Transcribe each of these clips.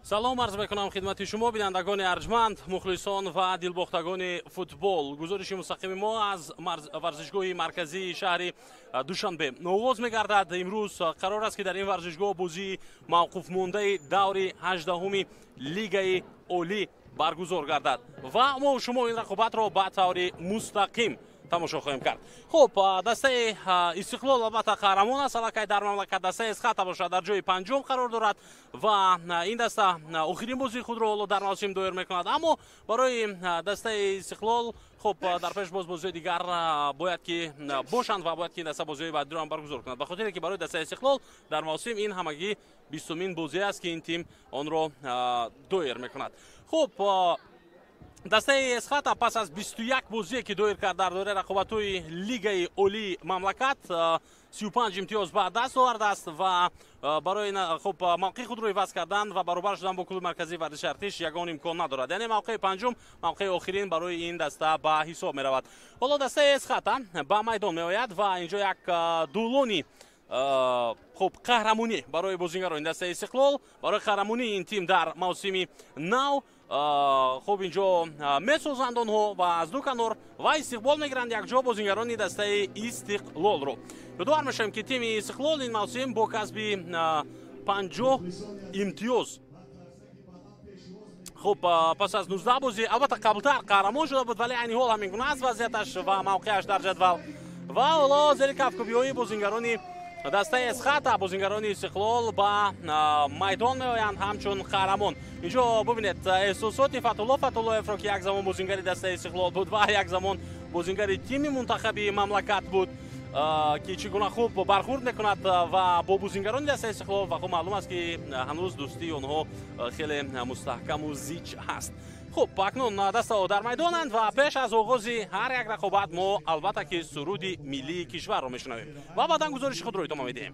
салом арз мекунам хидмати шумо бинандагони арҷманд, мухлисон ва дилбохтагони футбол. Гузориши мустақими мо аз варзишгоҳи марказии шаҳри Душанбе оғоз мегардад. Имрӯз қарор аст ки дар ин варзишгоҳ бозии мавқуфмондаи даври 18-уми лигаи олӣ баргузор гардад ва мо шумо ин рақобатро ба таври мустақим тамошо хоҳем кард. Хуб, дастаи Истиқлол албатта қаҳрамон аст, аллакай дар мамлакат дастаи Эсхата бошад, дар ҷои панҷум қарор дорад ва ин даста охирин бозии худро ҳоло дар мавсим доир мекунад. Аммо барои дастаи Истиқлол хуб дар пеш бозиҳои дигар бояд ки бошанд ва бояд ки ин даста бозиҳои баъдиро ҳам баргузор кунад, ба хотире ки барои дастаи Истиқлол дар мавсим ин ҳамагӣ 20-умин бозӣ аст ки ин тим онро доир мекунад. Хуб, дастаи Эсхата пас аз 21 бозие ки доир кард дар дораи рақобатҳои лигаи олии мамлакат 35 имтиёз ба даст овардааст ва барои хуб мавқеи худро иваз кардан ва баробар шудан бо клуби марказии варзиши Артиш ягон имкон надорад. Яъне мавқеи панҷум, мавқеи охирин барои ин даста ба ҳисоб меравад. Ҳоло дастаи Эсхата ба майдон меояд ва инҷо як дулони хуб қаҳрамонӣ барои бозингарони дастаи Истиқлол, барои қаҳрамонии ин тим дар мавсими нав хуб инҷо месозанд онҳо ва аз ду канор ва истиқбол мегиранд якҷо бозингарони дастаи Истиқлолро. Ёдовар мешавем ки тими Истиқлол ин мавсим бо касби 50 имтиёз хуб пас аз 19 бозӣ албатта қаблтар қаҳрамон шуда буд, вале айни ҳол ҳамин гуна аст вазъияташ ва мавқеаш дар ҷадвал ва ҳоло зери кафкубиҳои бозингарони дастаи Эсхата, бозингарони Истиқлол ба майдон меоянд ҳамчун қаҳрамон. инҷо бубинед эҳсосоти Фатуллоевро ки як замон бозингари дастаи Истиқлол буд ва як замон бозингари тими мунтахаби мамлакат буд ки чӣ гуна хуб бархурд мекунад ва бо бозингарони дастаи Истиқлол ва хуб маълум аст ки ҳанӯз дӯстии онҳо хеле мустаҳкаму зич ҳаст. хуб, акнун даста дар майдонанд ва пеш аз оғози ҳар як рақобат мо албатта ки суруди миллии кишварро мешунавем ва баъдан гузориши худро идома медиҳем.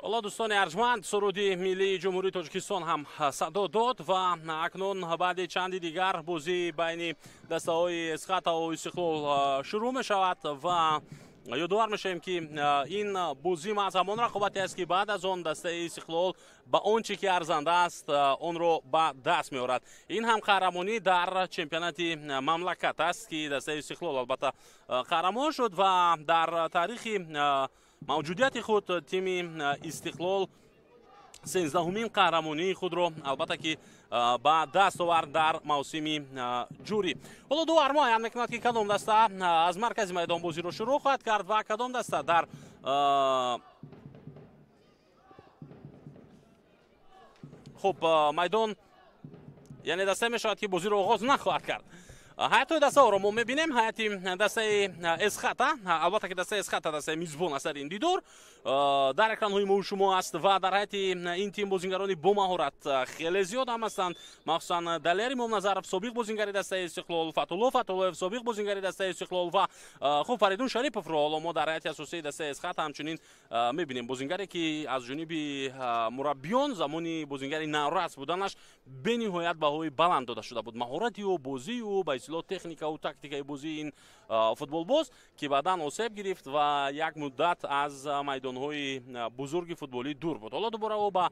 ҳоло дӯстони арҷманд, суруди миллии ҷумҳурии Тоҷикистон ҳам садо дод ва акнун баъди чанди дигар бозии байни дастаҳои Эсхата ва Истиқлол шурӯъ мешавад ва ёдовар мешавем ки ин бозӣ маъ замон рақобате аст ки баъд аз он дастаи Истиқлол ба он чӣ ки арзанда аст онро ба даст меорад. ин ҳам қаҳрамонӣ дар чемпионати мамлакат аст ки дастаи Истиқлол албатта қаҳрамон шуд ва дар таърихи мавҷудияти худ тими Истиқлол 13-умин қаҳрамонии худро албатта ки ба даст овард дар мавсими ҷурӣ. ҳоло ду армо аян мекунад ки кадом даста аз маркази майдон бозиро шурӯъ хоҳад кард ва кадом даста дар хуб майдон яъне дастае мешавад ки бозиро оғоз нахоҳад кард. ҳаятои дастаҳоро мо мебинем. ҳаяти дастаи Эсхата, албатта ки дастаи Эсхата дастаи мизбон аст дар ин дидор. дар экранҳои мо шумо аст ва дар ҳаяти ин тим бозингарони бомаҳорат хеле зиёд ҳам ҳастанд. махсусан Далер Имомназаров, собиқ бозингари дастаи Истиқлол, Фатуллоев, собиқ бозингари дастаи Истиқлол ва хуб Фаридун Шариповро ҳоло мо дар ҳаяти асосии дастаи Эсхата ҳамчунин мебинем. Бозингаре ки аз ҷониби мураббиён замони бозингари наврас буданаш бениҳоят баҳои баланд дода шуда буд. маҳоратию бозию ба ислоҳ техникаву тактикаи бозии ин футболбоз ки баъдан осеб гирифт ва як муддат аз майдонҳои бузурги футболӣ дур буд. ҳоло дубора ӯ ба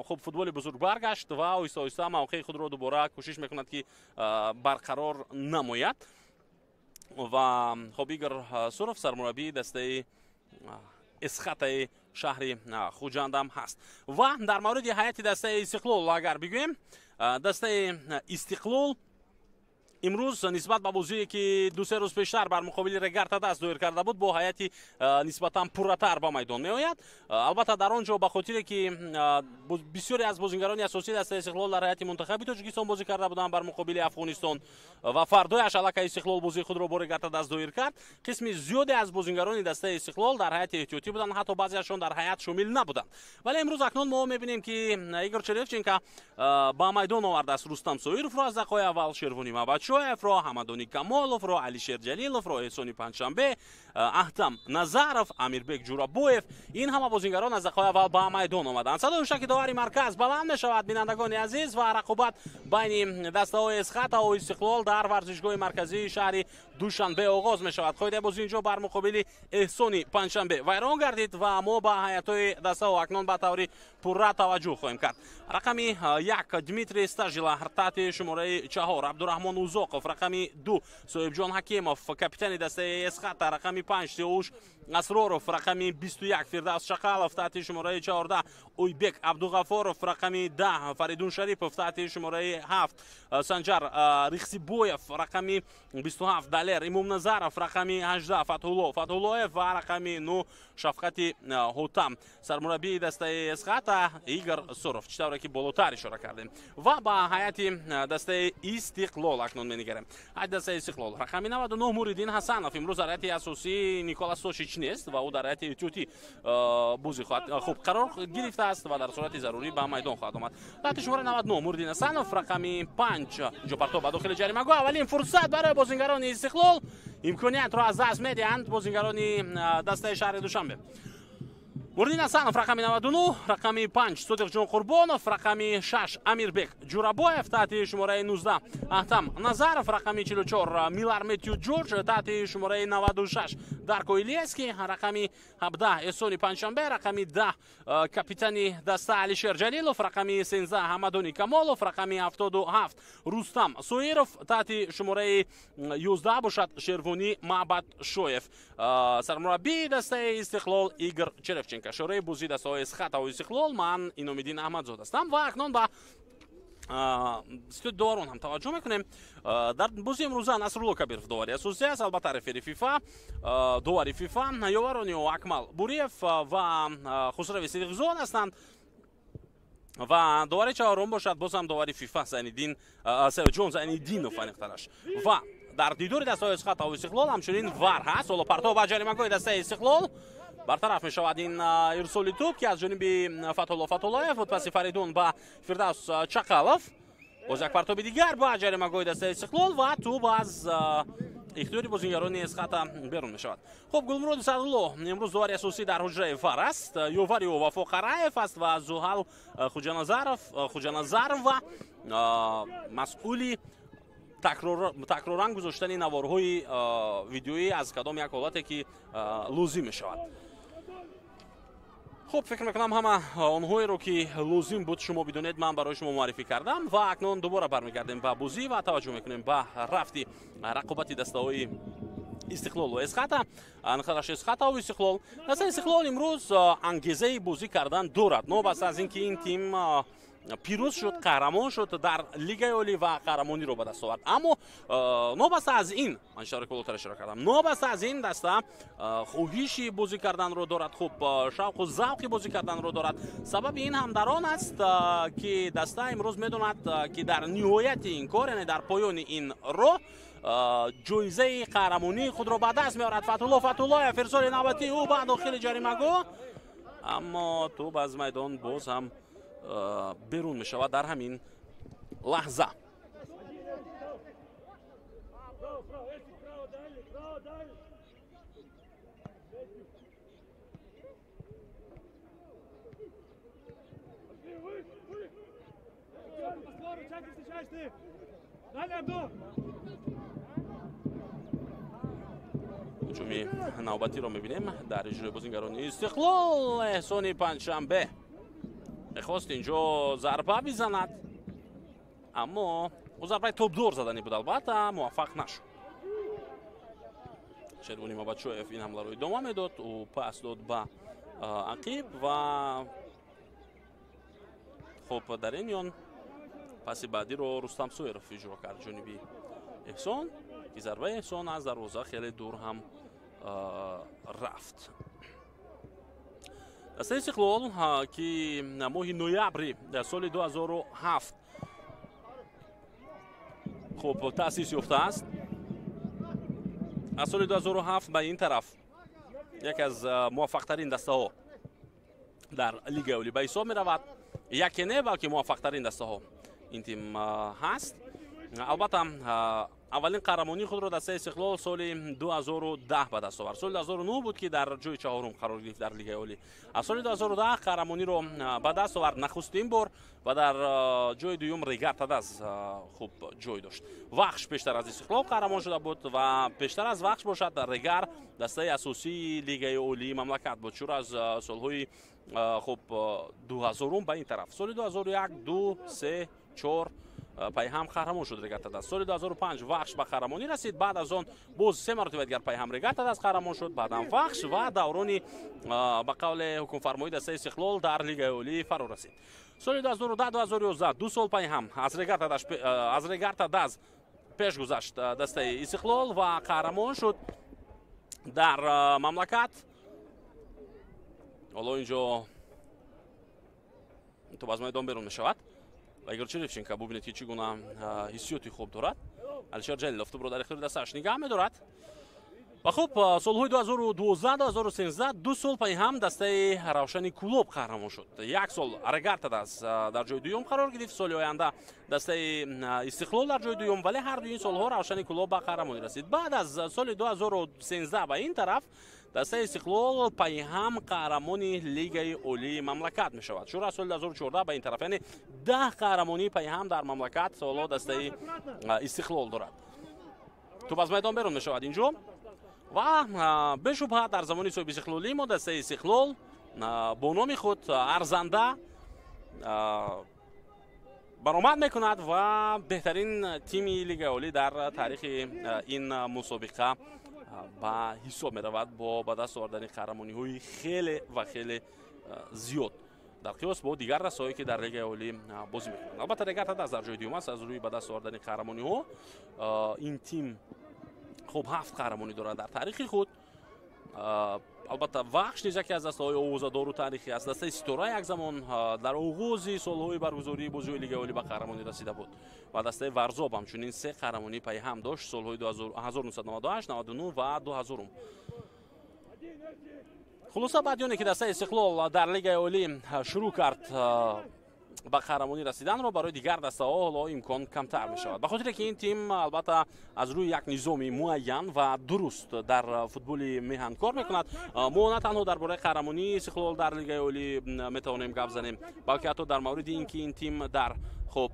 хуб футболи бузург баргашт ва оҳиста оҳиста мавқеи худро дубора кӯшиш мекунад ки барқарор намояд. ва хуб Игор Суров сармураббии дастаи Эсхатаи шаҳри Хуҷандам ҳаст. ва дар мавриди ҳаяти дастаи Истиқлол агар бигӯем, дастаи Истиқлол имрӯз нисбат ба бозие ки ду-се рӯз пештар бар муқобили Регарта даст доир карда буд бо ҳаяти нисбатан пурратар ба майдон меояд. албатта дар он ҷо ба хотире ки бисёре аз бозингарони асосии дастаи Истиқлол дар ҳаяти мунтахаби Тоҷикистон бозӣ карда буданд бар муқобили Афғонистон ва фардояш аллакай Истиқлол бозии худро бо Регарта даст доир кард. қисми зиёде аз бозингарони дастаи Истиқлол дар ҳаяти эҳтиётӣ буданд, ҳатто баъзеашон дар ҳаят шомил набуданд. вале имрӯз акнун мо мебинем ки Игор Черевченко ба майдон овардааст Рустам Соировро аз дақои аввал, Шервони Мабадшоевро, Ҳамадони Камоловро, Алишер Ҷалиловро, Эҳсони Панҷшанбе, Аҳтам Назаров, Амирбек Ҷурабоев, ин ҳама бозингарон аз дақои аввал ба майдон омаданд. садои ушаки давари марказ баланд мешавад, бинандагони азиз, ва рақобат байни дастаҳои Эсхата ва Истиқлол дар варзишгоҳи марказии шаҳри Душанбе оғоз мешавад. қоидаи бозӣ инҷо бар муқобили Эҳсони Панҷшанбе вайрон гардид ва мо ба ҳаятои дастаҳо акнун ба таври пурра таваҷҷӯҳ хоҳем кард. рақами 1 Дмитрий Стажила, таҳти шумораи 4 Абдураҳмон Узоқов, рақами 2 Соҳибҷон Ҳакимов, капитани дастаи Эсхата, рақами 5 Сиёуш Асроров, рақами 21 Фирдавс Шақалов, таҳти шумораи 14 Ойбек Абдуғафоров, рақами 10 Фаридун Шарипов, таҳти шумораи 7 Санҷар Рихсибоев, рақами 27 Далер Имомназаров, рақами 18 Фатҳуллоев ва рақами 9 Шафқати Ҳутам. сармураббии дастаи Эсхата Игор Суров, чӣ тавре ки болотар ишора кардем. ва ба ҳаяти дастаи Истиқлол акнун менигарем. ҳаяти дастаи Истиқлол рақами 99 Муриддин Ҳасанов имрӯз дар ҳаяти асосии Николас Сошич нест ва ӯ дар ҳаяти эҳтиётӣ бозӣ хоҳад хуб қарор гирифтааст ва дар сурати зарурӣ ба майдон хоҳад омад. таҳти шумораи 99 Муриддин Ҳасанов, рақами 5 ҷопартоб ба дохили ҷаримагоҳ. аввалин фурсат барои бозингарони Истиқлол, имкониятро аз даст медиҳанд бозингарони дастаи шаҳри Душанбе. Муриддин Ҳасанов, рақами 99, рақами 5 Содиқҷон Қурбонов, рақами 6 Амирбек Ҷурабоев, таҳти шумораи 19 Аҳтам Назаров, рақами 44 Милар Метью Ҷорҷ, таҳти шумораи 96 Дарко Илиевский, рақами 17 Эҳсони Панҷшанбе, рақами 10 капитани даста Алишер Ҷалилов, рақами 13 Ҳамадони Камолов, рақами 77 Рустам Соиров, таҳти шумораи 11 бошад Шервони Мабадшоев. сармураббии дастаи Истиқлол Игор Черевченко. шораи бозии дастаҳои Эсхата ва Истиқлол, ман Иномиддин Аҳмадзод ҳастам ва акнун ба ситои доварон ҳам таваҷҷӯҳ мекунем. дар бозии имрӯза Насрулло Кабиров довари асосӣ аст, албатта рефери ФИФА, довари ФИФА, ёварони Акмал Буриев ва Хусрави Сидиқзод ҳастанд ва довари чаҳорум бошад боз ҳам довари ФИФА Саидҷон Зайниддинов аниқтараш. ва дар дидори дастаҳои Эсхата ва Истиқлол ҳамчунин вар ҳаст. ҳоло партов ба ҷаримагоҳи дастаи Истиқлол бартараф мешавад ин ирсоли тӯб ки аз ҷониби Фатҳуллоев буд, паси Фаридун ба Фирдавс Чақалов. боз як партоби дигар ба ҷаримагоҳи дастаи Истиқлол ва тӯб аз ихтиёри бозингарони Эсхата берун мешавад. хуб Гулмуроди Садулло имрӯз довари асосӣ дар ҳуҷраи вар аст. ёвари ӯ Вафо Қараев аст ва Зуҳал Хуҷаназарова масъули такроран гузоштани наворҳои видеоӣ аз кадом як ҳолате ки лозим мешавад. хуб фикр мекунам ҳама онҳоеро ки лозим буд шумо бидонед ман барои шумо муаррифӣ кардам ва акнун дубора бармегардем ба бозӣ ва таваҷҷӯҳ мекунем ба рафти рақобати дастаҳои Истиқлол ва Эсхата. аниқтараш Эсхата ва Истиқлол, дастаи Истиқлол имрӯз ангезаи бозӣ кардан дорад, новбаста аз ин ки ин тим پیروز شد، قهرمان شد در لیگ عالی و قهرمانی رو به دست آورد. اما نابسته از این، من بالاتر اشاره کردم، نابسته از این دسته خواهشی بازی کردن رو دارد، خوب شوق و ذوق بازی کردن رو دارد. سبب این هم در آن است که دسته امروز میدوند که در نهایت این کار، یعنی در پایان این رو، جایزه قهرمانی خود را به دست میارد. فتح‌الله فرسال نوبتی او به داخل جریمه‌گاه، اما توپ از میدان باز هم بیرون می شود در همین لحظه. هجومی نوبتی رو میبینیم در اجرای بازیگران استقلال. احسان پنجشنبه میخواست اینجا ضربه بزند، اما او ضربه توپ دور زدنی بود، البته موفق نشد. شیروانی مبادشویف این حمله رو ادامه میداد، او پاس داد به عقیب و خب در این میان پاس بعدی رو رستم سویرف اجرا کرد جانبی احسان، که ضربه احسان از دروازه خیلی دور هم رفت. دسته استقلال که ماه نوامبر در سال 2007 خب تأسیس یافته است، از سال 2007 به این طرف یکی از موفق ترین دسته ها در لیگ عالی به حساب می رود. یکی نه بلکه موفق ترین دسته ها این تیم هست. البته اولین قهرمانی خود را دسته استقلال سال 2010 به دست آورد. سال 2009 بود که در جای چهارم قرار گرفت در لیگ عالی. از سال 2010 قهرمانی را به دست آورد نخستین بار و در جای دوم ریگارتاداز خوب جای داشت. وخش پیشتر از استقلال قهرمان شده بود و پیشتر از وخش باشد ریگار دسته اساسی لیگ عالی مملکت بود. شروع از سالهای خب 2000 به این طرف، سال 2001 2 3 4 پای هم قهرمان شد ریگارتاداز. سال 2005 وخش به قهرمانی رسید، بعد از آن باز 3 مرتبه دیگر پای هم ریگارتاداز قهرمان شد، بعد هم وخش و دورانی به قول حکم فرمایی دسته استقلال در لیگ عالی فرا رسید. سال 2010 2011 2 سال پای هم از ریگارتاداز پیش گذشت دسته استقلال و قهرمان شد در مملکت. حالا اینجا تو از میدان بیرون میشود و اگر چریفچенکو ببینید که چگونه حسیاتی خوب دارد، الشیر جلیلوف تو رو در اختیار دستش نگه می‌دارد. و خب سالهای 2012 2013 2 سال پای هم دسته روشن کلوب قهرمان شد. یک سال ریگارتاداز در جای دوم قرار گرفت، سال آینده دسته استقلال در جای دوم، ولی هر دو این سالها روشن کلوب به قهرمانی رسید. بعد از سال 2013 به این طرف دسته استقلال پای هم قهرمان لیگ عالی مملکت می شود. شروع از سال 2014 به این طرف، یعنی 10 قهرمانی پای هم در مملکت سالا دسته استقلال دارد. تو از میدان بیرون می شود اینجا و به شبهه در زمانی صاحب استقلالی ما دسته استقلال با نام خود ارزنده برآمد میکند و بهترین تیم لیگ عالی در تاریخ این مسابقه به حساب می رود با به دست آوردن قهرمانی های خیلی و خیلی زیاد در قیاس با دیگر دسته‌هایی که در لیگ عالی بازی میکنند. البته ریگارتاداز در جای دوم است از روی به دست آوردن قهرمانی ها. این تیم خب 7 قهرمانی دارد در تاریخ خود. البته وخش نیز یکی از دسته‌های آوازه‌دار و تاریخی است. دسته ستاره یک زمان در آغاز سال‌های برگزاری بازی لیگ عالی به قهرمانی رسیده بود و دسته ورزاب همچنین 3 قهرمانی پای هم داشت، سال‌های 1998 99 و 2000. خلاصه بعد که دسته استقلال در لیگ عالی شروع کرد به قهرمانی رسیدن رو، برای دیگر دسته ها حالا امکان کمتر می شود، به خاطر که این تیم البته از روی یک نظام معین و درست در فوتبال میهن کار میکند. ما نه تنها درباره قهرمانی استقلال در لیگ عالی میتوانیم گپ زنیم، بلکه حتی در مورد اینکه این تیم در خب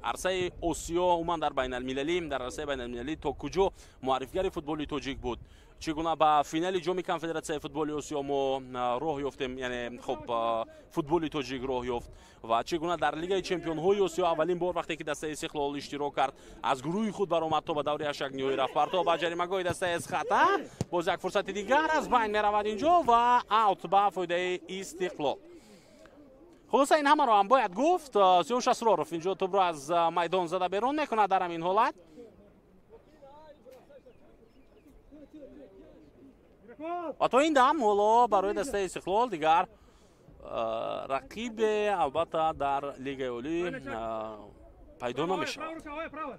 عرصه آسیا عموما در بین المللی، در عرصه بین المللی تا کجا معرفیگر فوتبال تاجیک بود، چگونه به فینال جام کنفدراسیون فوتبال آسیا ما راه یافتیم، یعنی خب فوتبال تاجیک راه یافت و چگونه در لیگ چمپیون های آسیا اولین بار وقتی که دسته استقلال اشتراک کرد از گروه خود برآمد تا به دور 8 نهایی رفت، پرتاب به جریمه‌گاه دسته اسخطا باز یک فرصت دیگر از بین میرود اینجا و اوت به فایده استقلال. خلاصه این همه رو هم باید گفت. سیاوش اسرارов اینجا توپ رو از میدان زده بیرون میکنه در همین حالت. و تا این دم حالا برای دسته استقلال دیگر رقیب البته در لیگ اولی پیدا نمیشه.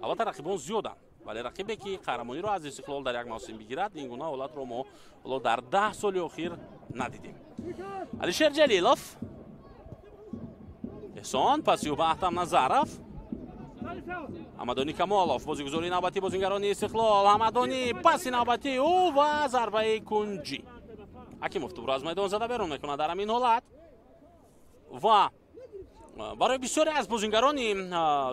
البته رقیبان زیادن ولی رقیبی که قهرمانی رو از استقلال در یک موسم بگیرد این گونه حالت رو ما حالا در 10 سال اخیر ندیدیم. علیشیر جلیلوف، احسان پاسیو به احتم نظرف، حمدانی کمالوف بازیگزاری نوبتی بازیگران استقلال، حمدانی پاس نوبتی او و ضربه کنجی. حکیموف توپ را از میدان زده بیرون میکنه در همین حالت و برای بسیاری از بازیگران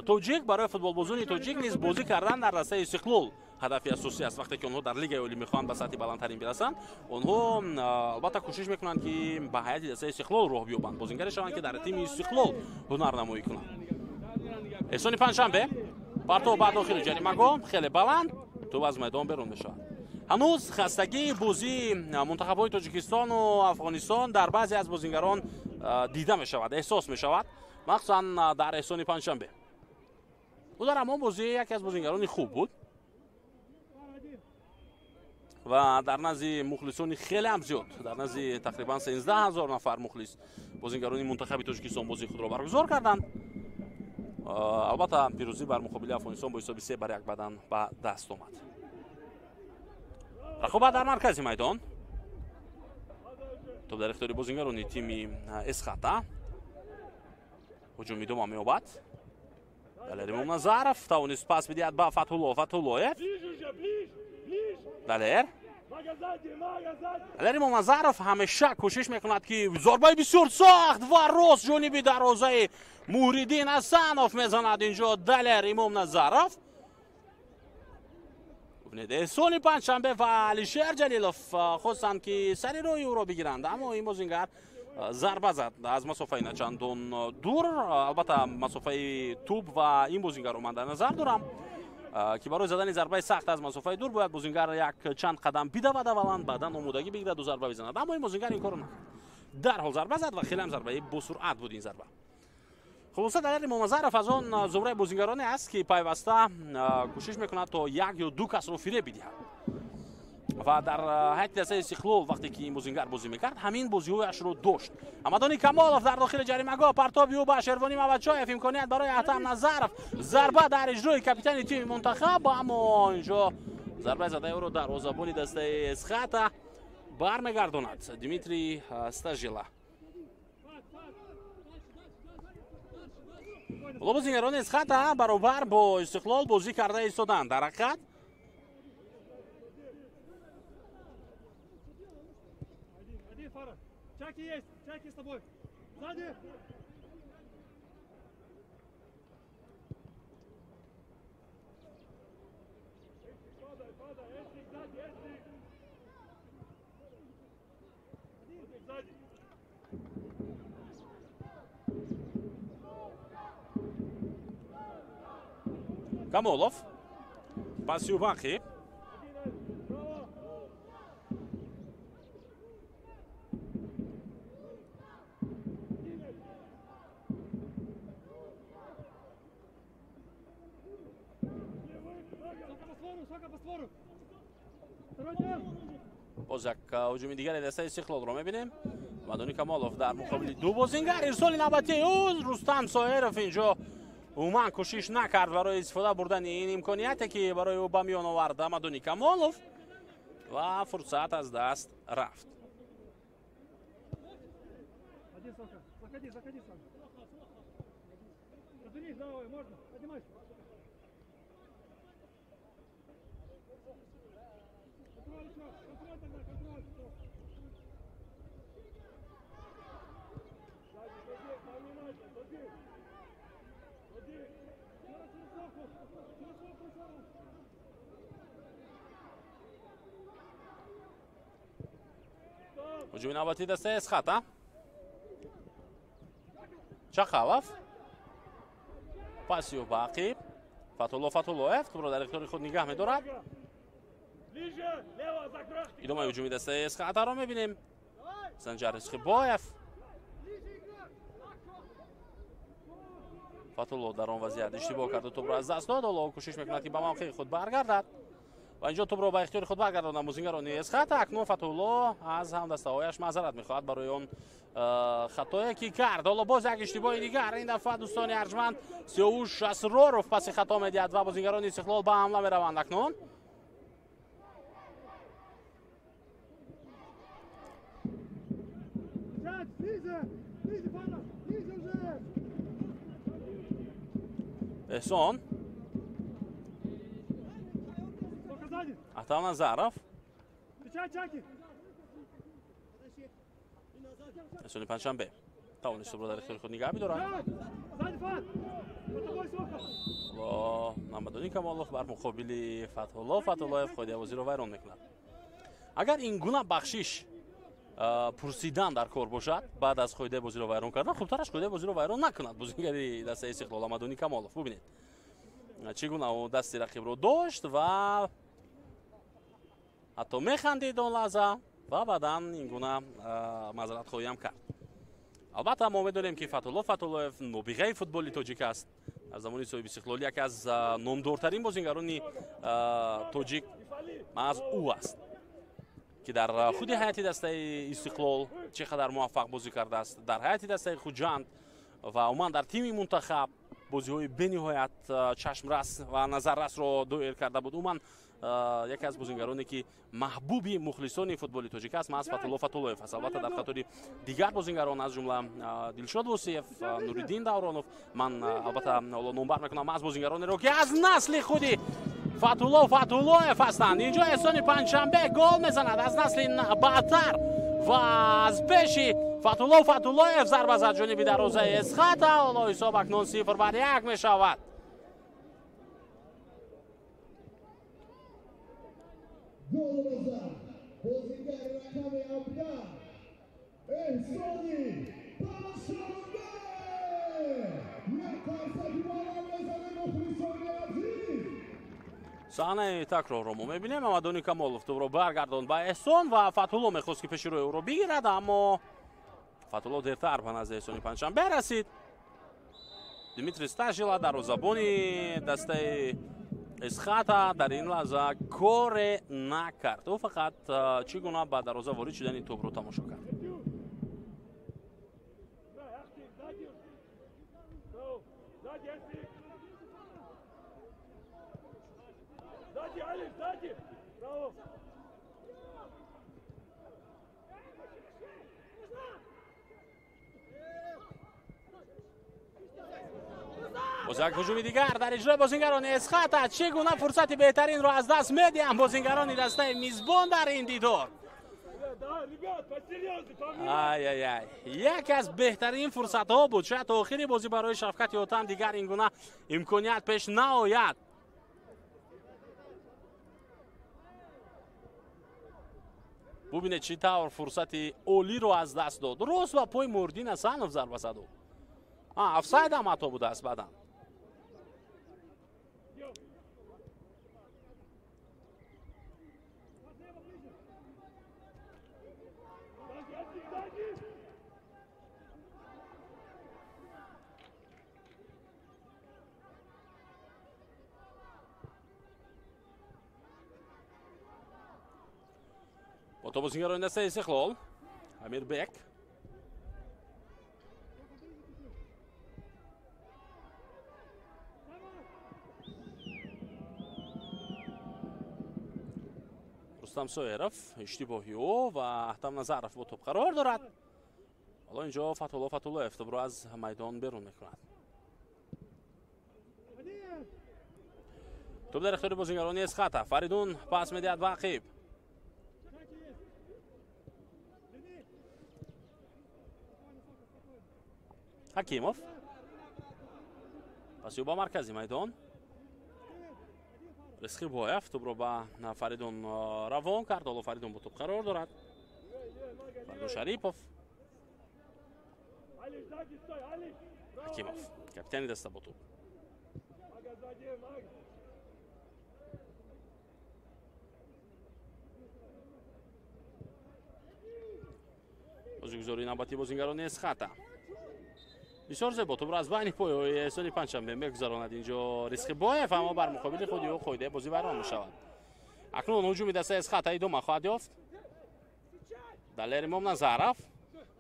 توجیک، برای فوتبال بازان توجیک نیز بازی کردن در دسته استقلال هدفی اساسی است. وقتی که اونها در لیگ اولی میخوان به سطح بلندترین برسند اونها البته کوشش میکنند که به هیئت دسته استقلال راه بیابند، بازیگری شوند که در تیم استقلال هنرنمایی کنند. احسان پنجشنبه پرتو بعد داخل جریمه خیلی بلند تو از میدان بیرون میشه. هنوز خستگی بازی منتخب‌های تاجیکستان و افغانستان در بعضی از بازیگران دیده میشود، احساس میشود، مخصوصا در احسان پنجشنبه. او در همان بازی یکی از بازیگران خوب بود و در نزد مخلصان خیلی هم زیاد، در نزد تقریبا 13000 نفر مخلص بازیگران منتخب تاجیکستان بازی خود را برگزار کردند. البته پیروزی بر مقابل افغانستان با حساب 3-1 بدن به دست آمد. رقابت در مرکز میدان، توپ در اختیار بازیگران تیم اسخاتا، هجومی دوم می‌یابد. دلیر نظرف توانست پاس بدهد به فتح‌الله. دلیر نظرف همیشه کوشش میکند که ضربه بسیار سخت و راست جانبی دروازه موریدین حسنوف میزند. اینجا دلیر امام نظرف احسان پنجشنبه و علیشیر جلیلوف خواستند که سری روی او را بگیرند، اما این بازیگر ضربه زد از مسافه نه چندان دور. البته مسافه توپ و این بازیگر رو من در نظر دارم که برای زدن ضربه سخت از مسافه دور باید بازیگر یک چند قدم بدود اولند، بعدا آمادگی بگیرد و ضربه بزند، اما این بازیگر این کارو نکرد، در حال ضربه زد و خیلی هم ضربه با سرعت بود این ضربه. خلاصه دلیر امام نظرف از آن زمره بازیگرانی است که پیوسته کوشش میکند تا یک یا دو کس رو فریب بدهد و در هیئت دسته استقلال وقتی که این بازیگر بازی میکرد همین بازی‌هایش رو داشت. حمدانی کمالوف در داخل جریمه‌گاه پرتابی او به شروانی مبچاєв امکانیت برای احتم نظرف، ضربه در اجرای کاپیتان تیم منتخب، اما اینجا ضربه زده او رو در دروازه‌بان دسته اسخاتا برمیگرداند دیمیتری استاژیلا. بازیگران اسخاتا برابر با استقلال بازی کرده ایستادند در حقیقت. Чаки с тобой. Сзади. Камолов. Пасью Бахи. باز یک هجوم دیگر دسته استقلال رو میبینیم. حمدانی کمالوف در مقابل دو بازیگر، ارسال نوبتی او رستم سایرف اینجا عموما کوشش نکرد برای استفاده بردن این امکانیتی که برای او به میان آورد حمدانی کمالوف و فرصت از دست رفت. هجوم نوبتی دسته اسخاتا، چاخالوف، پاسیو باقی، فتح‌الله توپ را در اختیار خود نگه می‌دارد. ادامه هجوم دسته اسخاتا را می‌بینیم. سنجر اسخبایف фатулло дар он вазият иштибоҳ кард, тӯбро аз даст дод. ҳоло кӯшиш мекунад ки ба мавқеи худ баргардад ва инҷо тӯбро ба ихтиёри худ баргардонад бозингарони Эсхат. Акнун Фатулло аз ҳамдастаҳояш маъзарат мехоҳад барои он хатое ки кард. ҳоло боз як иштибоҳи дигар, ин дафъа дӯстони арҷманд Сиёвуш Асроров паси хато медиҳад ва бозингарони Истиқлол ба ҳамла мераванд. Акнун Эҳсон Атав Назаров Эҳсони Панҷшанбе тавонист тӯбро дар ихтиёри худ нигоҳ бидорад. Намадони Камолов бар муқобили Фатҳулло Фатуллоев қоидиавозиро вайрон мекунад. Агар ин гуна бахшиш пурсидан дар кор бошад, баъд аз қоидаи бозиро вайрон кардан, хубтараш қоидаи бозиро вайрон накунад бозингари дастаи Истиқлол Намадони Камолов. Бубинед чӣ гуна ӯ дасти рақибро дошт ва ҳатто механдид он лаҳза ва баъдан ин гуна маъзаратхоҳиам кард. албатта мо медонем ки Фатҳулло Фатуллоев нобиғаи футболи тоҷик аст. дар замони соҳиби Истиқлол яке аз номдортарин бозингарони тоҷик маъз ӯ аст ки дар худи ҳайати дастаи Истиқлол чӣ қадар муваффақ бозӣ кардааст. дар ҳайати дастаи Хуҷанд ва умуман дар тими мунтахаб бозиҳои бениҳоят чашмрас ва назаррасро доир карда буд. умуман яке аз бозингароне ки маҳбуби мухлисони футболи тоҷик аст маъз Фатҳулло Фатуллоев аст. албатта дар қатори дигар бозингарон аз ҷумла Дилшод Восиев, Нуриддин Давронов, ман албатта номбар мекунам маъз бозингаронеро ки аз насли худи Фатҳулло Фатуллоев ҳастанд. инҷо Эҳсони Панҷшанбе гол мезанад аз насли баъдтар ва аз пеши Фатҳулло Фатуллоев зарба зад ҷониби дарвозаи Эсхат. ҳоло ҳисоб акнун 0-1 мешавад. саҳнаи такрорро мо мебинем. Намадони Камолов тӯбро баргардонд ба Эҳсон ва Фатҳулло мехост ки пеши рӯи ӯро бигирад, аммо Фатҳулло дертар ба назди Эҳсони Панҷшанбе расид. Димитрий Стажила дарвозабони дастаи Эсхата дар ин лаҳза коре накард. ӯ фақат чӣ гуна ба дарвоза ворид шудани тӯбро тамошо кард. боз як ҳуҷуми дигар дар иҷрои бозингарони Эсхата. чӣ гуна фурсати беҳтаринро аз даст медиҳанд бозингарони дастаи мизбон дар ин дидор. яке аз беҳтарин фурсатҳо буд. шояд охири бозӣ барои Шафкати Отам дигар ин гуна имконият пеш наояд. бубинед чӣ тавр фурсати олиро аз даст дод. рост ба пои Мурдин Асанов зарба зад. офсайд ҳам ҳатто будааст баъдан. با تو بازیگران دسته استقلال امیربک رستم سویرف اشتباهی او و احتم نظرف با توپ قرار دارد. حالا اینجا فتح‌الله رو از میدان بیرون میکند. توپ در اختیار بازیگران اسخط. فریدون پاس میدهد واقعی. حکیموف پس با مرکزی میدان رسخی باید توپ رو با فریدون روان کرد. حالا فریدون با توپ قرار دارد. فریدون شریپوف حکیموف کاپیتانی دسته با توپ. بازیگزاری نوبتی بازیگران اسخط. بسیار زیبا توپ را از بین پای احسانی پنجشنبه میگذراند اینجا ریسخبایف، اما بر مقابل خودی او قایده بازی بران میشود. اکنون هجومی دسته از خطای دوم خواهد یافت. دلیر امام نظرف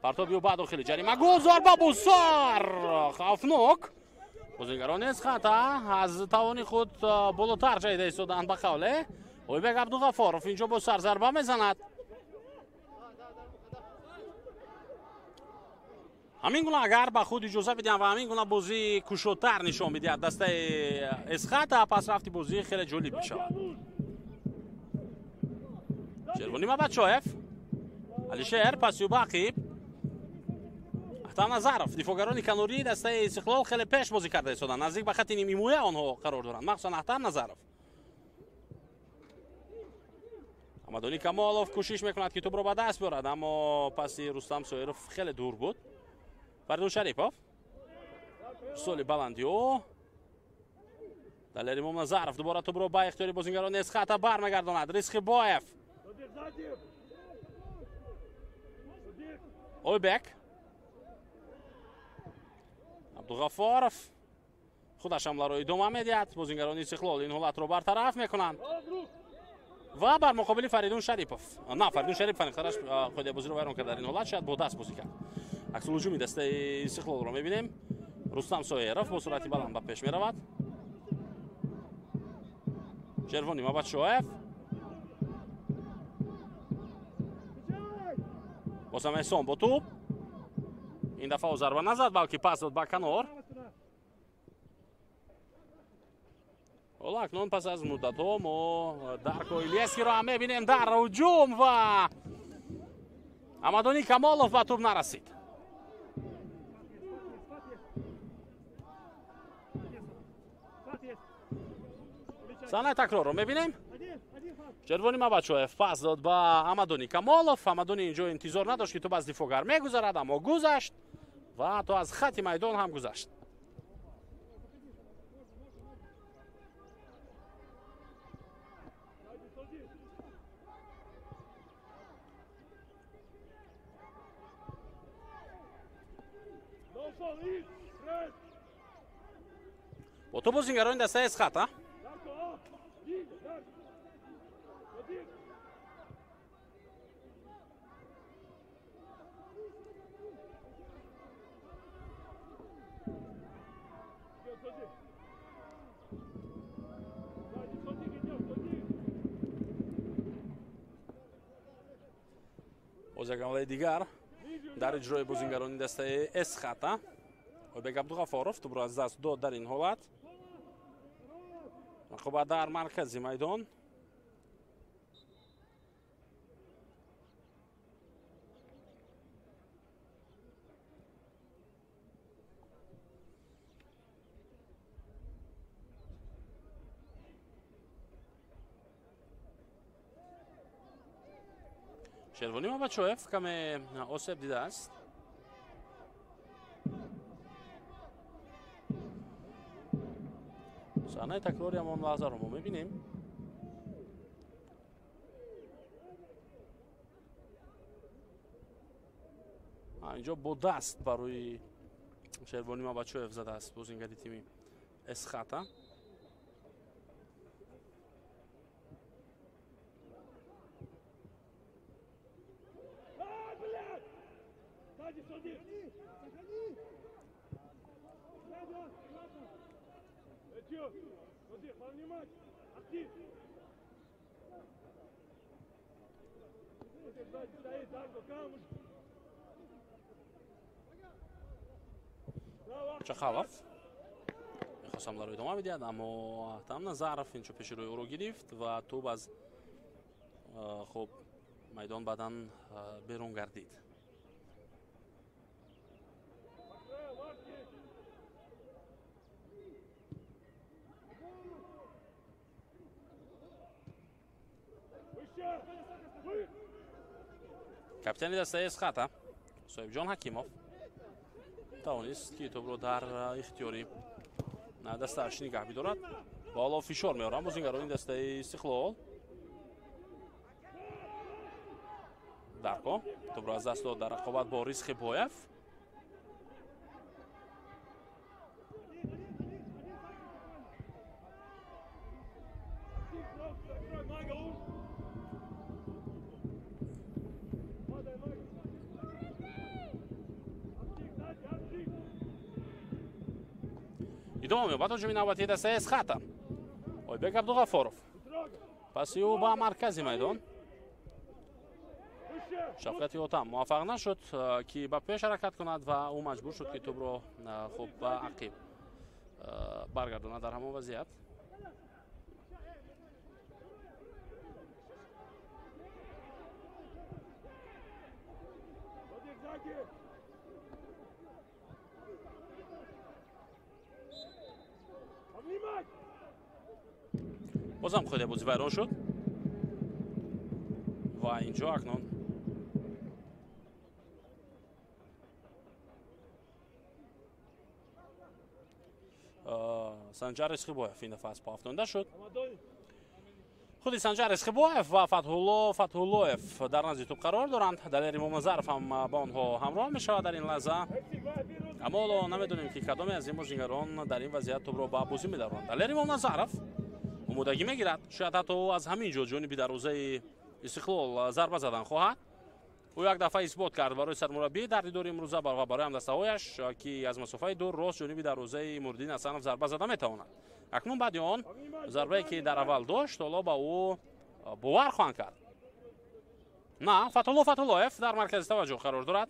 پرتابی و بعد داخل جریمه گل ضربه بسیار خوفناک. بازیگران از خطا از توان خود بالاتر جایده ایستادند به قوله اویبک عبدالغفارов اینجا با سر ضربه میزند. همین گونه اگر به خود اجازه بدیم و همین گونه بازی کشوتر نشان بدهد دسته از خطا، پس رفتی بازی خیلی جالب میشود. شروانی مبادشویف علیشهر پسیو باقی احتمال نظرف دفاعگران کناری دسته استقلال خیلی پیش بازی کرده ایستادند، نزدیک به خط نیمه ایمنی آنها قرار دارند، مخصوصا احتمال نظرف. محمدعلی کمالوف کوشش میکند که توپ را به دست بیارد، اما پسی رستم سویروف خیلی دور بود. فریدون شریپوف سولی بلندیو دلیر امام نظرف دوباره توپ را به اختیار بازیگران از خطا برمیگرداند. ریسخبایف اویبک عبدالغفارov خودش حمله را ادامه میدهد. بازیگران استقلال این حالت را برطرف میکنند و بر مقابل فریدون شریپوف فریدون شریپوف خودش قایده بازی را ویران کرد. در این حالت شاید با دست بازی کرد. عکس الهجومی دسته استقلال را میبینیم. رستم سویروف با سرعت بلند به پیش میرود. شروانی مبادشویف بازم احسان با توپ، این دفعه ضربه نزد بلکه پس داد به کنار. حالا اکنون پس از مدت ها ما درکو ایلیسکی را هم میبینیم در هجوم و محمدعلی کمالوف به توپ نرسید. صحنه تکرار رو میبینیم. شروانی مبادشویف پس داد به محمدعلی کمالوف. محمدعلی اینجا انتظار نداشت که توپ از دفاعگر میگذرد، اما گذشت و تو از خط میدان هم گذشت. با تو بازیگران دسته از خطا بازیگران دیگر در اجرای بازیگران دسته از خطا اویبک عبدالغفارov توپ را از دست داد. در این حالت رقابت در مرکز میدان شروانی مبادشویف کم آسیب دیده است. صحنه تکراری هم لحظه رو ما میبینیم. اینجا با دست برای شروانی مبادشویف زده است بازیگر تیم از خطا. چخالف میخواست حمله رو ادامه بدهد، اما تام نظرف اینجا پیش روی او رو گرفت و توپ از خب میدان بعداً بیرون گردید. کاپیتان دسته از خطا صاحب جان حکیموف توانست که توپ رو در اختیاری دستش نگه بدارد. بالا فشار میارن بازیگران دسته استقلال. درکو توپ رو از دست داد در رقابت با ریسخبایف. идома меёбад ҳуҷуми навбатии дастаи Эсхата. Ойбек Абдуғафоров. Паси ӯ ба маркази майдон. Шафқати Отам муваффақ нашуд ки ба пеш ҳаракат кунад ва ӯ маҷбур шуд ки тӯбро хуб ба ақиб баргардонад дар ҳамон вазият. бозам худе бузи вайрон шуд ва инҷо акнун Санҷар Исхибоев ин дафъа аз по афтонда шуд. худи Санҷар Исхибоев ва Фатҳуллоев дар назди тӯб қарор доранд. Далер Имомназаров ҳам ба онҳо ҳамроҳ мешавад дар ин лаҳза. аммо ҳоло намедонем ки кадоме аз ин бозигарон дар ин вазият тӯбро ба бозӣ медаронанд. Далер Имомназаров омодагӣ мегирад. шояд ҳатто ӯ аз ҳамин ҷо ҷониби дарвозаи Истиқлол зарба задан хоҳад. ӯ як дафъа исбот кард барои сармураббии дар дидори имрӯза ва барои ҳамдастаҳояш ки аз масофаи дур рост ҷониби дарвозаи Муриддин Ҳасанов зарба зада метавонад. акнун баъди он зарбае ки дар аввал дошт ҳоло ба ӯ бовар хоҳанд кард. на Фатҳуллоев дар маркази таваҷҷӯҳ қарор дорад.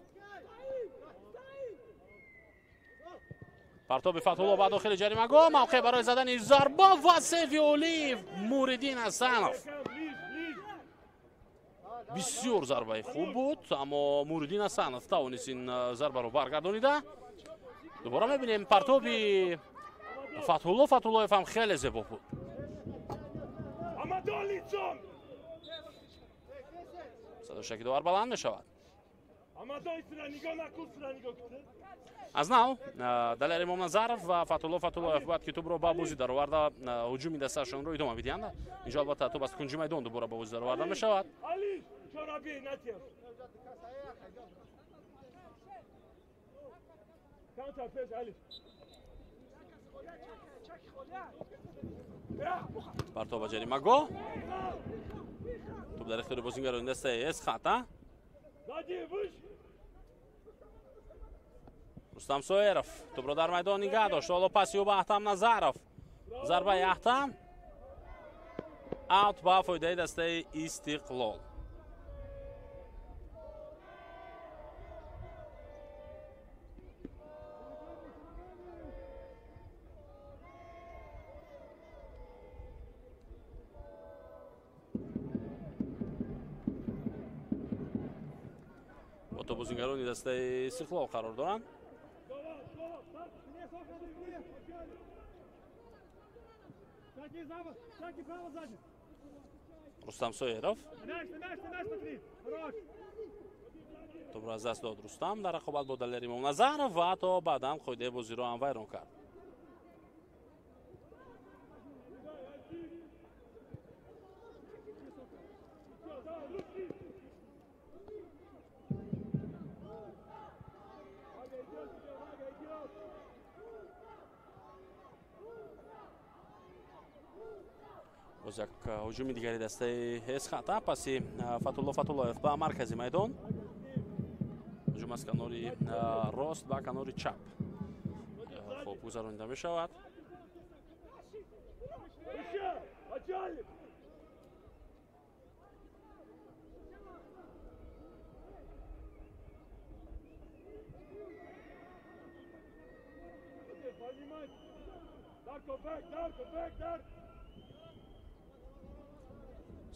партоби Фатҳулло ба дохили ҷаримагоҳ мавқеъ барои задани зарба ва севи олив Муриддин Ҳасанов. бисёр зарбаи хуб буд, аммо Муриддин Ҳасанов тавонист ин зарбаро баргардонида. дубора мебинем партоби Фатҳуллоев ҳам хеле зебо буд. садои довар баланд мешавад. аз нав Далер Имомназаров ва Фатҳуллоев бояд ки тӯбро ба бозӣ дароварда ҳуҷуми дасташонро идома бидиҳанд. инҷо албатта тӯб аз кунҷи майдон дубора ба бозӣ дароварда мешавад. партоб ба ҷаримагоҳ. тӯб дар ихтиёри бозингарони дастаи Эсхата. Рустам Соеров тӯбро дар майдон нигаҳ дошт. ҳоло паси ӯ ба Аҳтам Назаров. зарбаи Аҳтам аут ба фоидаи дастаи Истиқлол. бо бозингарони дастаи Истиқлол қарор доранд. Рустам Соеров. тӯбро аз даст дод Рустам дар рақобат бо Далер Имомназаров ва ҳатто баъдан қоидаи бозиро ҳам вайрон кард. боз як ҳуҷуми дигари дастаи Эсхата. паси Фатҳуллоев ба маркази майдон. ҳуҷум аз канори рост ба канори чап хуб гузаронида мешавад.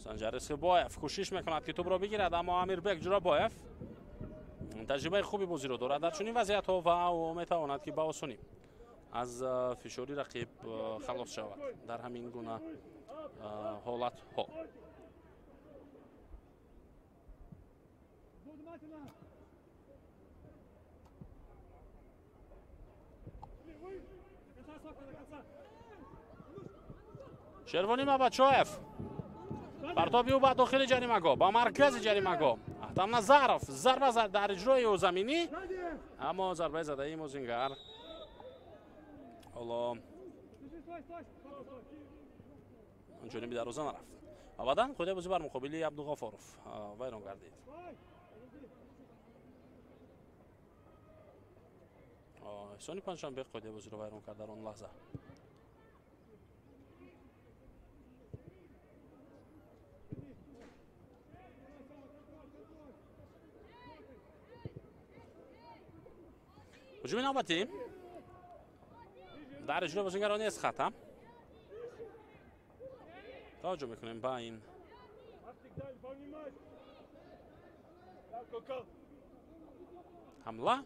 Санҷар Исхибоев кӯшиш мекунад ки тӯбро бигирад, аммо Амирбек Ҷурабоев таҷрибаи хуби бозиро дорад дар чунин вазиятҳо ва ӯ метавонад ки ба осонӣ аз фишори рақиб халос шавад дар ҳамин гуна ҳолатҳо. Шервонӣ Мабадшоев. партоби ӯ ба дохили ҷаримагоҳ, ба маркази ҷаримагоҳ. Аҳтам Назаров зарба зад дар иҷрои ӯ заминӣ, аммо зарбаи задаи Мозингар ҳоло ҷониби дарвоза нарафт. ва баъдан қоидаи бозӣ бар муқобили Абдуғафоров вайрон гардид. احسانی پنجشنبه قاعده بازی رو ویران کرد در آن لحظه. هجوم نوبتی در اجرای بازیگران اسخط. توجه میکنیم با این حمله.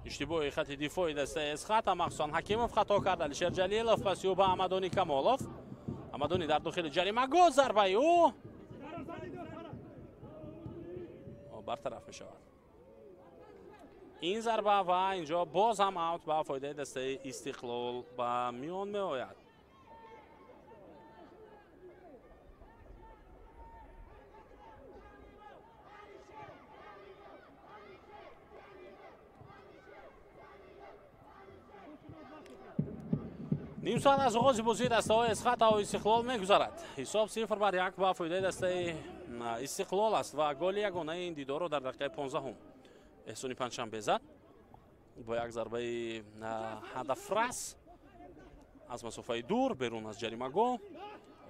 اشتباه خط دفاعی دسته اسخط. مخصوصا حکیموف خطا کرد. علیشر جلیلوف پس او به حمدانی کمالوف. حمدانی در داخل جریمه گل. ضربه او برطرف می شود. این ضربه و اینجا باز هم اوت با فایده دسته استقلال به میان می آید. نیم ساعت از آغاز بازی دسته های اسخط و استقلال میگذرد. حساب 0-1 با فایده دسته استقلال است و گل یگانه این دیدار رو در دقیقه 15 احسانی پنجشنبه زد با یک ضربه هدف رس از مسافه دور بیرون از جریمه گل.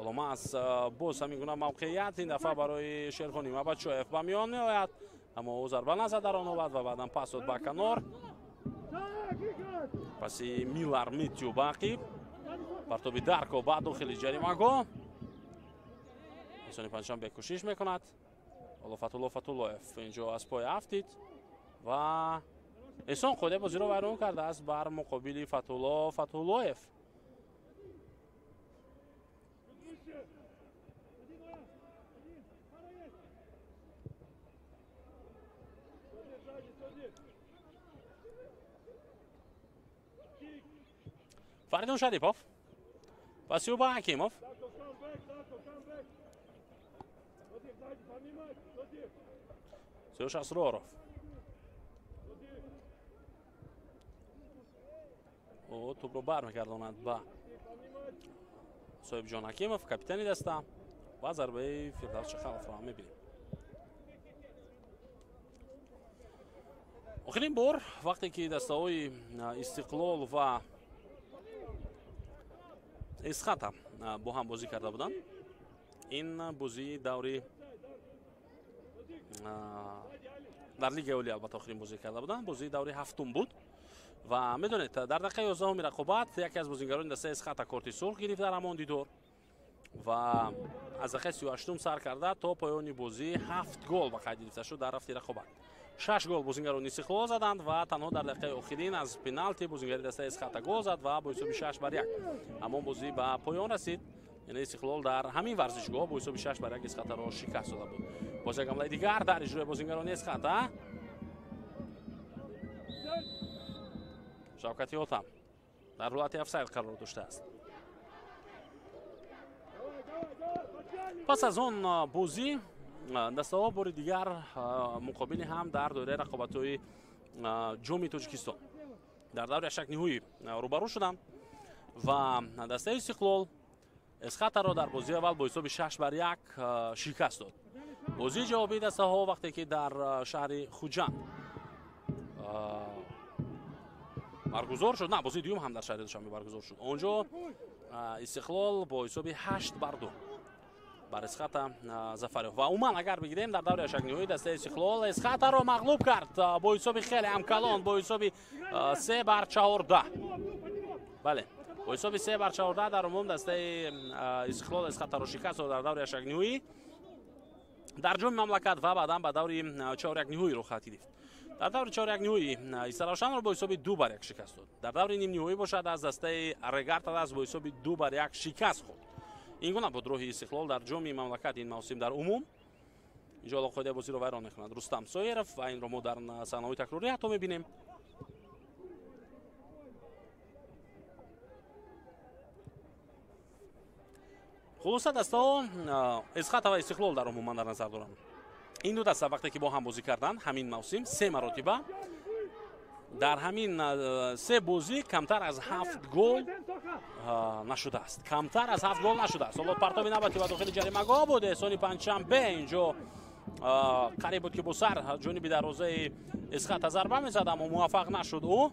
علامه از باز همین گونه موقعیت این دفعه برای شیرخانی مبادشویف به میان می آید، اما او ضربه نزد در آن نوبت و بعدا پاس داد به کنار. پسی میلر میتیو باقی پرتوبی درکو بعد داخل جریمه گل. احسانی پنجشنبه کوشش میکند. حالا فتولایف اینجا از پای افتید و احسان خود بازی رو ویران کرده است بر مقابل فتولایف. فریدون شریپوف پسی او با حکیموف. سیوش اسراروف او توپ رو برمیگرداند با صاحب جان حکیموف کاپیتانی دسته و ضربه فردوس خلف را میبینیم. آخرین بار وقتی که دسته های استقلال و اسخط با هم بازی کرده بودند، این بازی دوری در لیگ اولی البته آخرین بازی کرده بودند، بازی دوری هفتم بود و میدونید در دقیقه 11 رقابت یکی از بازیگران دسته اسخط کارت سرخ گرفت در همان دیدار و از دقیقه 38 سر کرده تا پایان بازی 7 گل به قید گرفته شد در رفت رقابت. 6 گل بازیگران استقلال زدند و تنها در دقیقه آخرین از پنالتی بازیگر دسته اسخط گل زد و با حساب 6-1 اما بازی به پایان رسید. یعنی استقلال در همین ورزشگاه با حساب 6-1 اسخط را شکست داده بود. باز یک حمله دیگر در اجرای بازیگران اسخط. شوکتی اوتم در حالت افساید قرار داشته است. پس از اون بازی دسته ها بار دیگر مقابل هم در دوره رقابت‌های جام تاجیکستان در دور 8 نهایی روبرو شدند و دسته استقلال اسخط را در بازی اول با حساب 6-1 شکست داد. بازی جوابی دسته ها وقتی که در شهر خوجند برگزار شد، نه بازی دیوم هم در شهر دوشنبه برگزار شد، اونجا استقلال با حساب 8-2 بر اسخط ظفر و عموما اگر بگیریم در دوره 8 نهایی دسته استقلال اسخط را مغلوب کرد با حساب خیلی هم کلان با حساب 3-14. بله با حساب 3-14 در عموم دسته استقلال اسخط را شکست داد در دوره 8 نهایی در جام مملکت و بعدا به دوره 4-1 نهایی رو خط گرفت. در دور 4-1 نهایی استراشن را با حساب 2-1 شکست داد. در دور نیم نهایی باشد از دسته رگارت از با حساب 2-1 شکست خورد. این گونه بود روح استقلال در جام مملکت این موسم در عموم. اینجا الان بازی رو ویران می‌کند رستم سویرف و این رو ما در صحنه‌های تکراری حتی می‌بینیم. خلاصه دسته اسخط و استقلال در عموم در نظر دارم. این دو دسته وقتی که با هم بازی کردن همین موسم 3 مرتبه در همین 3 بازی کمتر از 7 گل نشده است. کمتر از 7 گل نشده است. حالا پرتاب نباتی و داخل جریمه‌گاه بود. احسان پنجشنبه اینجا قریب بود که با سر جانب دروازه اسخط ضربه می‌زد اما موفق نشد. او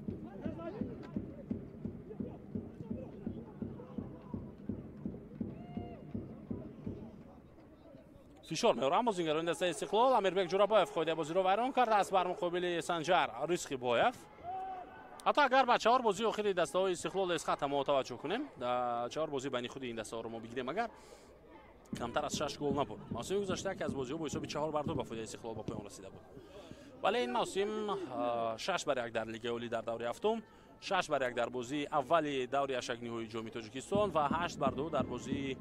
فشار میاره بازیگران دسته استقلال. امیربک جوراباєв خود بازی رو ویران کرده است بر مقابل سنجر ریسقی‌بایев. حتی اگر با 4 بازی اخیر دسته های استقلال اسخط ما توجه کنیم 4 بازی بین خود این دسته ها رو ما بگیریم اگر کمتر از 6 گل نبود. موسم گذشته که از بازی ها با حساب 4-2 به فایده استقلال با پایان رسیده بود. ولی این موسم 6-1 در لیگ اولی در دوره هفتم، 6-1 در بازی اولی دوره هشتگ‌نهایی جام تاجیکستان و 8-2 در بازی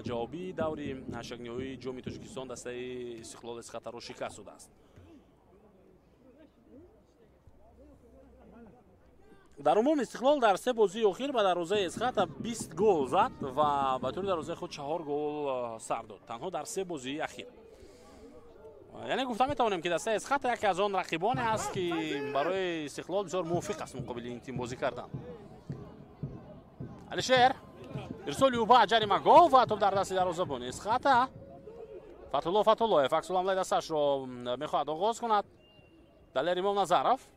جوابی دوره هشتگ‌نهایی جام تاجیکستان دسته استقلال اسخط را شکست داده است. در عموم استقلال در 3 بازی اخیر به دروازه اسخط 20 گل زد و به طور دروازه خود 4 گل سر داد تنها در 3 بازی اخیر. یعنی گفتم میتونیم که دسته اسخط یکی از آن رقیبانی است که برای استقلال بسیار موفق است مقابل این تیم بازی کردن. علیشیر ارسال یوبا جریمه‌گاه و توپ در دست دروازه‌بان اسخط. فتولایف عکس العمل دستش رو میخواهد آغاز کند. دلر امام نظرف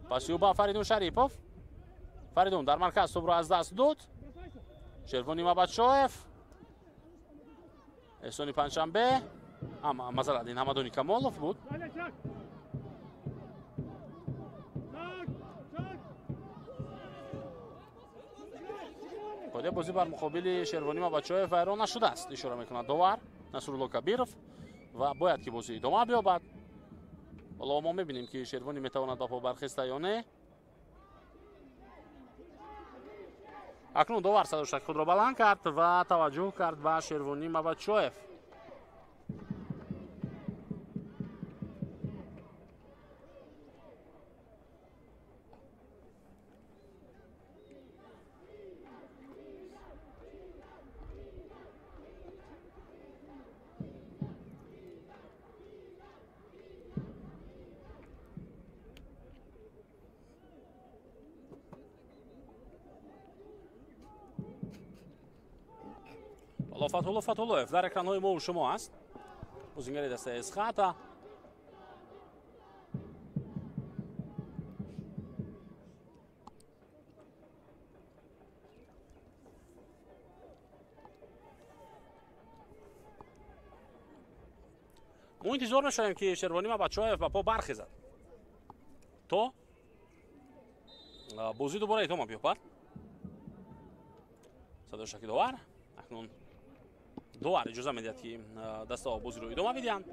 پس یوبا فریدون شریپوف. فریدون در مرکز توپ را از دست داد. شیروانی مبادشایف. احسان پنجشنبه اما معذرت این حمدانی کمالوف بود. خود بازی بر مقابل شیروانی مبادشایف ویران نشده است اشاره میکند داور نصرالله کبیرов و باید که بازی ادامه بیابد. حالا ما میبینیم که شیروانی میتواند با پا برخسته یا نه. اکنون داور صداش خود را بلند کرد و توجه کرد به شیروانی مبادشایف. فتولایف در اکران‌های ما و شما است. بازیگر دسته اسخط. ما انتظار می‌شویم که شیروانی مبادشایف با پا برخیزد تا بازی دوباره ادامه بیابد. صداش که داور اکنون داور اجازه میدهد که دسته ها بازی رو ادامه بدهند.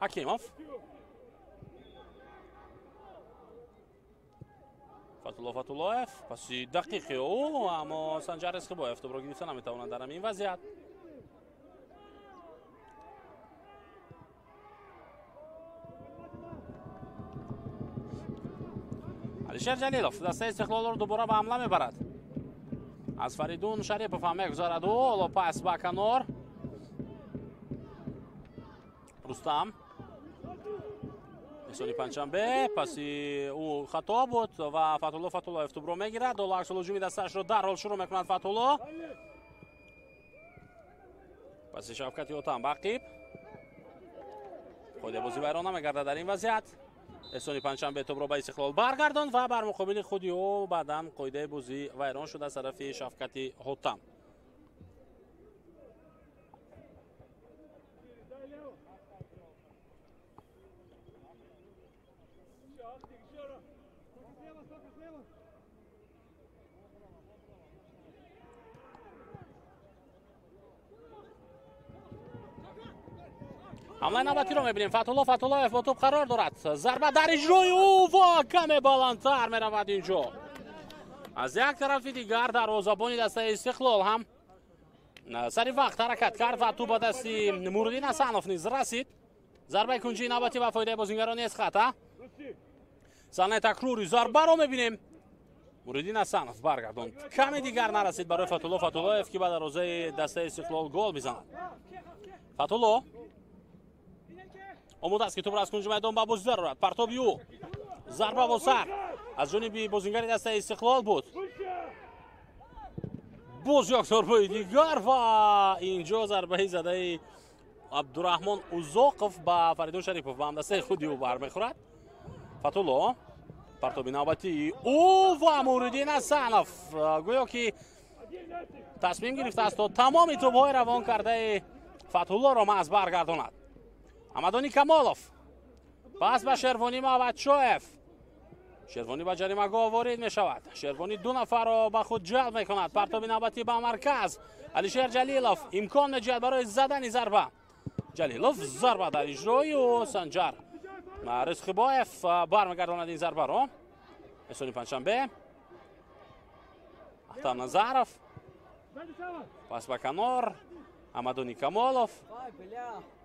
حکیموف فتولایف پس دقیقه او اما سنجر ریسقی‌بایев توپ را گرفته نمیتواند در این وضعیت. علیشیر جلیلوف دسته استقلال رو دوباره به حمله میبرد. از فریدون شریپوف هم میگذارد و حالا پس به کنار. رستم احسان پنجشنبه پس او خطا بود و فتولایف توپ رو میگیرد. حالا عکس الهجومی دستش رو در حال شروع میکند فتولا. پس شفقتی اوتان باقیب خود بازی ویران نمیگرده در این وضعیت. احسان پنجشنبه توپ را به استقلال برگرداند و بر مقابل خودی او بعداً قاعده بازی ویران شده از طرف شفقتی هوتان. حمله نوبتی رو میبینیم. فتولایف با توپ قرار دارد. ضربه در اجرای او و کم بلندتر میرود اینجا. از یک طرف دیگر دروازه‌بان دسته استقلال هم سری وقت حرکت کرد و توپ به دست موردین حسنوف نیز رسید. ضربه کنجی نوبتی به فایده بازیگران اسخط. صحنه تکراری ضربه رو میبینیم. муриддин асанов баргардонд. Каме дигар нарасид барои Фатулло Фатуллоев ки ба дарвозаи дастаи Истиқлол гол мезанад. Фатулло омодаст ки тӯбро аз кунҷи майдон ба бозӣ зарорад. Партоби ӯ зарба бо сар аз ҷониби бозингари дастаи Истиқлол буд. боз як зарбаи дигар ва инҷо зарбаи задаи Абдураҳмон Узоқов ба Фаридун Шарипов ба ҳамдастаи худи ӯ бармехӯрад. Фатулло партоби навбатии ӯ ва Муриддин Асанов гӯё ки тасмим гирифтааст то тамоми тӯбҳои равон кардаи Фатуллоро маҳз баргардонад. Ҳамадони Камолов пас ба Шервонӣ Мавадшоев. Шервонӣ ба ҷаримагоҳ ворид мешавад. Шервонӣ ду нафарро ба худ ҷалб мекунад. Партоби навбатӣ ба марказ. Алишер Ҷалилов имкон меҷӯяд барои задани зарба. Ҷалилов зарба дар иҷрои ӯ Санҷар Ризқибоев бармегардонад ин зарбаро. Эҳсони Панҷшанбе Аҳтам Назаров пас ба канор. Ҳамадони Камолов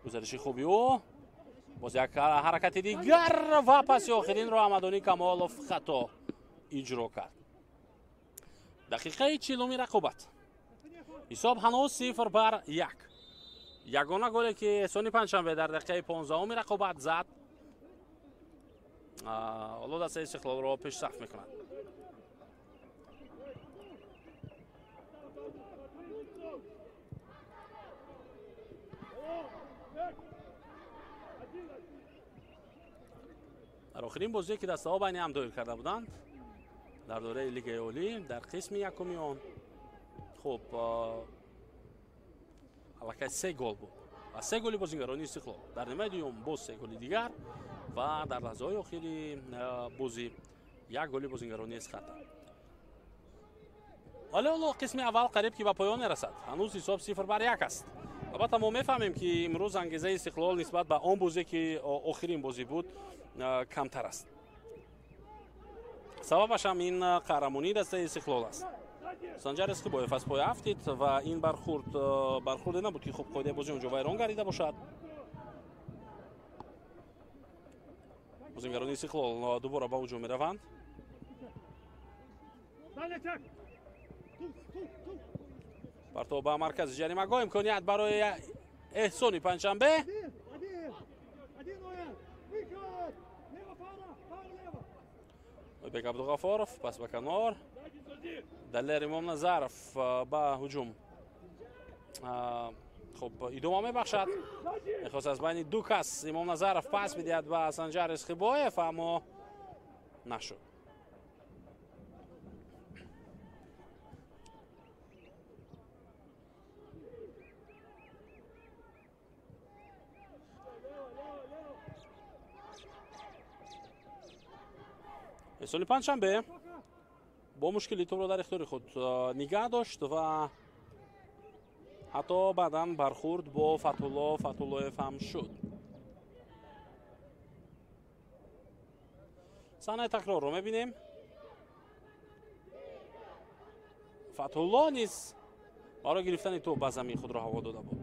гузариши хуби ӯ боз як ҳаракати дигар ва паси охиринро Ҳамадони Камолов хато иҷро кард. Дақиқаи 40-уми рақобат. ҳисоб ҳанӯз 0-1. Ягона голе ки Эҳсони Панҷшанбе дар дақиқаи 15-уми рақобат зад ҳоло дастаи Истиқлолро пешсаф мекунад. дар охирин бозие ки дастаҳо байни ҳам доир карда буданд дар дораи Лигаи Олӣ дар қисми якуми он хуб аллакай 3 гол буд ва 3 голи бозингарони Истиқлол. Дар нимаи дуюм боз 3 голи дигар ва дар лаҳзаҳои охири бозӣ 1 голи бозингарони Эсхата. вале ҳоло қисми аввал қариб ки ба поён мерасад. ҳанӯз ҳисоб 0-1 аст. албатта мо мефаҳмем ки имрӯз ангезаи Истиқлол нисбат ба он бозие ки охирин бозӣ буд камтар аст. сабабаш ҳам ин қаҳрамонии дастаи Истиқлол аст. Санҷар Ризқибоев аз поя афтид ва ин бархурде набуд ки хуб қоидаи бозӣ онҷо вайрон гарида бошад. бозингарони Истиқлол дубора ба ҳуҷум мераванд. партоб ба маркази ҷаримагоҳ имконият барои Эҳсони Панҷшанбе. ойбек Абдуғафоров пас ба канор. Далер Имом Назаров ба ҳуҷум хуб идома мебахшад. мехост аз байни ду кас Имом Назаров пас бидиҳад ба Санҷар Ризқибоев, аммо нашуд. Эҳсони Панҷшанбе бо мушкили тӯбро дар ихтиёри худ нигаҳ дошт ва ҳатто баъдан бархурд бо Фатулло Фатуллоев ҳам шуд. саҳнаи такрорро мебинем. Фатулло низ барои гирифтани тӯб ба замин худро ҳаво дода буд.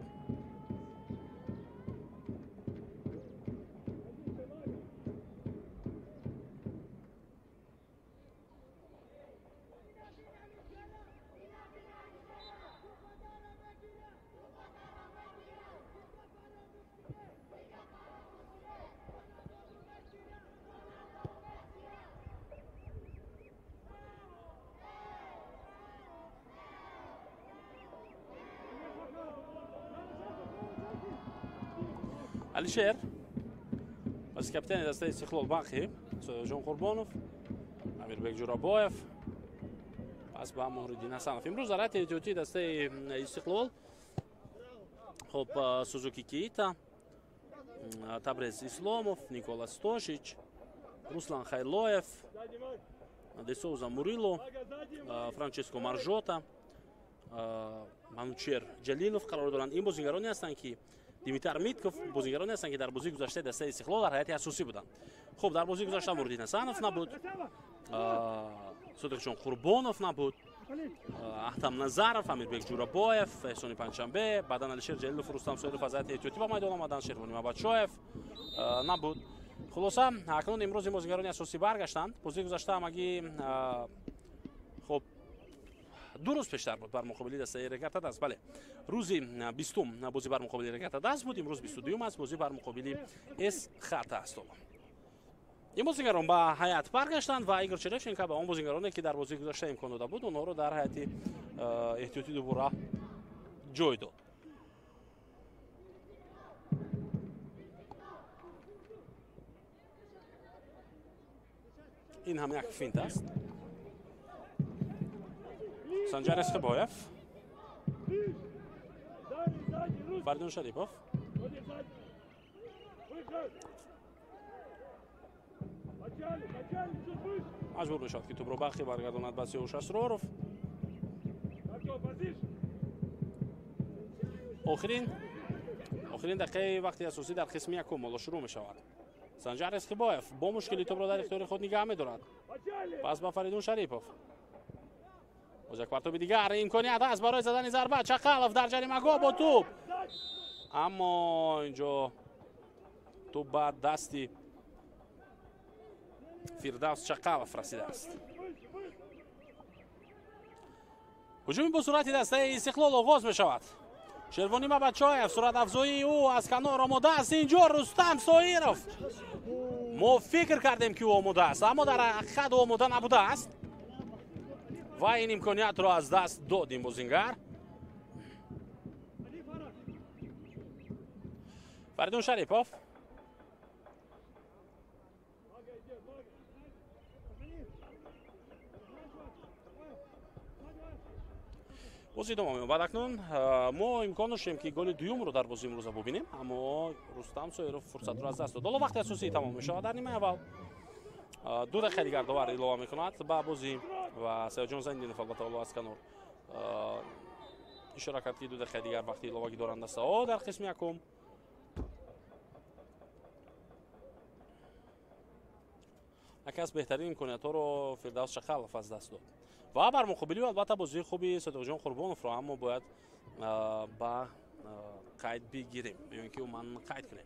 Алишер аз капитани дастаи Истиқлол Бахи Соёҷон Қурбонов, Амирбек Ҷурабоев пас ба Муриддин Асанов. имрӯз дар ҳайати эҳтиётии дастаи Истиқлол хуб Сузуки Киита, Табрез Исломов, Николас Тошич, Руслан Хайлоев, Десоуза Мурило, Франческо Маржота, Манучер Ҷалилов қарор доранд. ин бозингароне ҳастанд ки Димитар Митков бозингароне ҳастанд ки дар бозии гузаштаи дастаи Истиқлол дар ҳайати асосӣ буданд. хуб дар бозии гузашта Муриддин Асанов набуд, Содиқҷон Қурбонов набуд, Аҳтам Назаров, Амирбек Ҷурабоев, Эҳсони Панҷшанбе, баъдан Алишер Ҷалилов, Рустам Соилов аз ҳайати эҳтиётӣ ба майдон омаданд, Шервонӣ Мавадшоев набуд. хулоса акнун имрӯз ин бозингарони асосӣ баргаштанд. бозии гузашта ҳамагӣ دو روز پیشتر بود بر مقابل دسته رگاتا دست. بله روزی 20 بازی بر مقابل رگاتا دست بود، امروز 22 است بازی بر مقابل اس خط است. این بازیگران با حیات برگشتند و ایگور چرفشنکو با اون بازیگرانی که در بازی گذشته امکان داده بود اونها رو در حیات احتیاطی دوباره جای داد. این هم یک فینت است. سنجر اسخبایف، فریدون شریپوف، مجبور بشد که توپ رو برخی برگرداند به سیاوش اسرارов. آخرین دقیقه وقتی اساسی در قسم یکم مولا شروع می شود. سنجر اسخبایف با مشکلی توپ را در اختیار خود نگه می دارد. پس با فریدون شریپوف. از یک پرتاب دیگر امکانیت است برای زدن ضربه. چخالف در جریمه‌گاه با توپ، اما اینجا توپ به دستی فیردوس چخالف رسیده است. هجومی با صورت دسته استقلال آغاز می شود. شروانی مبچایف صورت افزایی او از کنار آماده است. اینجا رستم سایرов. ما فکر کردیم که او آماده است اما در حقیقت آماده نبوده است و این امکانیت را از دست داد این بازیگر. فریدون شریپوف بازی دوم بعد اکنون ما امکان داشتیم که گل دوم رو در بازی امروز ببینیم اما رستم سایرов فرصت رو از دست داد. حالا وقت اساسی تمام میشه در نیمه اول 2 دقیقه دیگر داور اعلام میکند با بازی و سیاجان زندینov البته حالا از کنار اشاره کرد که 2 دقیقه دیگر وقتی اعلام دارند است در قسم یکم. یکی از بهترین امکانیت ها رو فیردوس چخالف از دست داد و بر مقابلی البته بازی خوبی صادق جان قربانوف رو اما باید با قید بگیریم یا اینکه من قید کنیم.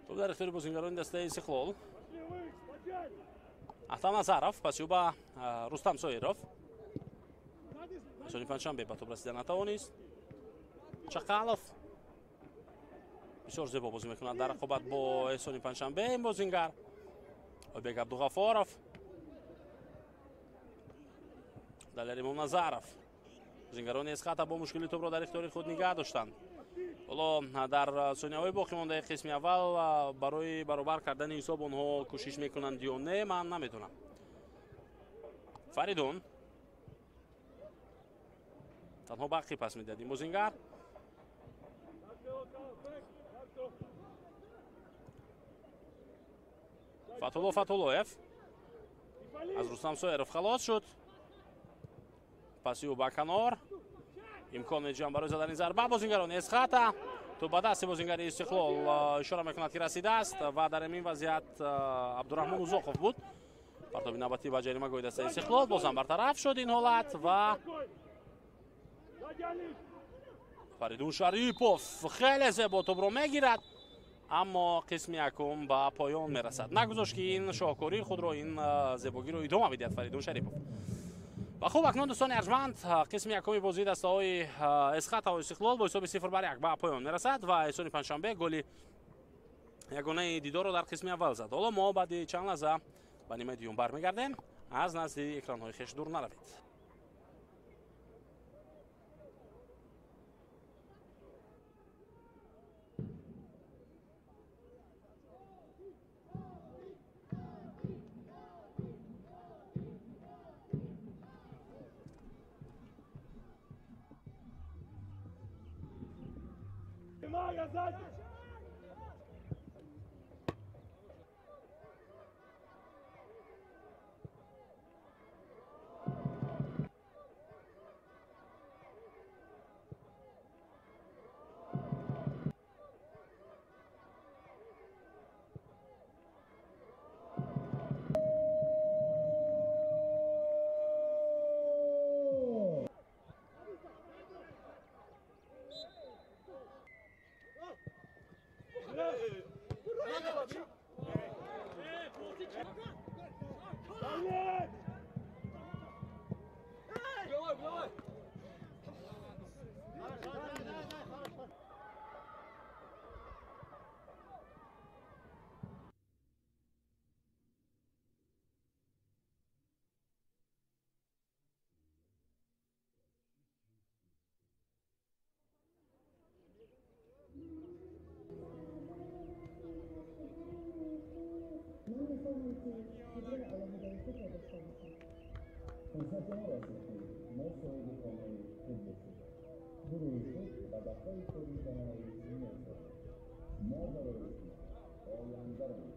توپ در اختیار بازیگران دسته استقلال. احتمال نظرف پس با رستم سایرов. اسونی پنجشنبه با توپ رسیدن نتوانست. چخالف بسیار زیبا بازی میکند در رقابت با اسونی پنجشنبه. این بازیگر آیبک عبدالغفارov، دلیر امام نظرف بازیگران اسخط با مشکلی توپ را در اختیار خود نگه داشتند. حالا در ثانیه‌های باقی مانده قسم اول برای برابر کردن حساب آنها کوشش میکنند یا نه من نمیدونم. فریدون تنها باقی پس میداد این بازیگر. فتولوف از رستم سایرов خلاص شد. پس او با کنار امکان جان برای زدن ضربه بازیگران اسخط. تو با دست بازیگر استقلال اشاره میکند که رسیده است و در این وضعیت عبدالرحمن اوزاقov بود. پرتاب نوبتی با جریمه گوی دست استقلال بازم برطرف شد این حالت و فریدون شریپوف خیلی زیبا توپ رو میگیرد اما قسم یکم به پایان میرسد. نگذاشت که این شاهکاری خود رو این زیباگی رو ادامه بدهد فریدون شریپوف. و خوب اکنون دوستان ارجمند قسم یکم بازی دسته های اسخط و استقلال با حساب 0-1 به پایان میرسد و اسونی پنجشنبه گلی یگانه دیدار رو در قسم اول زد. حالا ما بعد چند لحظه به نیمه دوم برمیگردیم. از نزد اکران های خویش دور نروید. Constattiamo adesso che il nostro come pubblico, Bruce, da poi fornitano il mezzo, Margaret, e Langaran.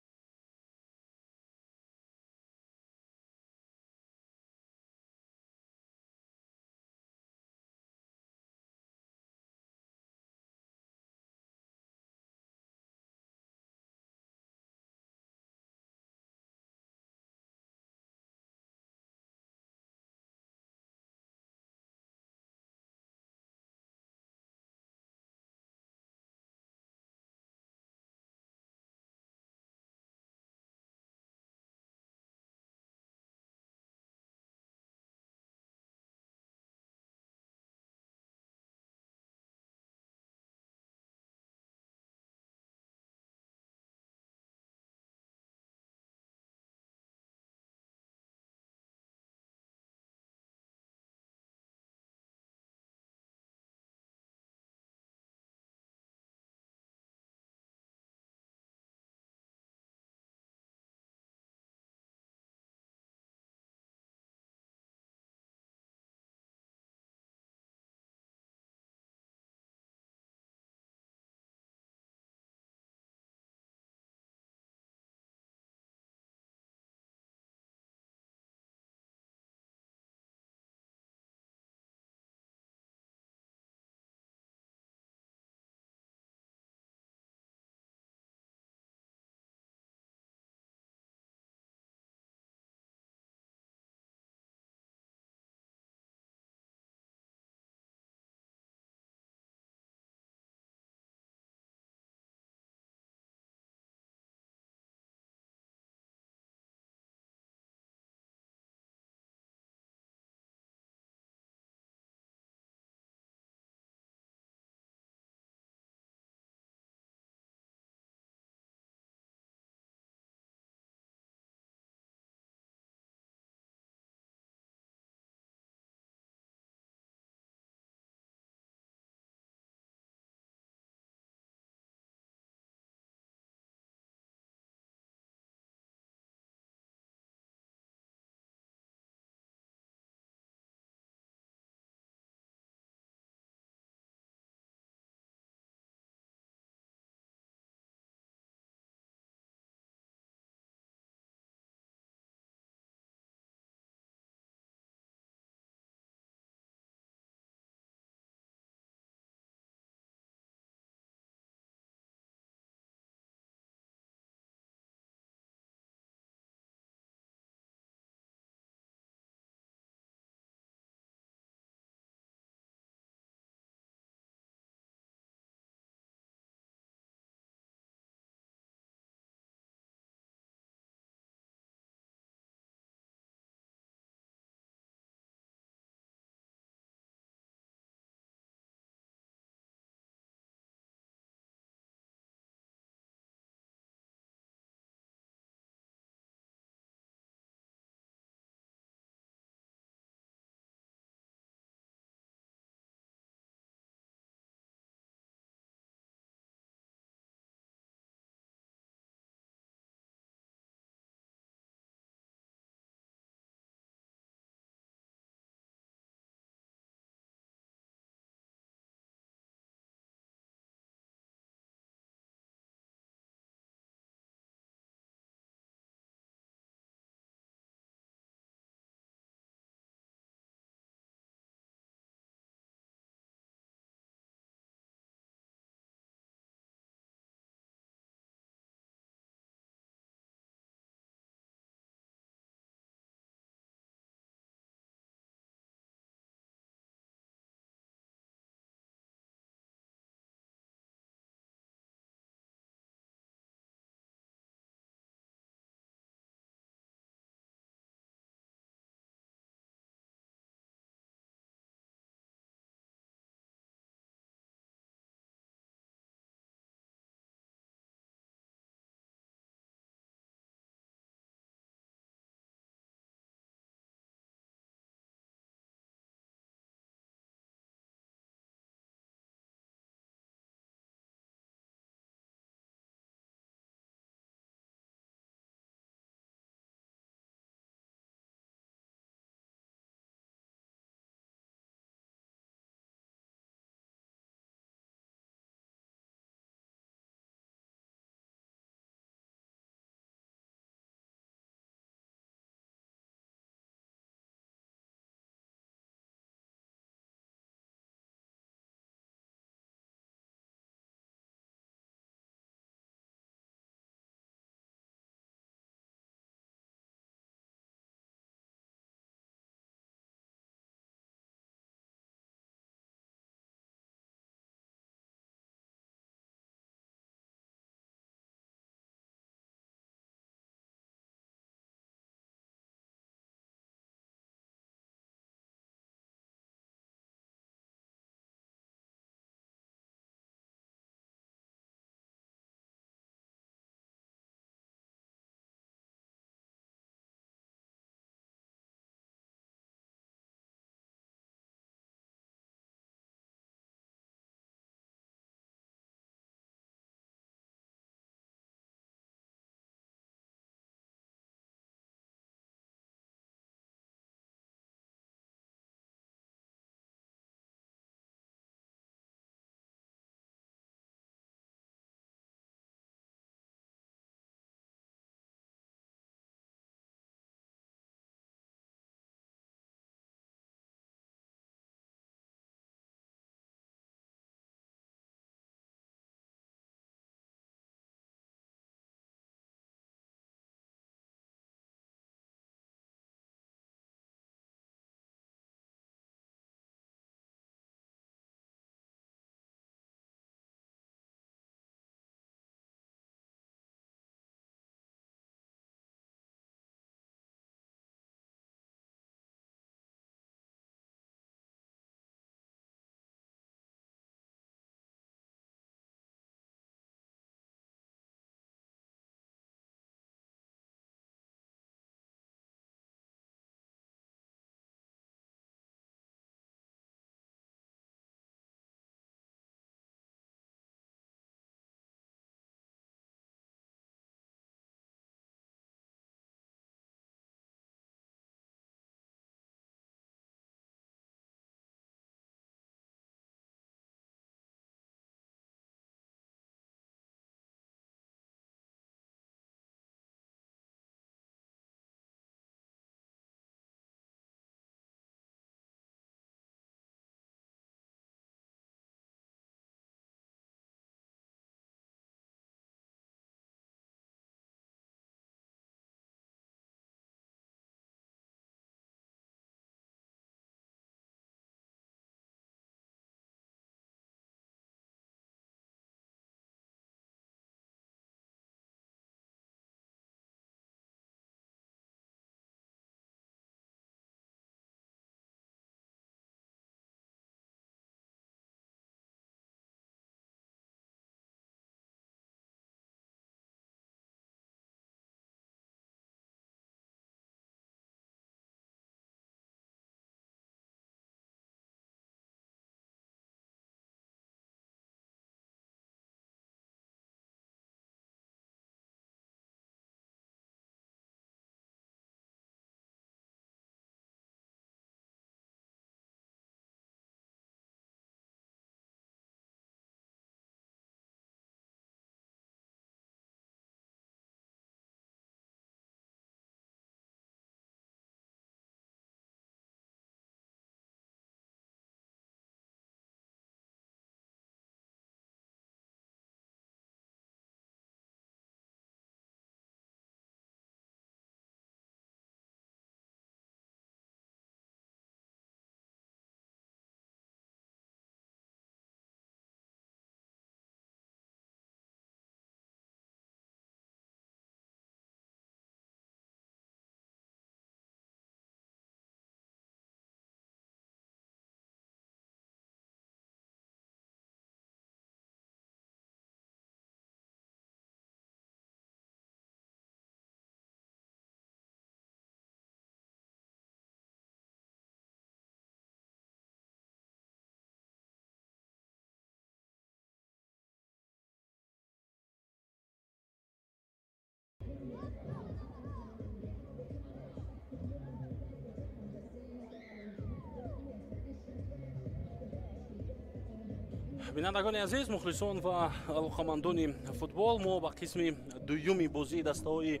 бинандагони азиз, мухлисон ва алоқамандони футбол, мо ба қисми дуюми бозии дастаҳои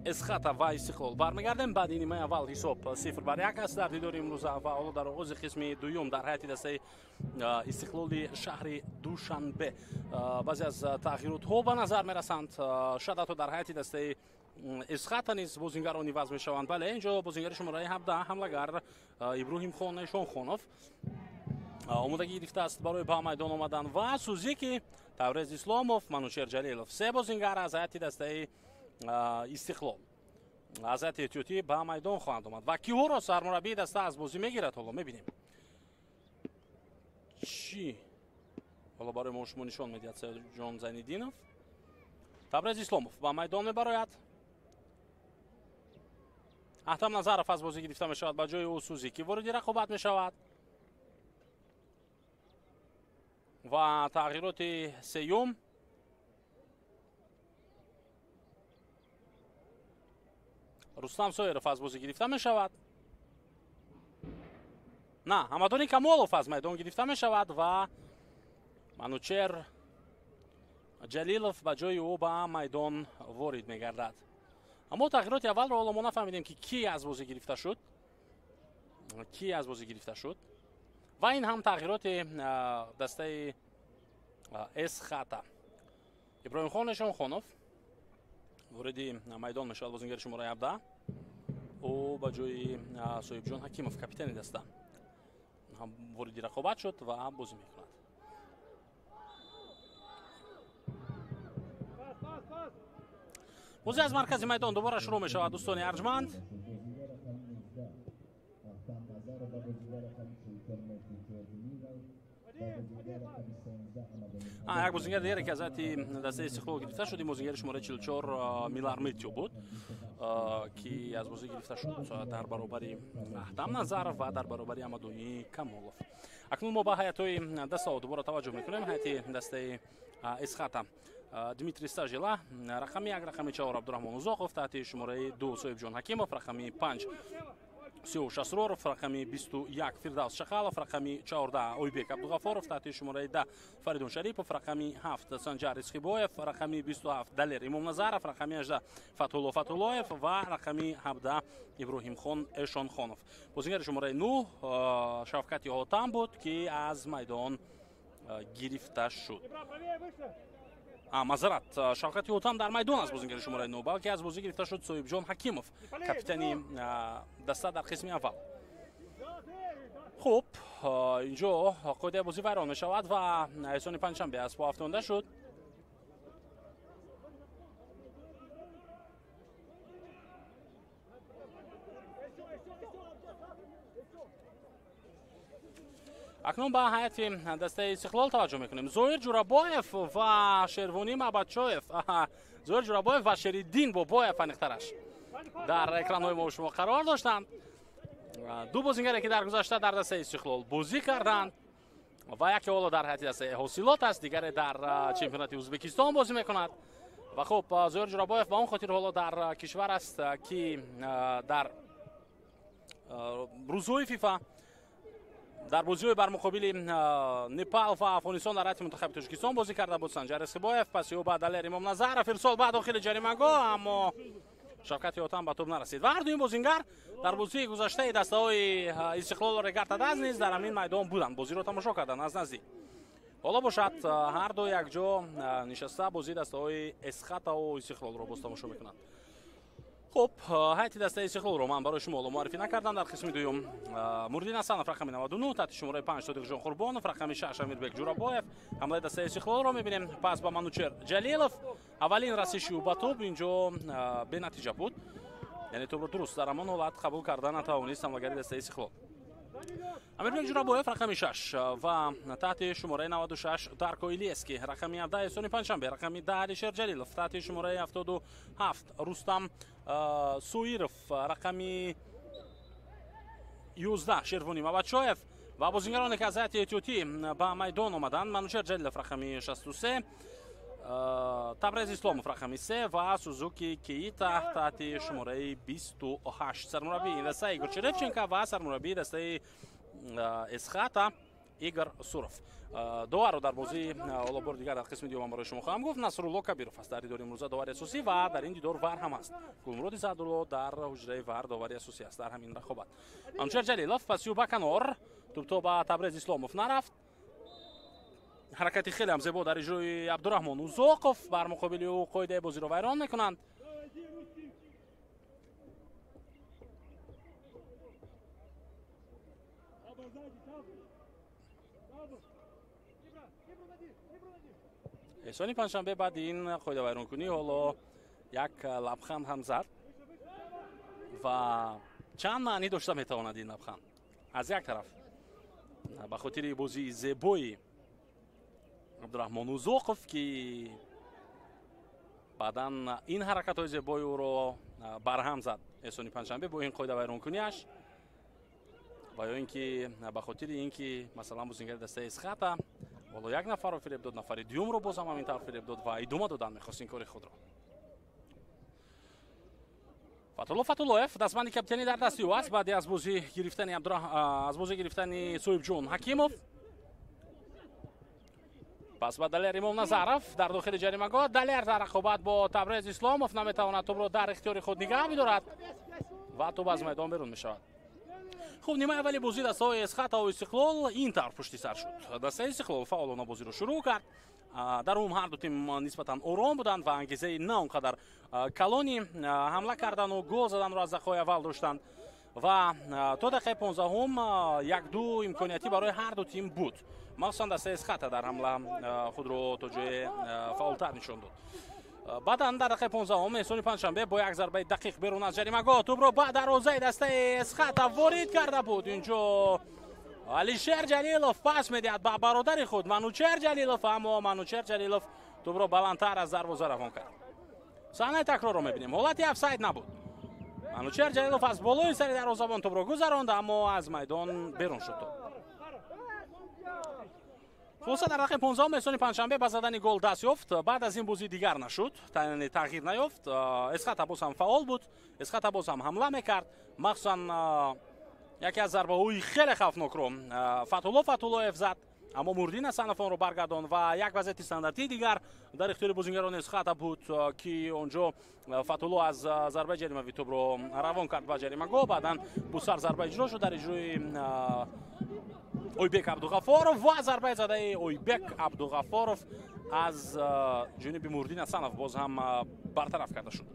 Эсхата ва Истиқлол бармегардем. Баъди нимаи аввал ҳисоб 0-1 аст дар дидори имрӯза ва ҳоло дар оғози қисми дуюм дар ҳайати дастаи Истиқлоли шаҳри Душанбе баъзе аз тағйиротҳо ба назар мерасанд. Шадато дар ҳайати дастаи Эсхата низ бозингарони ваз мешаванд. Бале инҷо бозингари шумораи 17 ҳамлагар Иброҳимхон Эшонхонов омодагӣ гирифтааст барои ба майдон омадан ва Сузики, Таврез Исломов, Манучер Ҷалилов. Се бозингар аз ҳайати дастаи Истиқлол аз ҳайати эҳтиётӣ ба майдон хоҳанд омад ва киҳоро сармураббии даста аз бозӣ мегирад. ҳоло мебинем чӣ ҳоло барои мо шумо нишон медиҳад Саёҷон Зайниддинов. Таврез Исломов ба майдон мебарояд. Аҳтам Назаров аз бозӣ гирифта мешавад, ба ҷои ӯ Сузики вориди рақобат мешавад ва тағйироти сеюм Рустам Соиров аз бозӣ гирифта мешавад. На, Ҳамадони Камолов аз майдон гирифта мешавад ва Манучер Ҷалилов ба ҷои ӯ ба майдон ворид мегардад. Аммо тағйироти аввалро ҳоло мо нафаҳмидем ки ки аз бозӣ гирифта шуд. Ки аз бозӣ гирифта шуд. Ва ин ҳам тағйироти дастаи Эсхата. Иброҳимхон Эшонхонов вориди майдон мешавад, бозингари шумораи 17. ӯ ба ҷои Соҳибҷон Ҳакимов, капитани даста, вориди рақобат шуд ва бозӣ мекунад. бозӣ аз маркази майдон дубора шурӯъ мешавад. дӯстони арҷманд, як бозингар дигаре ки аз ҳайати дастаи Истиқлол гирифта шуд, ин бозингари шумораи 44 Милар Метио буд ки аз бозӣ гирифта шуд дар баробари Аҳтам Назаров ва дар баробари Ҳамадони Камолов. акнун мо ба ҳайатҳои даставо дубора таваҷҷӯҳ мекунем. ҳайати дастаи Эсхата Дмитрий Стажела, рақами 1, рақами 4 Абдураҳмон Узоқов, таҳти шумораи 2 Соҳибҷон Ҳакимов, рақами 5 Сиёш Асроров, рақами 21 Фирдавс Шахалов, рақами 14 Ойбек Абдуғафоров, таҳти шумораи 10 Фаридун Шарипов, рақами 7 Санҷар Исхибоев, рақами 27 Далер Имомназаров, рақами 18 Фатҳулло Фатҳуллоев ва рақами 17 Иброҳимхон Эшонхонов. бозингари шумораи 9 Шавкати Ҳотам буд ки аз майдон гирифта шуд. Мазарат, Шавкати Ҳотам дар майдон аст бозингари шумораи 9, балки аз бозӣ гирифта шуд Соҳибҷон Ҳакимов, капитани даста дар қисми аввал. хуб, инҷо қоидаи бозӣ вайрон мешавад ва эҳсони панҷшанбе аз по афтонда шуд. акнун ба ҳайати дастаи Истиқлол таваҷҷӯҳ мекунем. Зоир Ҷурабоев ва Шервонӣ Маҳбатшоев, Зоир Ҷурабоев ва Шериддин Бобоев аниқтараш дар экранҳои мо шумо қарор доштанд. ду бозингаре ки дар гузашта дар дастаи Истиқлол бозӣ карданд ва яке ҳоло дар ҳайати дастаи Ҳосилот аст, дигаре дар чемпионати Ӯзбекистон бозӣ мекунад. ва хуб, Зоир Ҷурабоев ба он хотир ҳоло дар кишвар аст ки дар рӯзҳои фифа дар бозиҳои бар муқобили Непал ва Афғонистон дар ҳайати мунтахаби Тоҷикистон бозӣ карда буд. Санҷар Исхибоев, паси ӯ ба Далер Имомназаров, ирсол ба дохили ҷаримагоҳ, аммо Шавкати Ҳотам ба тӯб нарасид. ва ҳарду ин бозингар дар бозии гузаштаи дастаҳои Истиқлол Регатадаз низ дар ҳамин майдон буданд, бозиро тамошо карданд аз наздик. ҳоло бошад, ҳарду якҷо нишаста бозии дастаҳои Эсхатаву Истиқлолро боз тамошо мекунанд. хуб, ҳайати дастаи Истиқлолро ман барои шумо муаррифӣ накардам. дар қисми дуюм Мурдин Асанов рақами 99, таҳти шумораи 5 Содиқҷон Қурбонов, рақами 6 Амирбек Ҷурабоев. ҳамлаи дастаи Истиқлолро мебинем. пас ба Манучер Ҷалилов, аввалин расиши ӯ ба тӯб инҷо бенатиҷа буд, яъне тӯбро дуруст дар ҳамон ҳолат қабул карда натавонист ҳамлагари дастаи Истиқлол. Амирбек Ҷурабоев рақами 6 ва таҳти шумораи 96 Дарко Илиевский, рақами 17 Эҳсони Панҷшанбе, рақами 10 Алишер Ҷалилов, таҳти шумораи 77 Рустам Соиров, рақами 11 Шервонӣ Маҳбатшоев ва бозингароне ки аз ҳайати эҳтиётӣ ба майдон омаданд. Манучер Ҷалилов рақами 63, Табрез Исломов рақами 3 ва Сузуки Кеита таҳти шумораи 28. Сармураббии ин дастаи Игор Черевченко ва сармураббии дастаи Эсхата Игорь Суров. Доваро дар бозии ҳоло бори дигар дар қисми дуюмам барои шумо хоҳам гуфт. Насрулло Кабиров аст дар дидори имрӯза довари асосӣ ва дар ин дидор ВАР ҳам аст. Гулмуроди Саъдулло дар ҳуҷраи ВАР довари асосӣ аст дар ҳамин рақобат. Манучер Ҷалилов пасию ба канор, тӯбто ба Табрез Исломов нарафт. ҳаракати хеле ҳам зебо дар иҷрои Абдураҳмон Узоқов бар муқобили ӯ қоидаи бозиро вайрон мекунанд. эҳсони панҷшанбе баъди ин қоидавайронкунӣ ҳоло як лабханд ҳам зад ва чанд маънӣ дошта метавонад ин лабханд. аз як тараф ба хотири бозии зебои Абдураҳмон Узоқов ки баъдан ин ҳаракатҳои зебои ӯро барҳам зад эҳсони панҷшанбе бо ин қоидавайронкуниаш ва ё ин ки ба хотири ин ки масалан бозингари дастаи Эсхата ҳоло як нафарро фиреб дод, нафари дуюмро боз ҳам ҳамин тавр фиреб дод ва идома додан мехост ин кори худро. Фатулло Фатуллоев дастбанди капитанӣ дар дасти ӯ аст баъди аз бозӣ гирифтани Соҳибҷон Ҳакимов. пас ба Далер Имом Назаров дар дохили ҷаримагоҳ. Далер дар рақобат бо Табрез Исломов наметавонад тӯбро дар ихтиёри худ нигоҳ бидорад ва тӯб аз майдон берун мешавад. хуб, нимаи аввали бозӣ дастаҳои Эсхата ва Истиқлол ин тавр пушти сар шуд. дастаи Истиқлол фаъолона бозиро шурӯъ кард. дар ум ҳар ду тим нисбатан ором буданд ва ангезаи на он қадар калони ҳамла кардану гол заданро аз дақиқаҳои аввал доштанд ва то дақиқаи 15 як-ду имконияти барои ҳар ду тим буд. махсусан дастаи Эсхата дар ҳамла худро то ҷое фаъолтар нишон дод. баъдан дар дақиқаи 15 эҳсони панҷшанбе бо як зарбаи дақиқ берун аз ҷаримагоҳ тӯбро ба дарвозаи дастаи Эсхата ворид карда буд. инҷо Алишер Ҷалилов пас медиҳад ба бародари худ Манучер Ҷалилов, аммо Манучер Ҷалилов тӯбро баландтар аз дарвоза равон кард. саҳнаи такрорро мебинем. ҳолати офсайд набуд. Манучер Ҷалилов аз болои сари дарвозабон тӯбро гузаронд, аммо аз майдон берун шуд. хулоса дар дақиқаи 15 эҳсони панҷшанбе ба задани гол даст ёфт. баъд аз ин бозӣ дигар нашуд, тағйир наёфт. Эсхата боз ҳам фаъол буд, Эсхата боз ҳам ҳамла мекард. махсусан яке аз зарбаҳои хеле хавфнокро Фатулло Фатуллоев зад, аммо Мурдин Асанофонро баргардонд ва як вазъияти стандартии дигар дар ихтиёри бозингарони Эсхата буд ки онҷо Фатулло аз зарбаи ҷаримавӣ тӯбро равон кард ба ҷаримагоҳ. баъдан бусар зарба иҷро шуд дар иҷрои Ойбек Абдуғафоров ва зарбаи задаи Ойбек Абдуғафоров аз ҷониби Мурдин Асанов боз ҳам бартараф карда шуд.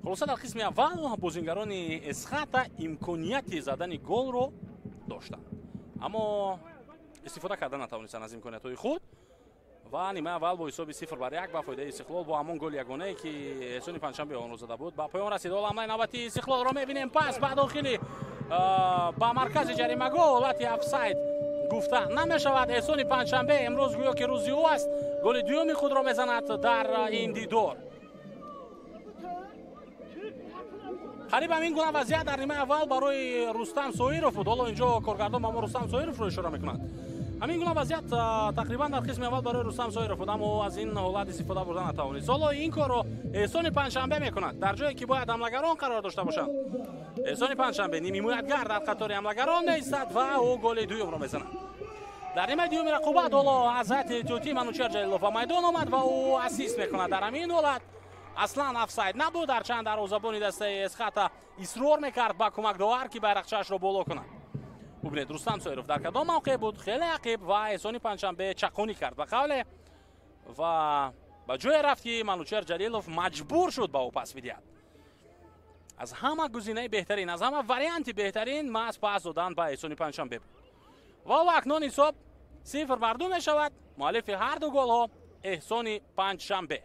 хулоса дар қисми аввал бозингарони Эсхата имконияти задани голро доштанд, аммо истифода карда натавонистанд аз имкониятҳои худ ва нимаи аввал бо ҳисоби 0-1 ба фоидаи Истиқлол бо ҳамон голи ягонае ки эҳсони панҷшанбе онро зада буд ба поён расид. ҳол ҳамлаи навбатии Истиқлолро мебинем. пас ба дохили ба маркази ҷаримагоҳ ҳолати офсайд гуфта намешавад. эҳсони панҷшанбе имрӯз гӯё ки рӯзи ӯ аст, голи дуюми худро мезанад дар ин дидор. қариб ҳамин гуна вазъият дар нимаи аввал барои Рустам Соиров буд. ҳоло инҷо коргардон ба мо Рустам Соировро ишора мекунад. ҳамин гуна вазъият тақрибан дар қисми аввал барои Рустам Соиров буд, аммо аз ин ҳолат истифода бурда натавонист. ҳоло ин корро эҳсони панҷшанбе мекунад дар ҷое ки бояд ҳамлагарон қарор дошта бошанд. эҳсони панҷшанбе нимҳимоятгар дар қатори ҳамлагарон меистад ва ӯ голи дуюмро мезанад. дар нимаи дуюми рақобат ҳоло аз ҳайати эҳтиётӣ Манучер Ҷалилов ба майдон омад ва ӯ ассист мекунад. дар ҳамин ҳолат аслан офсайд набуд, ҳарчанд дарвозабони дастаи Эсхата исрор мекард ба кӯмакдовар ки байрақчаашро боло кунад. бубинед, Рустам Соиров дар кадом мавқеъ буд? хеле ақиб ва эҳсони панҷшанбе чақонӣ кард ба қавле ва ба ҷое рафт ки Манучер Ҷалилов маҷбур шуд ба ӯ пас бидиҳад. аз ҳама гузинаи беҳтарин, аз ҳама варианти беҳтарин маҳз пас додан ба эҳсони панҷшанбе буд. ва ҳоло акнун ҳисоб 0-2 мешавад. муаллифи ҳар ду голҳо эҳсони панҷшанбе.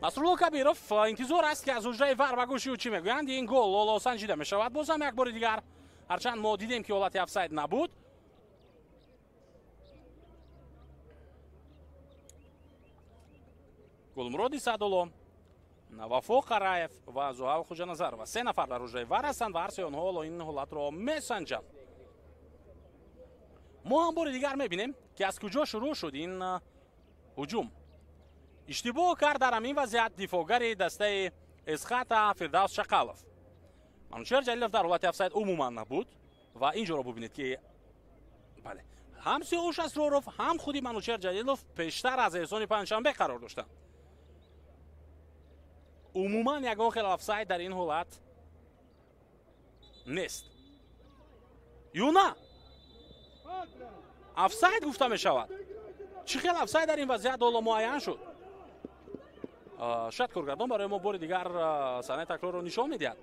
Насрулло Кабиров интизор аст ки аз ҳуҷраи ВАР ба гӯши ӯ чӣ мегӯянд. ин гол ҳоло санҷида мешавад боз ҳам як бори дигар, ҳарчанд мо дидем ки ҳолати офсайд набуд. Гулмуроди Саъдулло, Вафо Қараев ва Зуҳав Хуҷаназарова се нафар дар ҳуҷраи ВАР ҳастанд ва ҳар се онҳо ҳоло ин ҳолатро месанҷанд. мо ҳам бори дигар мебинем ки аз куҷо шурӯъ шуд ин ҳуҷум. иштибоҳ кард дар ҳамин вазъият дифоъгари дастаи Эсхата Фирдавс Шақалов. Манучер Ҷалилов дар ҳолати офсайд умуман набуд ва инҷоро бубинед ки هم سیاوش اسرارов هم خودی منوچهر جلیلov پیشتر از احسان پنجشنبه قرار داشتند. عموما یگان خیلی آفساید در این حالت نیست. یا نه آفساید گفته می شود. چی خیلی آفساید در این وضعیت حالا معین شد. شاید کارگردان برای ما بار دیگر صحنه تکرار رو نشان میدهد.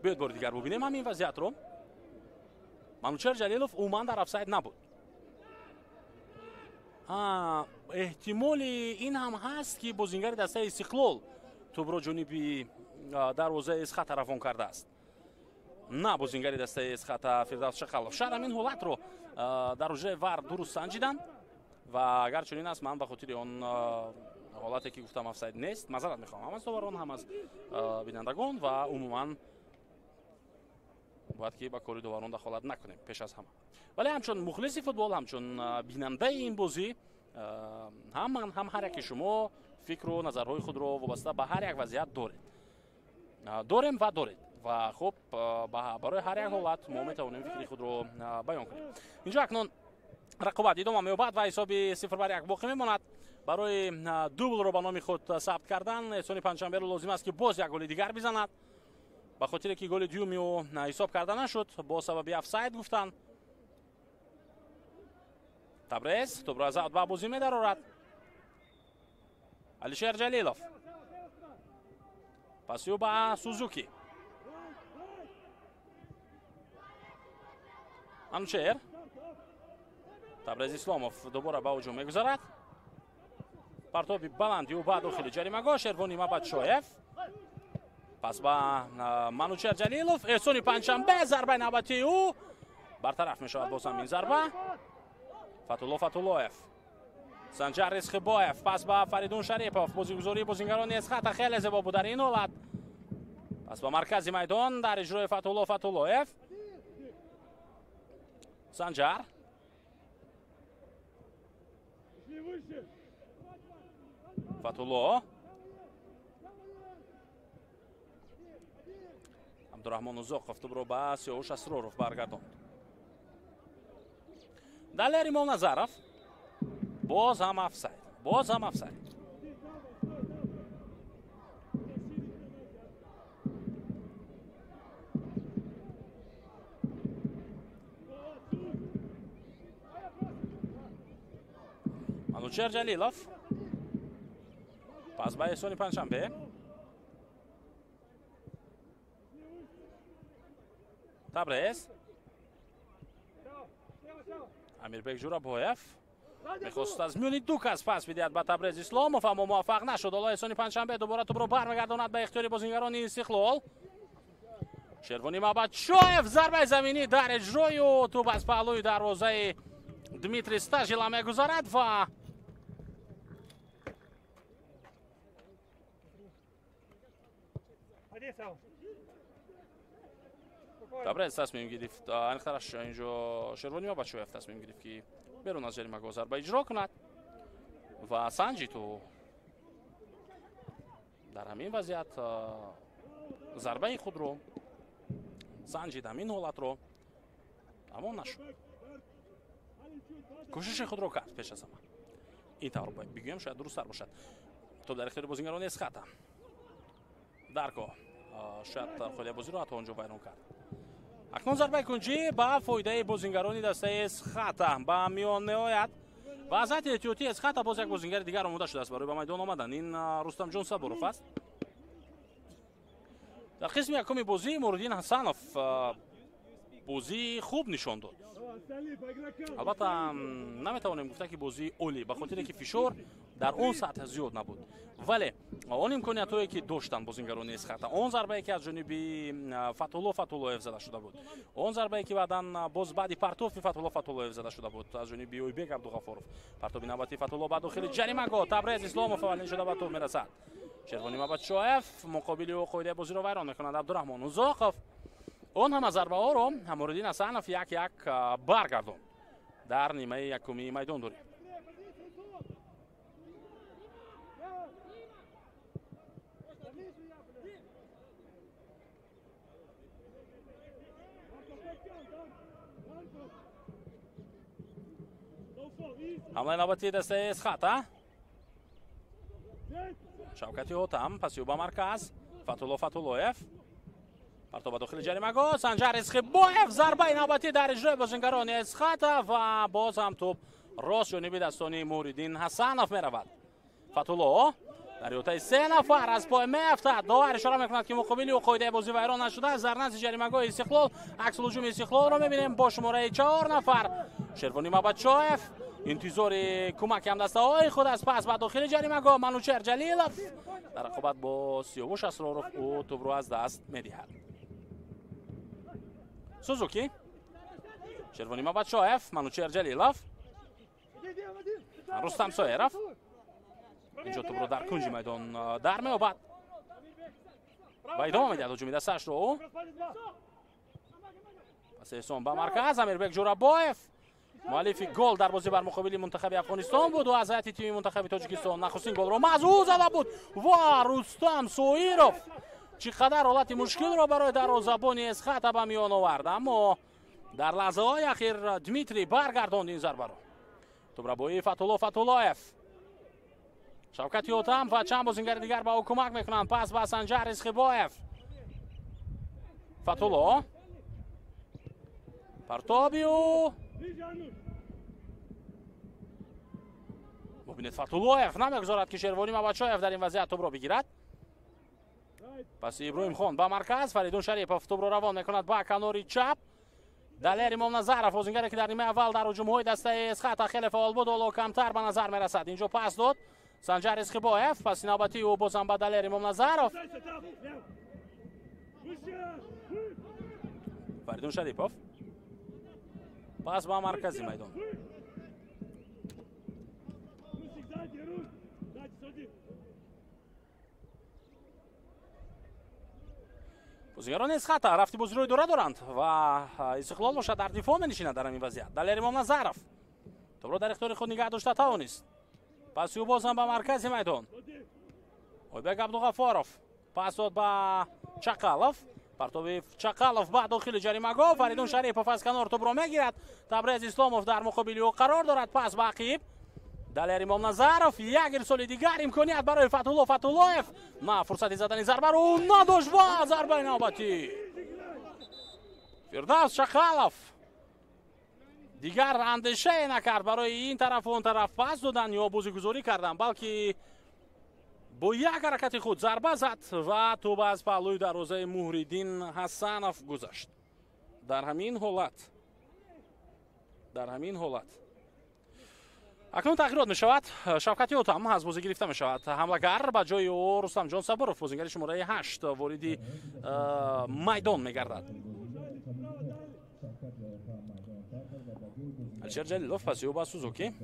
بیاید بار دیگر ببینیم همین وضعیت رو. منوچهر جلیلov عموما در آفساید نبود. احتمال این هم هست که بازیگر دسته استقلال توپ را جانبی دروازه اسخط روان کرده است. نه بازیگر دسته اسخط فردوس شخالov. شاید همین حالت رو در اوج وار درست سنجیدن و اگر چنین است من به خاطر آن حالتی که گفتم آفساید نیست معذرت میخوام هم از داوران هم از بینندگان و عموما باید که با کاری داوران دخالت نکنیم پیش از همه. ولی همچون مخلص فوتبال همچون بیننده این بازی هم هر یک شما فکر و نظرهای خود رو وابسته به هر یک وضعیت داریم و دارید و خب برای هر یک حالت ما میتونیم فکری خود رو بیان کنیم. اینجا اکنون رقابت ادامه می‌یابد و حساب 0-1 باقی میماند. برای دوبل رو به نام خود ثبت کردن احسان پنجشنبه رو لازم است که باز یک گل دیگر بزند. به خاطر که گل دیومی رو حساب کرده نشد با سبب آفساید گفتن. تبریز توپ را از با بازی می‌دارد. علیشیر جلیلov پاسیو با سوزوکی. منوچهر تبریز اسلاموف دوباره به هجوم می‌گذارد. پرتابی بلندی و بعد داخل جریمه‌گاه شروانی مبادشویف. پس با منوچهر جلیلov احسان پنجشنبه ضربه نوبتی او برطرف می‌شود با این ضربه. فتولایف سنجر رزخباєв پس با فریدون شریپov بازیگزاری بازیگران اسخط خیلی زیبا بود در این حالت. پس با مرکز میدان در اجرای فتولایف سنجر فتولا عبدالرحمن زاقов توپ رو به سیاوش اسرارov برگرداند. دلر امام نظرов باز هم آفساید. منوچهر جلیلov پس به احسان پنجشنبه. تبریز امیربek جورابویف میخواست از میونی دوکاس پس بدهد به تبریز اسلاموف اما موفق نشد. حالا احسان پنجشنبه دوباره توپ رو برمیگرداند به اختیار بازیگران استقلال. شروانی مبادشویف ضربه زمینی در اجرای و توپ از پهلوی دروازه دمیتری ستاژیلا میگذارد و تبریز تصمیم گرفت انخرش اینجا شروانی مبادشویف تصمیم گرفت که بیرون از جریمه‌گاه ضربه اجرا کند و سنجی تو در همین وضعیت ضربه خود رو سنجید همین حالت رو اما نشد. کوشش خود رو کرد پیش از همه. این طور بگویم شاید درست تر باشد. توپ در اختیار بازیگران اسخط درکو شاید خود بازی رو حتی اونجا ویران کرد. اکنون ضربه کنجی با فایده بازیگران دسته اسخط با میان میآید. وضعیت احتیاطی اسخط باز یک بازیگر دیگر آماده شده است برای به میدان آمدن. این رستم جون صبروف است. در قسم یکم بازی موردین حسنوف بازی خوب نشان داد. البته نمیتوانیم گفته که بازی عالی به خاطر که فشار در اون سطح زیاد نبود ولی اون امکانیتایی که داشتن بازیگران اسخط اون ضربه که از جانب فتولایف زده شده بود اون ضربه که بعداً باز بعدی پرتوف فتولایف زده شده بود از جانب اویبک عبدالغفارov پرتوب نوبتی فتولا بعد داخل جریمه‌گاه تبریز اسلاموف اولین شده به توپ میرسد. شروانی مبادشویف مقابل او قاعده بازی رو ویران میکند. عبدالرحمن زاقov اون هم ضربه ها رو موردین حسنوف یک برگردون در نیمه یکمی میدان داریم. حمله نوبتی دسته اسخاتا. شوکتی هوتم پس با مرکز فتولویف پرتو به داخل جریمه سنجر اسخیبویف ضربه نوبتی در اجرای بازیگران اسخاتا و باز هم توپ راست جانبی دستانی موریدین حسنوف میرود. فتولو در یوتای 3 نفر از پای میافتد. داور اشاره میکند که مقابلی و قاعده بازی ویران نشده است. در نزد جریمه استقلال عکس الهجوم استقلال را میبینیم با شماره 4 نفر شروانی مبادشایف انتظار کمک هم دسته های خود است. پس بعد داخل جریمه منوچهر جلیلوف در رقابت با سیاوش اسرارov او توپ رو از دست میدهد. سوزوکی شروانی مبادشایف منوچهر جلیلوف رستم سایرف اینجا توپ رو در کنج میدان در میابد و ادامه میدهد هجومی دستش رو. پس احسان به مرکز امیربک جورابایف مؤلف گل در بازی بر مقابل منتخب افغانستان بود و از هیئت تیم منتخب تاجیکستان نخستین گل رو مزو زده بود و رستم سویروف چقدر حالت مشکل رو برای دروازه‌بان اسخاتا به میان آورد، اما در لحظه های اخیر دمیتری برگرداند این ضربه رو. توپ را با فتولویف شوکت یوتم و چند بازیگر دیگر به او کمک میکنند. پس به سنجر اسخیبویف فتولو پرتابیو مبینید فتولویف نمیگذارد که شروانی مبادشایف در این وضعیت توپ را بگیرد. پس ابراهیم خان به مرکز فریدون شریفov توپ را روان میکند به کناری چپ. دلیر امام نظرов بازیگری که در نیمه اول در هجوم‌های دسته اسخاتا خیلی فعال بود و کمتر به نظر میرسد. اینجا پاس داد سنجر اسخیبویف پس نوبتی او بازم به دلیر امام نظرov فریدون شریفov پس به مرکزی میدان بازیگران اسخاتا رفتی بازی روی دوره دارند و استقلال باشد در دفاع می‌نشیند در این وضعیت. دلیر امام نظرov توپ را در اختیار خود نگه داشته توانست. پس او باز هم به مرکز میدان اویبک عبدالغفارov پس داد به چقالوف پرتو چقالوف بعد داخل جریمه فریدون شریفov از کنار توپ را میگیرد. تبریز اسلامov در مقابل او قرار دارد. پس به عقب دلیر امام نظرov یک ارسال دیگر امکانیت برای فتولویف نه فرصتی زدن ضربه رو نداشت و ضربه نوبتی فردوس چقالوف دیگر اندیشه نکرد برای این طرف و اون طرف پاس دادن یا بازیگذاری کردن، بلکه با یک حرکت خود ضربه زد و توپ از پهلوی دروازه موریدین حسنوف گذشت. در همین حالت اکنون تغییرات می شود. شوکت یوتم از بازی گرفته می شود. حمله‌گر به جای او رستم جان صبورov بازیگر شماره 8 وارد میدان می گردد. الشر جلیلوف پس او با سوزوکی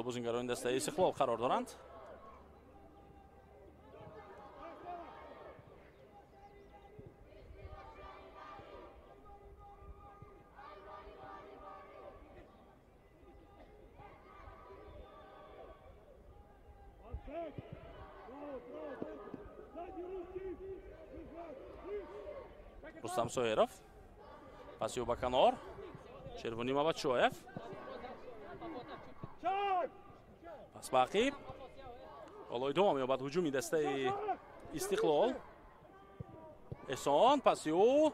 بازیگران دسته استقلال قرار دارند. رستم سایرov پس او به کنار شروانی مبادشایف پس به عقب حالا ادامه می‌یابد هجومی دسته استقلال. احسان پس او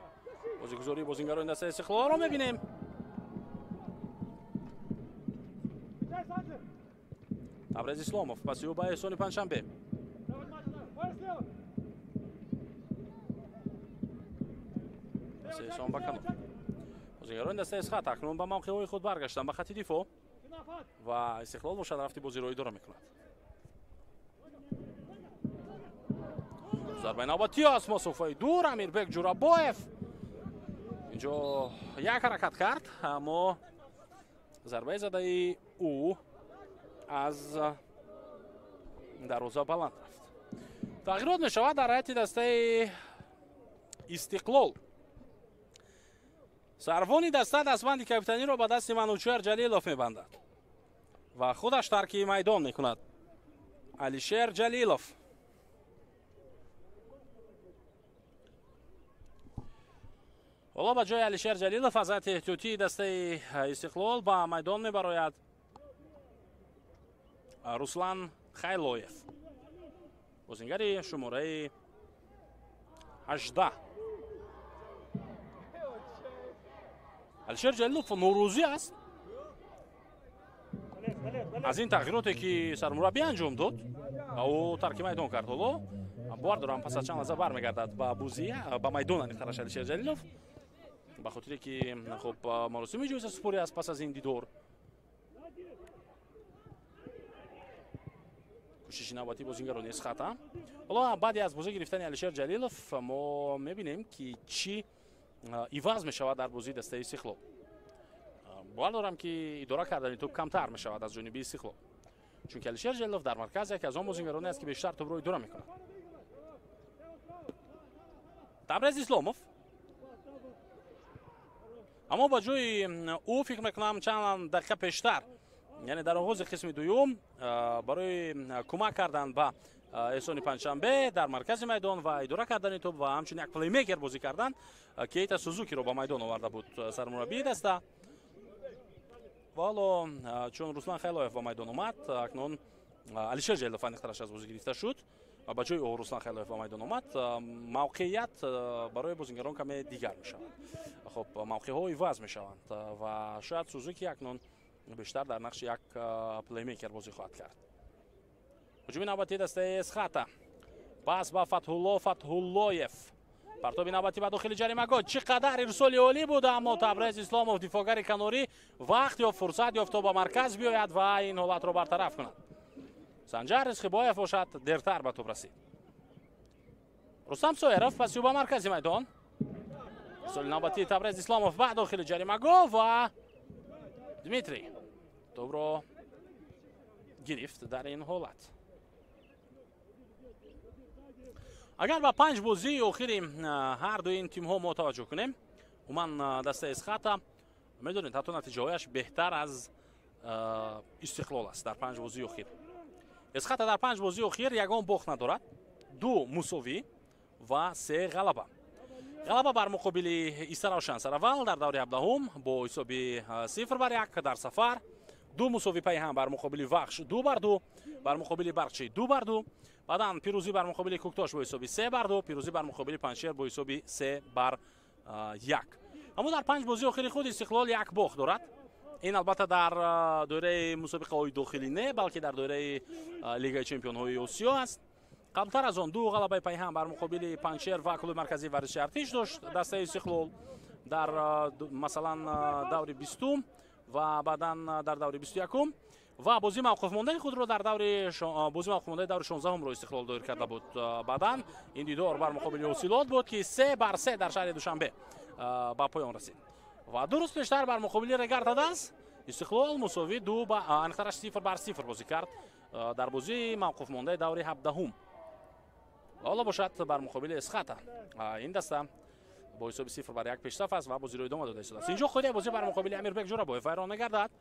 بازیگذاری بازیگران دسته استقلال رو می‌بینیم. تبریز اسلامov پس او به احسان پنجشنبه پس احسان به کنار بازیگران دسته اسخاتا اکنون به موقع‌های خود برگشتن به خط دفاع و استقلال باشد رفتی بازی رو اداره میکند. ضربه نوبتی از مسافه دور امیربک جورابایف اینجا یک حرکت کرد اما ضربه زده او از دروازه بلند رفت. تغییرات می شود در هیئت دسته истиқлол. сарвони даста дастбанди капитаниро ба дасти Манучар Ҷалилов мебандад ва худаш тарки майдон мекунад. Алишер Ҷалилов. ҳоло ба ҷои Алишер Ҷалилов ҳазрати эҳтиётии дастаи истиқлол ба майдон мебарояд Руслан Хайлоев, бозингари шумораи 18. Алишер Ҷалилов норӯзӣ аст аз ин тағйироте ки сармураббӣ анҷом дод. ӯ тарки майдон кард. ҳоло бовар дорам пас аз чанд лаҳза бармегардад ба бузия ба майдон аниқтараш Алишер Ҷалилов, ба хотире ки хуб маросими ҷоиза супорӣ аст пас аз ин дидор. кӯшиши навбатӣ бозингарони Исхата. ҳоло баъди аз бозӣ гирифтани Алишер Ҷалилов мо мебинем ки чӣ иваз мешавад дар бозии дастаи Истиқлол. бовар дорам ки идора кардани тӯб камтар мешавад аз ҷониби Истиқлол, чунки Алишер Ҷалилов дар марказ яке аз он бозингароне аст ки бештар тӯбро идора мекунад. Табрез Исломов, аммо ба ҷои ӯ фикр мекунам чанд дақиқа пештар, яъне дар оғози қисми дуюм барои кӯмак кардан ба эҳсони панҷшанбе дар маркази майдон ва идора кардани тӯб ва ҳамчун як плеймейкер бозӣ кардан Кейта Сузукиро ба майдон оварда буд сармураббии даста. ва ҳоло чун Руслан Хайлоев ба майдон омад, акнун Алишер Ҷалилов аниқтараш аз бозӣ гирифта шуд. ба ҷои ӯ Руслан Хайлоев ба майдон омад. мавқеият барои бозингарон каме дигар мешавад. хуб мавқеъҳо иваз мешаванд ва шояд Сузуки акнун бештар дар нақши як плеймейкер бозӣ хоҳад кард. ҳуҷуми навбатии дастаи Исхата, пас ба Фатҳуллоев, партоби навбатӣ ба дохили ҷаримагоҳ. чӣ қадар ирсоли олӣ буда, аммо Табрез Исломов дифогари канорӣ вақт ёфт, фурсат ёфт то ба марказ биёяд ва ин ҳолатро бартараф кунад. Санҷар Ризқибоев бошад дертар ба тӯб расид. Рустам Соеров пасиё ба маркази майдон. Ирсоли навбатии Табрез Исломов ба дохили ҷаримагоҳ ва Дмитрий тӯбро гирифт дар ин ҳолат. агар ба 5 бозии охири ҳарду ин тимҳо мо таваҷҷӯҳ кунем, умуман дастаи Исхата медонед ҳатто натиҷаҳояш беҳтар аз Истиқлол аст дар 5 бозии охир. Исхата дар 5 бозии охир ягон бохт надорад, 2 мусовӣ ва 3 ғалаба. ғалаба бар муқобили Исаравшан Саравал дар даври 17 бо ҳисоби 0-1 дар сафар, 2 мусовӣ пайҳам бар муқобили Вахш 2-2, бар муқобили Барқчӣ 2-2, баъдан пирӯзӣ бар муқобили Куктош бо ҳисоби 3-2, пирӯзӣ бар муқобили Панҷшер бо ҳисоби 3-1. аммо дар 5 бозии охири худ Истиқлол як бохт дорад. ин албатта дар доираи мусобиқаҳои дохилӣ не, балки дар доираи Лигаи Чемпионҳои Осиё аст. қаблтар аз он 2 ғалабаи пайҳам бар муқобили Панҷшер ва клуби марказии варзиши артиш дошт дастаи Истиқлол дар масалан даври 20 ва баъдан дар даври 21 ва бозии мавқуфмондаи худро дар даври бозии мавқуфмондаи даври 16-ро Истиқлол доир карда буд. баъдан ин дидор бар муқобили Ҳосилот буд ки 3-3 дар шаҳри Душанбе ба поён расид. ва дуруст пештар бар муқобили Регартадас Истиқлол мусови 2 ба аниқтараш 0-0 бозӣ кард дар бозии мавқуфмондаи даври 17. ҳоло бошад бар муқобили Исхата ин даста бо ҳисоби 0-1 пешсаф аст ва бозиро идома дода истодааст. инҷо худия бозӣ бар муқобили Амирбек Ҷорабоев вайрон мегардад.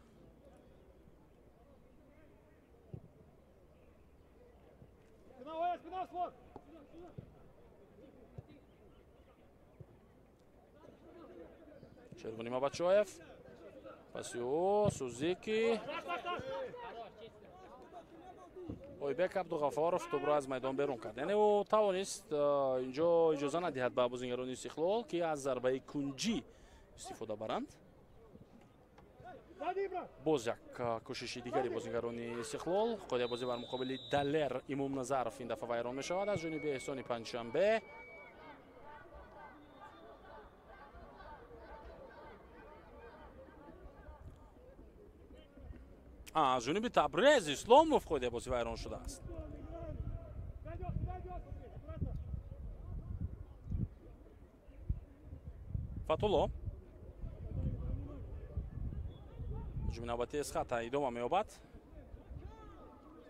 Шервони Мабадшоев, пасиё Сузики, Ойбек Абдуғафоров тӯбро аз майдон берун кард. яъне ӯ тавонист инҷо иҷоза надиҳад ба бозингарони Истиқлол ки аз зарбаи кунҷӣ истифода баранд. боз як кӯшиши дигари бозингарони Истиқлол. қодия бозӣ бар муқобили Далер Имомназаров ин дафъа вайрон мешавад аз ҷониби Эҳсони Панҷшанбе. аз ҷониби Табрез Исломов қодия бозӣ вайрон шудааст. Фатулло ҳуҷуми навбатии Исхата идома меёбад.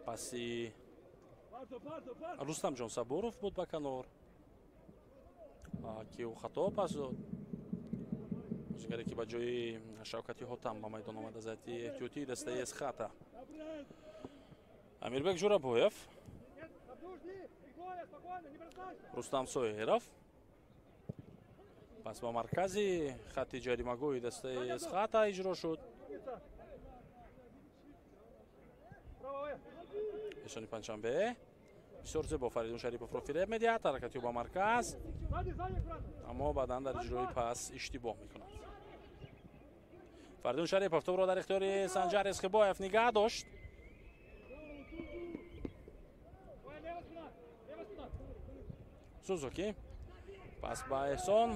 паси Рустамҷон Сабуров буд ба канор. ки хато пас дод. Бозингаре ки ба ҷои Шавкати Ҳотам ба майдон омада зайти эҳтиётии дастаи Эсхата. Амирбек Ҷурабоев, Рустам Соиров. Пас ба маркази хатти ҷаримагоҳи дастаи Эсхата иҷро шуд. Эшони Панҷшанбе. Бисёр зебо Фаридун Шариповро фиреб медиҳад. ҳаракати ба марказ, аммо баъдан дар иҷрои пас иштибоҳ мекунад. Фаридун Шарипов тӯбро дар ихтиёри Санҷар Эсхибоев нигоҳ дошт. Сузуки пас ба Эҳсон,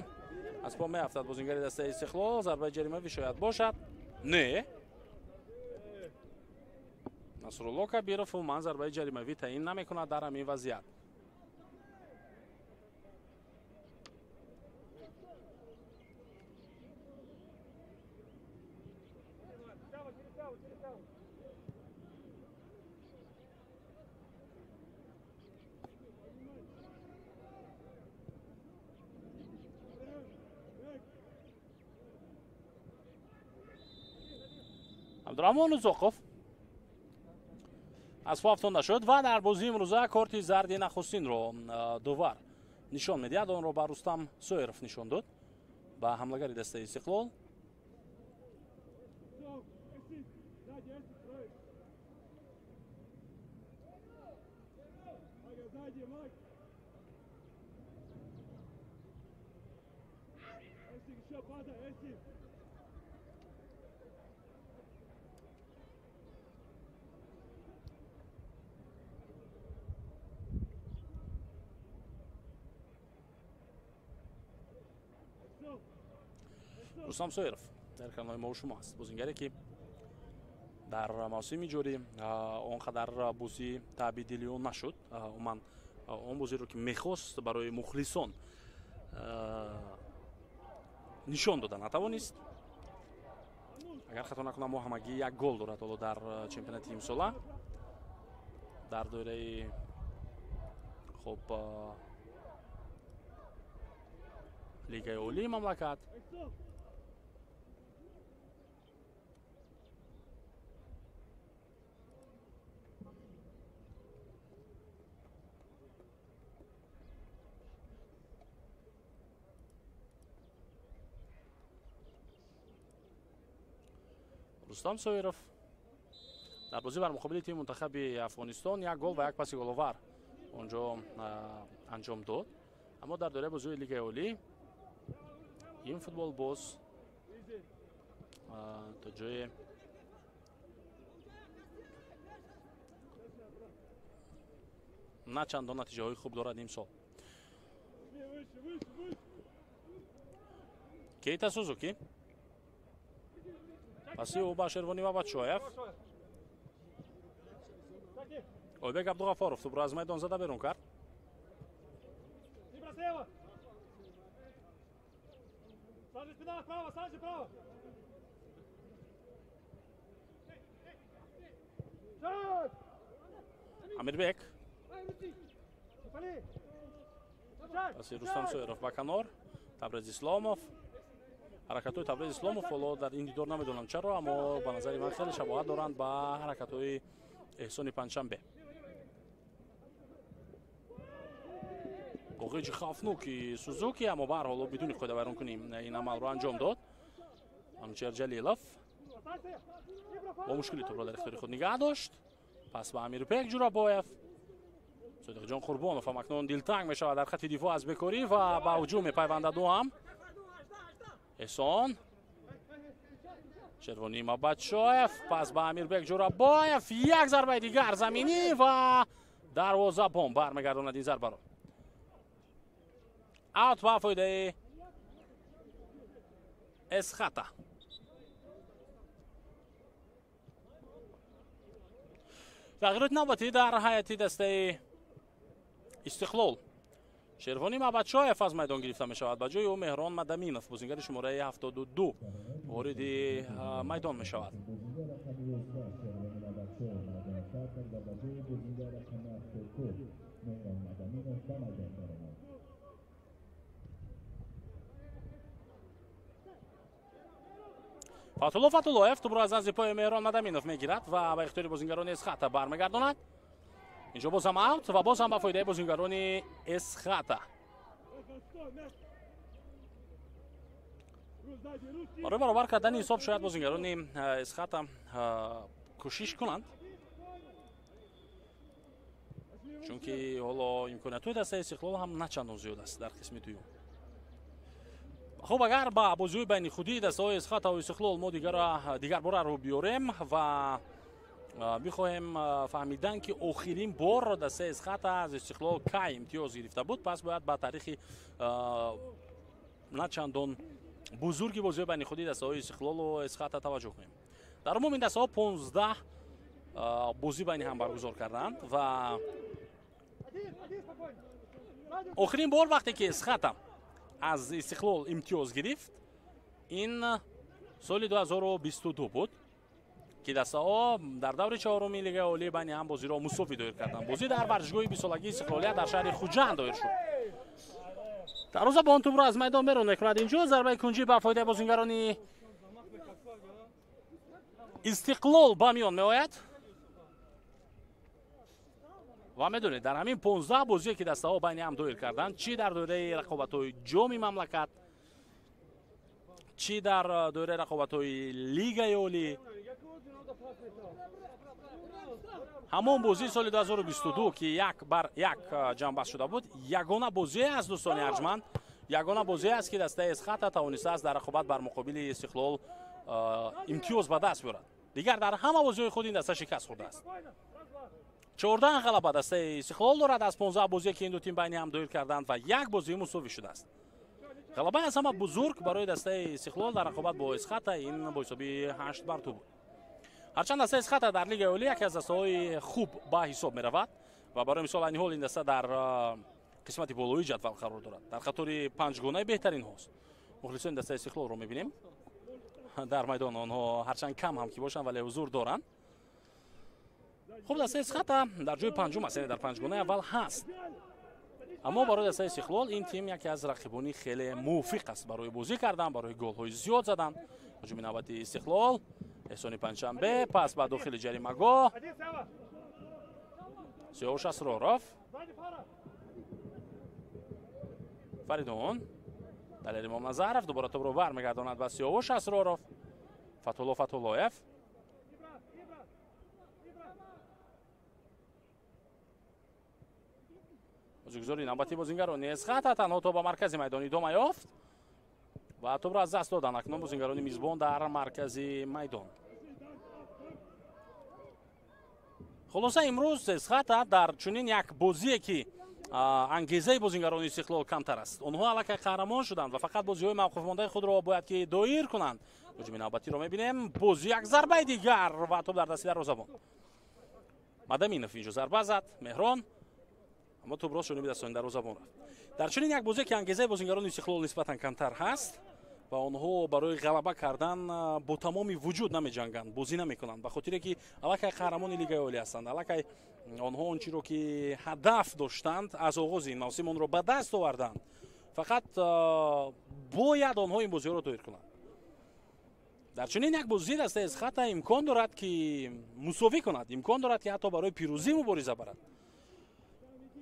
аз по меафтад бозингари дастаи Истиқлол. зарбаи ҷаримавӣ шояд бошад. Не, Насрулло Кабиров умуман зарбаи ҷаримавӣ таъин намекунад дар ҳамин вазъият. абдураҳмон Узоқов аз по афтонда шуд ва дар бозии имрӯза корти зарди нахустинро дувар нишон медиҳад. онро ба Рустам Соиров нишон дод, ба ҳамлагари дастаи Истиқлол. Рустам Соиров дар канали мо шумо аст. бозингаре ки дар мавсими ҷорӣ он қадар бозӣ таъбидили он нашуд. уман он бозиро ки мехост барои мухлисон нишон дода натавонист. агар хато накунам мо ҳамагӣ як гол дорад ҳоло дар чемпионати имсола дар доираи хоб лигаи олии мамлакат. Рустам Соиров дар бозӣ бар муқобили тими мунтахаби Афғонистон як гол ва як паси головар онҷо анҷом дод. аммо дар доираи бозии лигаи олӣ ин футбол боз то ҷое на чандон натиҷаҳои хуб дорад имсол. Кейта Сузуки, паси ӯ ба Шервонӣ ва Батшоев. Ойбек Абдуғафоров тӯбро аз майдон зада берун кард. Амирбек, паси Рустам Соиров ба канор. Табриз Исломов, ҳаракатҳои Табриз Исломов ҳоло дар ин дидор намедонам чаро, аммо ба назари ман хеле шабоҳат доранд ба ҳаракатҳои Эҳсони Панҷшанбе. боғиҷи хавфноки Сузуки, аммо ба ҳар ҳол бидуни қоида вайрон кунӣ ин амалро анҷом дод. Манучер Ҷалилов бо мушкили тӯбро дар ихтиёри худ нигоҳ дошт. пас ба Амирбек Ҷурабоев. Содиқҷон Қурбонов ҳам акнун дилтанг мешавад дар хатти дифоъ аз бекорӣ ва ба ҳуҷум мепайвандад ӯ ҳам. Эҳсон, Шервонӣ Батшоев, пас ба Амирбек Ҷурабоев, як зарбаи дигар заминӣ ва дарвозабон бармегардонад ин зарбаро. аут ба фоидаи Эсхата. тағйироти навбатӣ дар ҳайати дастаи Истиқлол. Шервонӣ Батшоев аз майдон гирифта мешавад. ба ҷои ӯ Меҳрон Мадаминов, бозингари шумораи 72 вориди майдон мешавад. фатуллоев тӯбро аз назди пои меҳрон мадаминов мегирад ва ба ихтиёри бозингарони эсхата бармегардонад. инҷо бозам аут ва бозам ба фоидаи бозингарони эсхата. барои баробар кардани ҳисоб шояд бозингарони эсхата кӯшиш кунанд, чунки ҳоло имкониятҳои дастаи истиқлол ҳам начандон зиёд аст дар қисми дуюм. хуб, агар ба бозиҳои байнихудии дастаҳои эсхата ва истиқлол мо дигар бора рӯ биёрем ва бихоҳем фаҳмидан ки охирин бор дастаи эсхата аз истиқлол кай имтиёз гирифта буд, пас бояд ба таърихи начандон бузурги бозиҳои байнихудии дастаҳои истиқлолу эсхата таваҷҷӯҳ кунем. дар умум ин дастаҳо 15 бозӣ байни ҳам баргузор карданд ва охирин бор вақте ки эсхата аз истиқлол имтиёз гирифт, ин соли 2022 буд ки дастаҳо дар даври чаҳорумин лигаи олии байни ҳам бозиро мусофӣ доир карданд. бозӣ дар варзишгоҳи бисолагии истиқлолият дар шаҳри хуҷанд доир шуд. дарвозабон тӯбро аз майдон берун мекунад. инҷо зарбаи кунҷӣ ба фоидаи бозингарони истиқлол ба миён меояд ва медонед дар ҳамин 15 бозие ки дастаҳо байни ҳам доир карданд, чӣ дар доираи рақобатҳои ҷоми мамлакат, чӣ дар доираи рақобатҳои лигаи олӣ, ҳамон бозии соли 2022 ки як бар як ҷамъбаст шуда буд, ягона бозие аст дӯстони арҷманд, ягона бозие аст ки дастаи эсхата тавонистааст дар рақобат бар муқобили истиқлол имтиёз ба даст биёрад. дигар дар ҳама бозиҳои худ ин даста шикаст хӯрдааст. 14 ғалаба дастаи истиқлол дорад аз 15 бозие ки ин ду тим байни ҳам доир карданд ва як бозӣ мусовӣ шудааст. ғалабаи аз ҳама бузург барои дастаи истиқлол дар рақобат бо эсхата ин бо ҳисоби 8 бар 2 буд. ҳарчанд дастаи эсхата дар лигаи олӣ яке аз дастаҳои хуб ба ҳисоб меравад ва барои мисол айни ҳол ин даста дар қисмати болоии ҷадвал қарор дорад, дар қатори панҷгонаи беҳтаринҳост. мухлисони дастаи истиқлолро мебинем дар майдон, онҳо ҳарчанд кам ҳам ки бошанд вале ҳузур доранд. хуб, дастаи эсхата дар ҷои панҷум аст, яъне дар панҷгонаи аввал ҳаст. аммо барои дастаи истиқлол ин тим яке аз рақибони хеле мувофиқ аст барои бозӣ кардан, барои голҳои зиёд задан. ҳуҷуми навбати истиқлол, эҳсони панҷшанбе, пас ба дохили ҷаримагоҳ, Сиёвуш Асроров, Фаридун, Далер Имомназаров, дубора тӯбро бармегардонад ба Сиёвуш Асроров, Фатуллоев, бозигузори навбати бозингарони эсхата танҳо то ба маркази майдон идома ёфт ва тӯбро аз даст додан акнун бозингарони мизбон дар маркази майдон. хулоса имрӯз эсхата дар чунин як бозие ки ангезаи бозингарони истиқлол камтар аст, онҳо аллакай қаҳрамон шуданд ва фақат бозиҳои мавқуфмондаи худро бояд ки доир кунанд. ҳуҷуми навбатиро мебинем, бози як зарбаи дигар ва тӯб дар дасти дарвозабон. Мадаминов инҷо зарба зад, Меҳрон, аммо тӯбро шуниби дастони дарвозабон рафт. дар чунин як бозие ки ангезаи бозингарони истиқлол нисбатан камтар ҳаст ва онҳо барои ғалаба кардан бо тамоми вуҷуд намеҷанганд, бозӣ намекунанд, ба хотире ки аллакай қаҳрамони лигаи олӣ ҳастанд, аллакай онҳо он чиро ки ҳадаф доштанд аз оғози ин мавсим онро ба даст оварданд. фақат бояд онҳо ин бозиҳоро доир кунанд. дар чунин як бозӣ дастаи эсхата имкон дорад ки мусовӣ кунад, имкон дорад ки ҳатто барои пирӯзӣ мубориза барад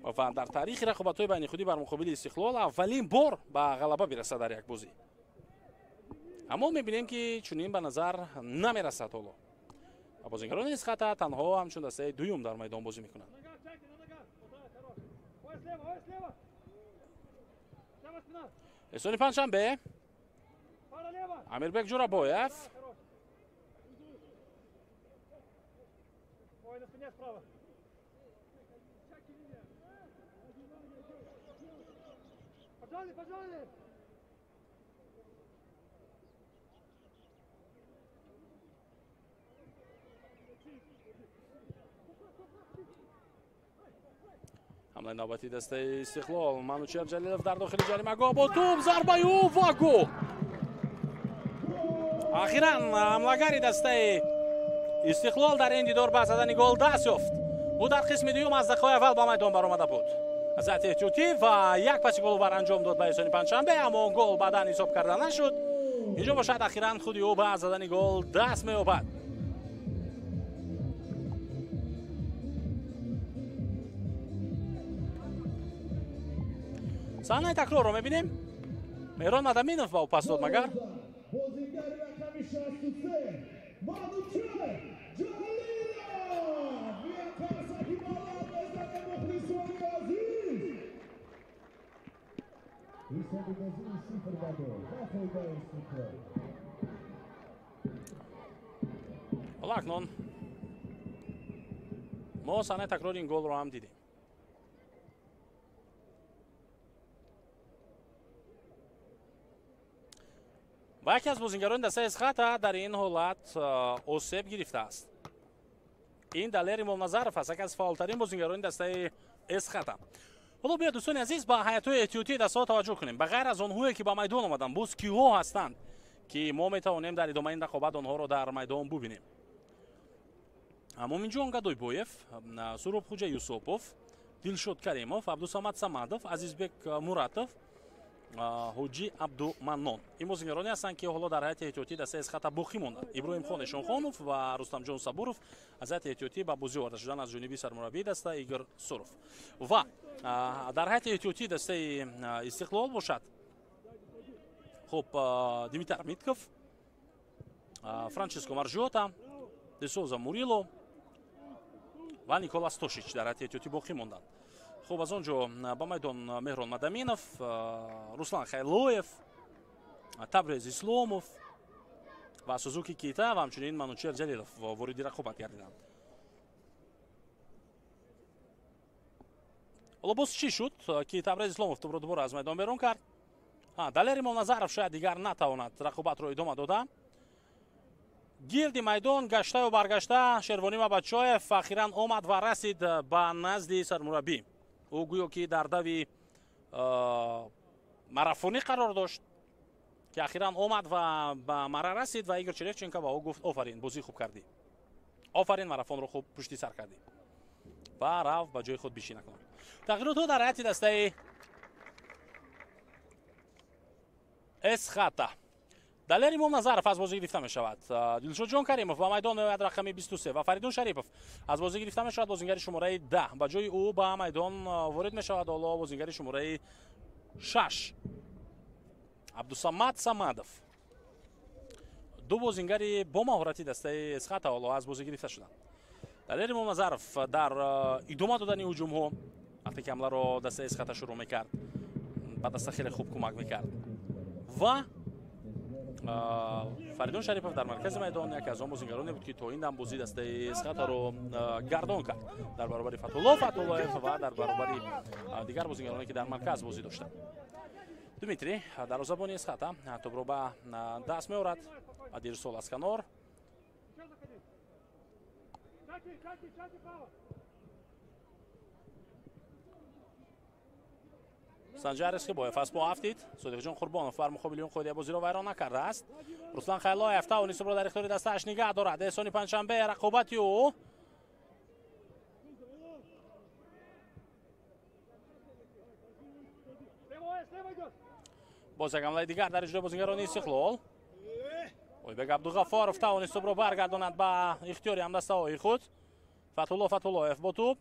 ва дар таърихи рақобатҳои байнихудӣ бар муқобили истиқлол аввалин бор ба ғалаба бирасад дар як бозӣ. аммо мебинем ки чунин ба назар намерасад ҳоло. бозингарони эсхата танҳо ҳамчун дастаи дуюм дар майдон бозӣ мекунанд. эҳсони панҷшанбе, Амирбек Ҷурабоев, ҳамлаи навбати дастаи истиқлол, Манучер Ҷалилов дар дохили ҷаримагоҳ бо тӯб, зарбаи ӯ ва гол. ахиран ҳамлагари дастаи истиқлол дар ин дидор ба задани гол даст ёфт. ӯ дар қисми дуюм аз дақиқаҳои аввал ба майдон баромада буд. азат эҳтиётӣ ва як паси головар анҷом дод ба эҳсони панҷшанбе, аммо гол баъдан ҳисоб карда нашуд اینجا باشد اخیراً خودی او به زدن گل دست می‌یابد. صحنه تکرار رو می‌بینیم. مهران مدامینوف با او پاس داد مگر بازیگر رقم 63 مانوچه جلیلا ویا کاساکی بالا بزنه مخلصان عزیز ایسا بگازی صفر بده بخیده صفر. حالا اکنون ما صحنه تکرار این گل رو هم دیدیم. و یکی از بازیگران دسته اسخاتا در این حالت آسیب گرفته است. این دلیر مولنازارف است، یکی از فعالترین بازیگران دسته اسخاتا. حالا بیا دوستان عزیز با هیئت‌های احتیاطی دسته ها توجه کنیم. بغیر از آنهایی که با میدان آمدن باز کیها هستند که ما میتوانیم در ادامه این رقابت آنها رو در میدان ببینیم. مومینجون گادویبویف، سروب خوجا یوسوپوف، دلشود کریموف، عبدالصمد صمدов، عزیزبек مراتов، حجی عبدومنون. این بازیگرانی هستند که حالا در هیئت احتیاطی دسته اسخاتا باقی ماندند. ابراهیم خان شونخانوف و رستم جان صبوروف از هیئت احتیاطی به بازی آورده شدند از جانب سرمربی دسته ایگور سوروف. و در هیئت احتیاطی دسته استقلال باشد خب دیمیتر میتکوف، فرانچسکو مارژیوتا، دسوزا موريلو و نیکولاس توشیچ در هیئت احتیاطی باقی ماندند. خب از اونجا با میدان مهران مدامینوف، руслан хайлоев، табрез исломов و سوزوکی کیتا و همچنین منوچهر جلیلوف وارد رقابت گردیدند. حالا باز چی شد که табрез исломов تو رو دوباره از میدان بیرون کرد؟ دلیر مولنازارف شاید دیگر نتواند رقابت رو ادامه داده. گیرد میدان گشته و برگشته شروانی مبادشایف اخیراً آمد و رسید به نزد سرمربی. او گویا که در دوی ماراتونی قرار داشت که اخیراً آمد و به مرا رسید و ایگور چریفچنکو با او گفت آفرین بازی خوب کردی، آفرین ماراتون رو خوب پشتی سر کردی و رفت به جای خود بشینه کنه. تغییرات در هیئت دسته اسخاتا. دلیر مولنازارف از بازی گرفته می شود. دلشود جان کریموف با میدان میآید رقم 23 و فریدون شریپوف از بازی گرفته می شود. بازیگر شماره 10 به جای او به میدان وارد می شود. حالا بازیگر شماره 6 عبدالصمد صمدов. دو بازیگر با مهارتی دسته اسخاتا حالا از بازی گرفته شدند. دلیر مولنازارف در ادامه دادن هجوم ها وقتی که حمله رو دسته اسخاتا شروع میکرد به دسته خیلی خوب کمک میکرد و فریدون شریپوف در مرکز میدان یکی از آن بازیگرانی بود که تا این دم بازی دسته اسخاتا رو گردان کرد در برابر فتح‌الله و در برابر دیگر بازیگرانی که در مرکز بازی داشتند. دمیتری دروازه‌بان اسخاتا توپ رو به دست می‌آورد. ادیرسول از کنار سنجرس که با افاس با افتید صدیق جان قربانوف بر مقابل اون خودی بازی رو ویران نکرده است. رستم خیلایف توانست رو در اختیار دستش نگه دارد. احسانی پنجشنبه رقابتی او باز یک حمله دیگر در اجرای بازیگران استقلال. اویبک عبدالغفارов توانست رو برگرداند به اختیار همدسته‌های خود. فتح‌الله با توپ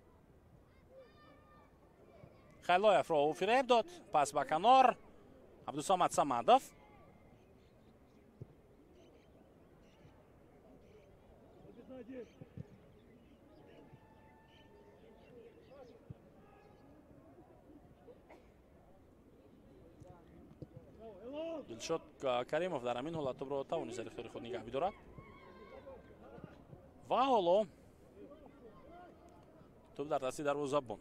خیلایف را فریب داد، پس به کنار عبدالصمد صمدов. دلشود کریموف در همین حالت توپ را توانست در اختیار خود نگه بدارد و حالا توپ در دستی دروازه‌بان.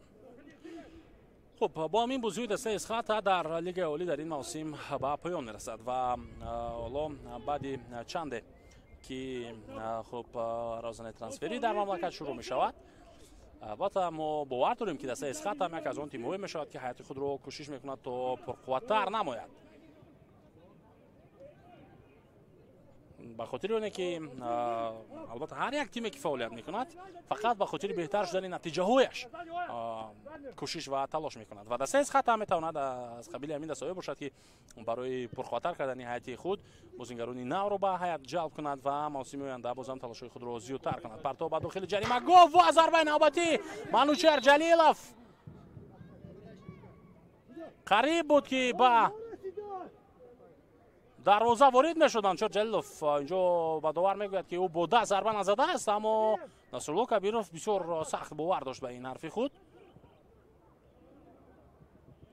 خب با همین بازی دسته اسخاتا در لیگ عالی در این موسم به پایان میرسد و حالا بعد چند که خب رازنه ترانسفری در مملکت شروع می شود البته ما باور داریم که دسته اسخاتا هم یک از آن تیم‌های می شود که حیات خود رو کوشش میکند تا پرقوت‌تر نماید. به خاطر اونه که البته هر یک تیمی که فعالیت میکند فقط به خاطر بهتر شدن نتیجه هایش کوشش و تلاش میکند و دسته از خطا میتواند از قبیل همین دسته باشد که برای پرخطر کردن هیئت خود بازیگران نو رو به هیئت جلب کند و موسم آینده بازم تلاش خود رو زیادتر کند. پرتاب به داخل جریمه گل و ضربه نوبتی منوچهر جلیلوف قریب بود که با دروازه وارد میشدند، چون جلیلوف اینجا به داور میگوید که او با دست ضربه نزده است، اما نصرالله کبیروف بسیار سخت باور داشت به این حرف خود.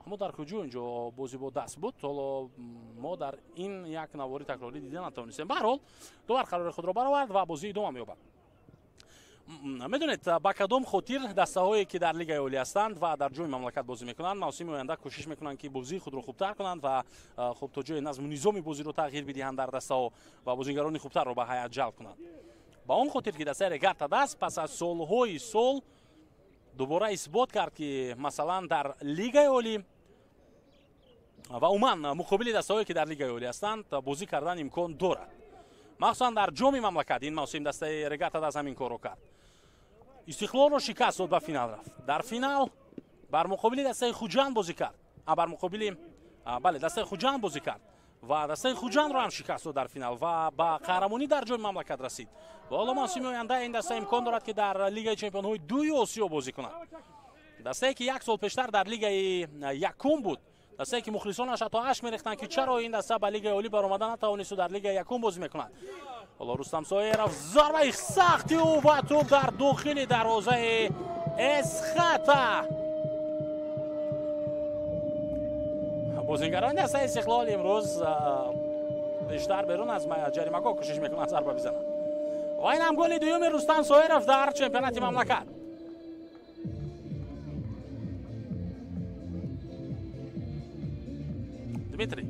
اما در کجا اینجا بازی با دست بود، حالا ما در این یک نواری تکراری دیده نتوانستیم. به هر حال داور قرار خود را برآورد و بازی ادامه می‌یابد. میدونید با کدام خاطر دسته هایی که در لیگ عالی هستند و در جای مملکت بازی میکنند موسم آینده کوشش میکنند که بازی خود را خوبتر کنند و خب تا جای نظم و نظام بازی رو تغییر بدهند در دسته ها و بازیگران خوبتر رو به هیئت جلب کنند. با اون خاطر که دسته رگارتا دست پس از سالهای سال دوباره اثبات کرد که مثلا در لیگ عالی و عموما مقابل دسته هایی که در لیگ عالی هستند بازی کردن امکان دارد. مخصوصا در جام مملکت این موسم دسته رگارتا دست همین کارو کرد. استقلال رو شکست داد، به فینال رفت. در فینال بر مقابل دسته خوجند بازی کرد. بر مقابل دسته خوجند بازی کرد و دسته خوجند رو هم شکست داد در فینال و با قهرمانی در جام مملکت رسید. و حالا موسم آینده این دسته امکان دارد که در لیگ چمپیون های دوی آسیا بازی کند. دسته که یک سال پیشتر در لیگ یکم بود، دسته که مخلصانش تا اش میریختند که چرا این دسته به لیگ عالی برآمدن نتوانست در لیگ یکم بازی میکند. حالا رستم سایرов ضربه سختی و توپ در داخل دروازه اسخطا. بازیگران دسته استقلال امروز بیشتر بیرون از جریمه‌گاه کوشش میکنند ضربه بزنند. و این هم گل دوم رستم سایرov در چمپیونات مملکت. دمیتری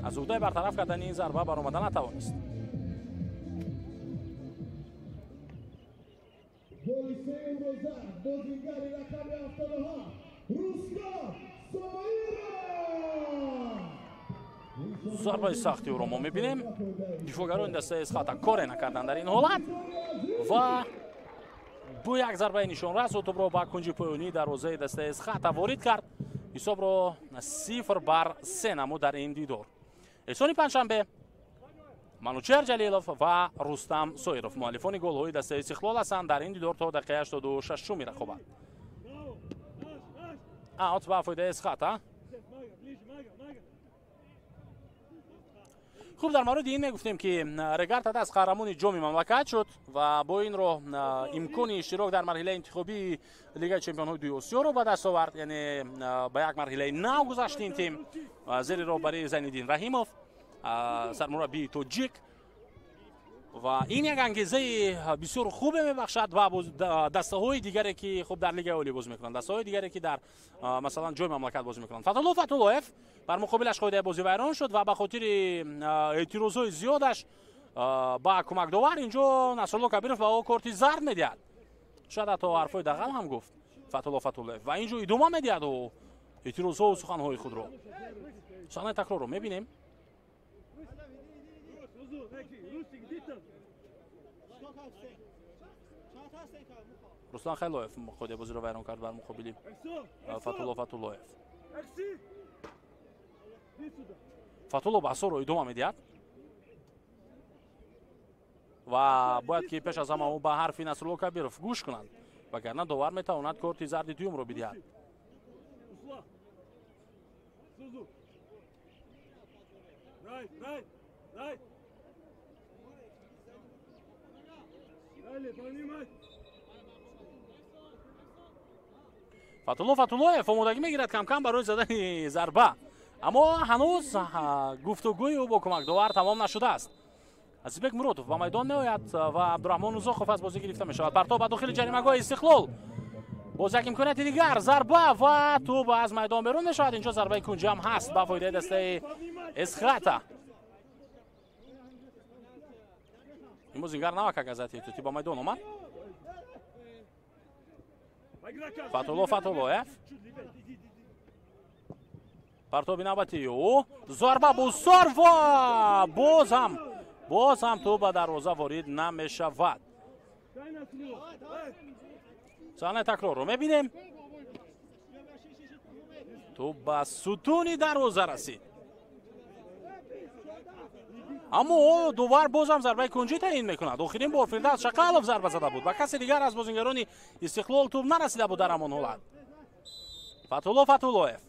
از عهده برطرف کردن این ضربه برآمدن نتوانست. ضربه سختی رو ما میبینیم. دفاعگران دسته اسخطا کاری نکردن در این حالت و با یک ضربه نشان رس توپ رو با کنج پایانی دروازه دسته اسخطا وارد کرد. حساب رو 0-3 نمود در این دیدار. احسان پنجشنبه، منوچهر جلیلوف و رستم سایرov مؤلفان گل های دسته استقلال هستند در این دیدار تا دقیقه 86 میرقابند. اوت با فایده اسخطا. خوب در مورد این میگفتیم که رگارتا دست قهرمان جام مملکت شد و با این رو امکان اشتراک در مرحله انتخابی لیگ چمپیون های دوی آسیا رو به دست آورد. یعنی به یک مرحله نو گذشت این تیم زیر رهبری زینالدین رحیموف سرمربی تاجیک و این یک انگیزه بسیار خوب میبخشد و دسته های دیگری که خوب در لیگ عالی بازی میکنند، دسته های دیگری که در مثلا جای مملکت بازی میکنند. فتولوف بر مقابلش قاعده بازی ویران شد و به خاطر اعتراضات زیادش با کمک داور اینجا نصرالله کبیروف به او کارت زرد میدهد. شاید حتی حرفای دغل هم گفت فتولوف و اینجا ادامه میدهد و اعتراضات و سخنهای خود رو. صحنه تکرار رو میبینیم. رستم خیلوف قاعده بازی رو ویران کرد بر مقابل فتولوف. فتولو بحث رو ادامه میدهد و باید که پیش از همه او به حرف نصرالله کبیروف گوش کنند وگرنه داور میتواند کارت زرد دوم رو بدهد. فتولوف آمادگی میگیرد کم کم برای زدن ضربه، اما هنوز گفتگوی او با کمک داور تمام نشده است. عزیزبک مرودوف با میدان میآید و عبدالرحمن اوزاخوف از بازی گرفته می شود. پرتاب به داخل جریمه‌گاه استقلال، باز یک امکانیت دیگر ضربه و توپ از میدان بیرون می شود. اینجا ضربه کنجی هم هست با فایده دسته اسخطا. این بازیگر نوک گذاتی توتی با میدان اومد. فتولوف پرتاب نوبتی او ضربه بسیار و باز هم باز هم توپ به دروازه وارد نمیشود. صحنه تکرار رو میبینیم. توپ به ستون دروازه رسید، اما دوبار باز هم ضربه کنجی تعیین میکند. آخرین بار فردوس شقالوف ضربه زده بود، به کسی دیگر از بازیگران استقلال توپ نرسیده بود در همان حالت. فتح‌الله فتح‌الله‌یف،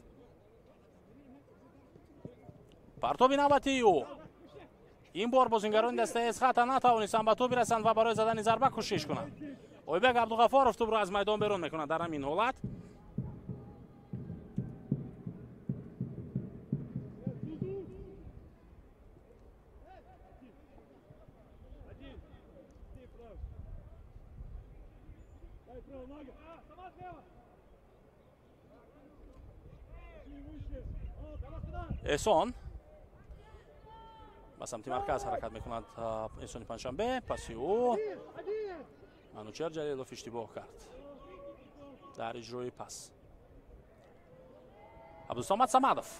پرتاب نوبتی او. این بار بازیگران دسته اسخط نتوانستند به توپ برسند و برای زدن ضربه کوشش کنند. اویبک عبدالغفارов توپ را از میدان بیرون میکند. در همین حالت احسان به سمت مرکز حرکت میکند. احسان پنجشنبه، پسی او منوچهر جلیلوف اشتباه کرد در اجرای پس. عبدالصمد صمدوف،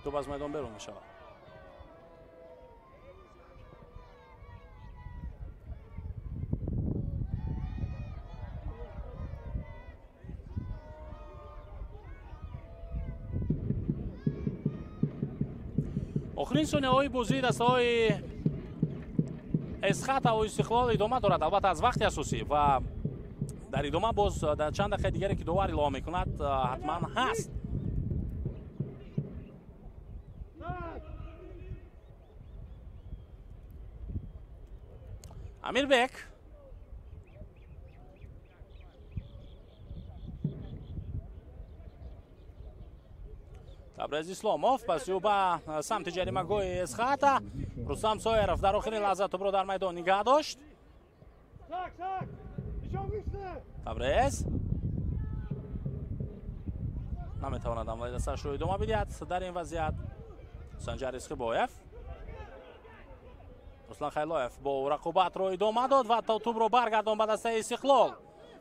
توپ از میدان بیرون میشود. آخرین ثانیه های بازی دسته های اسخط و استقلال ادامه دارد، البته از وقت اساسی، و در ادامه باز در چند دقیقه دیگری که دوباره اعلام میکند حتما هست. امیر بک، تبریز اسلاموف، پس او به سمت جریمه‌گاه اسخط. رستم سایرف در آخرین لحظه توپ را در میدان نگه داشت. تبریز نمیتواند عملی دستش رو ادامه بدهد در این وضعیت. سنجر اسخبایف، رسلان خیلایف با رقابت را ادامه داد و توپ را برگردان به دسته استقلال،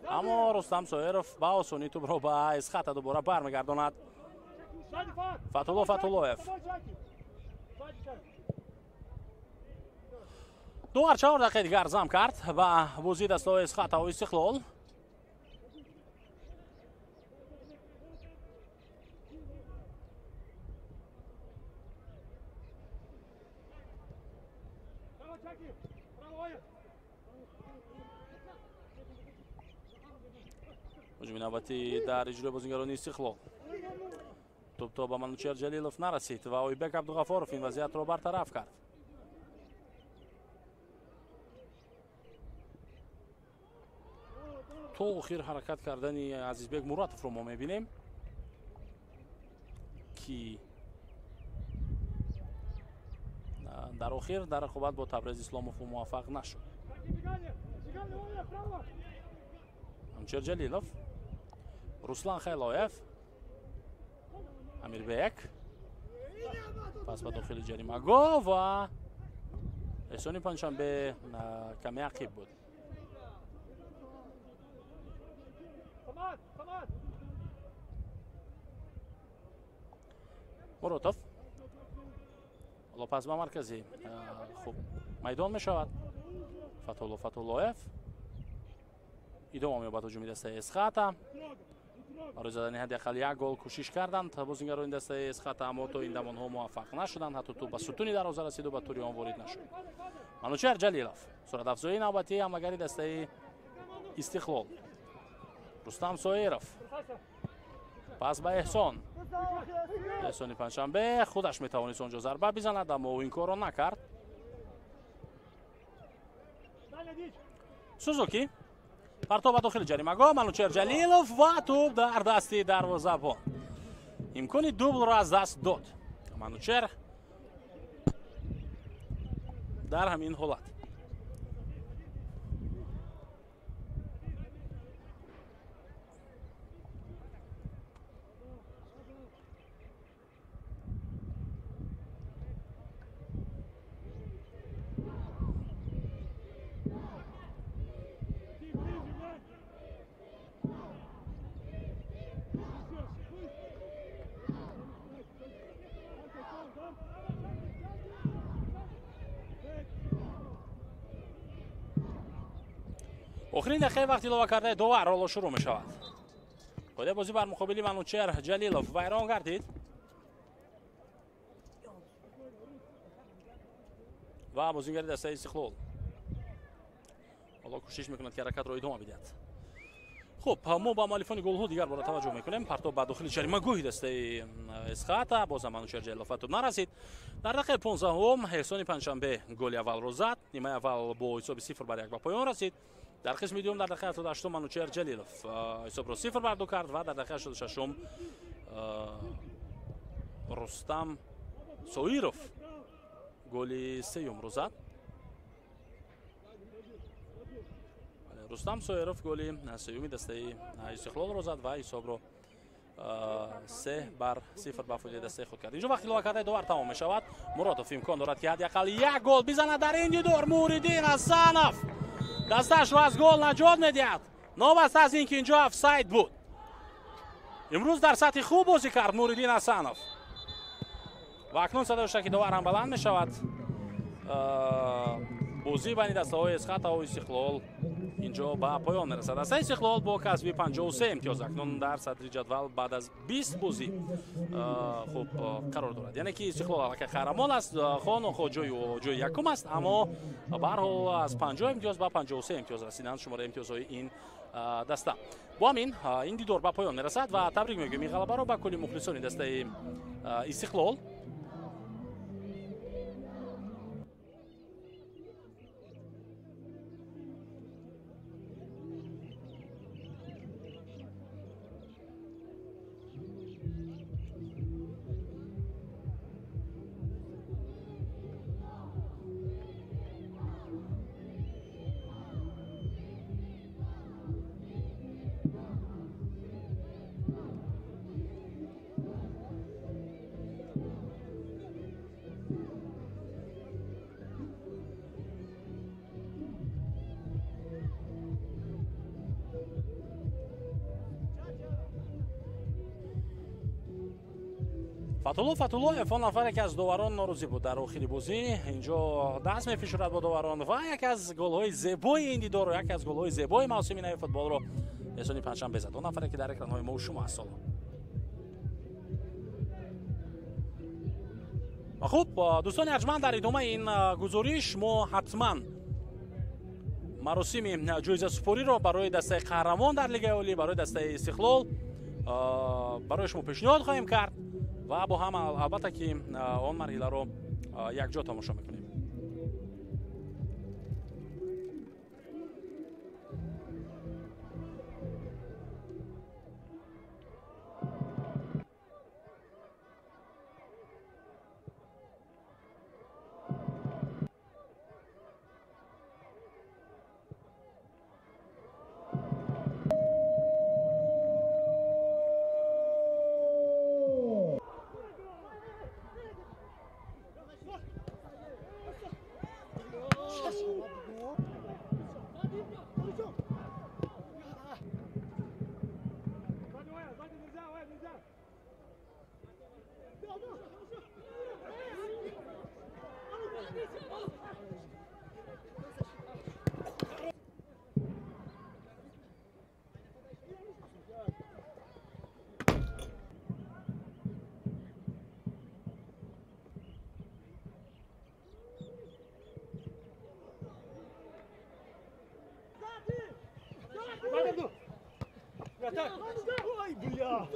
اما رستم سایرف به آسانی توپ را به اسخط دوباره برمیگرداند. فتح‌الله فتح‌الله‌یف، 2-4 دقیقه دیگر ارزم کرد به بازی دسته های اسخط و استقلال. هجوم نوبتی در اجرای بازیگران استقلال. توپ تا به منوچهر جلیلوف نرسید و اویبک عبدالغفارov این وضعیت را برطرف کرد. تو آخر حرکت کردن عزیزبک مراتف رو ما میبینیم که در آخر در رقابت با تبریز اسلاموف موفق نشد. منوچهر جلیلوف، رسلان خیلایف، امیر بک، پس به داخل جریمه‌گاه و احسان پنجشنبه کمی عقیب بود. مراتف، حالا پس به مرکزی خوب میدان می شود. فتح‌الله فتح‌الله‌یف ادامه می‌یابد هجوم دسته اسخط. برای زدن حداقل یک گل کوشش کردند بازیگران دسته اسخط، اما تا این زمان‌ها موفق نشدند. حتی توپ به ستون دروازه رسید و به طوری آن وارد نشد. منوچهر جلیلوف، سرعت افزایی نوبتی حمله‌گری دسته استقلال. رستم سایرف، پس به احسان پنجشنبه، خودش میتوانست اونجا ضربه بزند اما این کار را نکرد. سوزوکی، پرتاب داخل جریمه‌گاه، منوچهر جلیلوف و توپ در دستی دروازه‌بان. امکان دوبل را از دست داد منوچهر در همین حالت. آخرین دقیقه وقتی ایلова کرده داور حالا شروع می شود. قاعده بازی بر مقابلی منوچهر جلیلوف ویران گردید و بازیگر دسته استقلال حالا کوشش میکند که حرکت را ادامه بدهد. خب ما با مؤلفان گل‌ها دیگر بار توجه میکنیم. پرتاب به داخل جریمه‌گاه دسته اسقاط باز منوچهر جلیلوف توپ نرسید. در دقیقه 15 احسان پنجشنبه گل اول را زد. نیمه اول با حساب 0-1 به پایان رسید. در قسم دوم در دقیقه 78 منوچهر جلیلوف حساب را 0-2 کرد و در دقیقه 86 رستم سویروف گل سوم را زد. رستم سویروف گل سوم دسته استقلال را زد و حساب را 3-0 به فوز دسته خود کرد. اینجا وقتی ایلова کرده داور تمام می شود. مرادوف امکان دارد که حداقل یک گل بزند در این دیدار. موریدین حسنوف دستش را از گل نجات میدهد نابسته از اینکه اینجا افساید بود. امروز در سطح خوب بازی کرد موریدین حسنوف و اکنون صدای که داور هم بلند می شود. بازی بین دسته‌های اسقاط و استقلال اینجا به پایان میرسد. دسته استقلال با کسب 53 امتیاز اکنون در صدر جدول بعد از 20 بازی خوب قرار دارد. یعنی که استقلال که قهرمان است خان و جای یکم است، اما به هر حال از 50 امتیاز به 53 امتیاز رسیدن شماره امتیازهای این دسته. با همین این دیدار به پایان میرسد و تبریک میگیم این غلبه را به کل مخلصان دسته استقلال. فتولویف آن نفر که از داوران ناراضی بود در آخر بازی اینجا دست میفشارد با داوران و یک از گل‌های زیبای این دیدار و یک از گل‌های زیبای موسم نو فوتبال رو احسان پنجشنبه زد. اون نفر که در اکران‌های ما و شما هست. خب دوستان ارجمند، در ادامه این گزارش ما حتما مراسم جایزه سپاری رو برای دسته قهرمان در لیگ عالی برای دسته استقلال برای شما پیشنهاد خواهیم کرد و با هم البته که آن مرحله رو یک جا تماشا میکنیم. Ой, бля!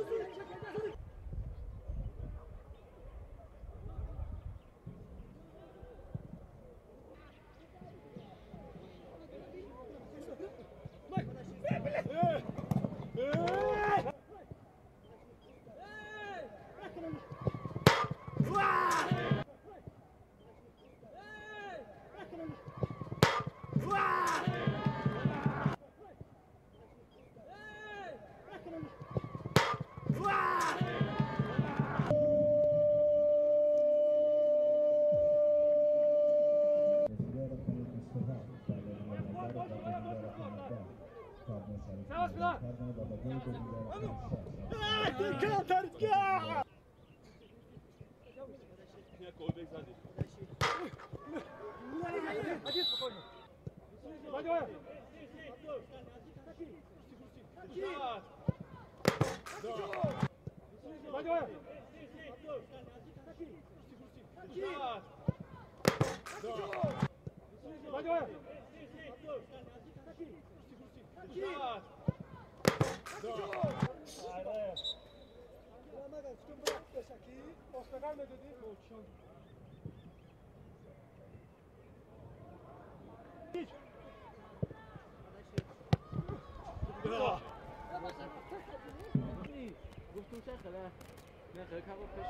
گفتم چه خلاص نه خیلی کار پیش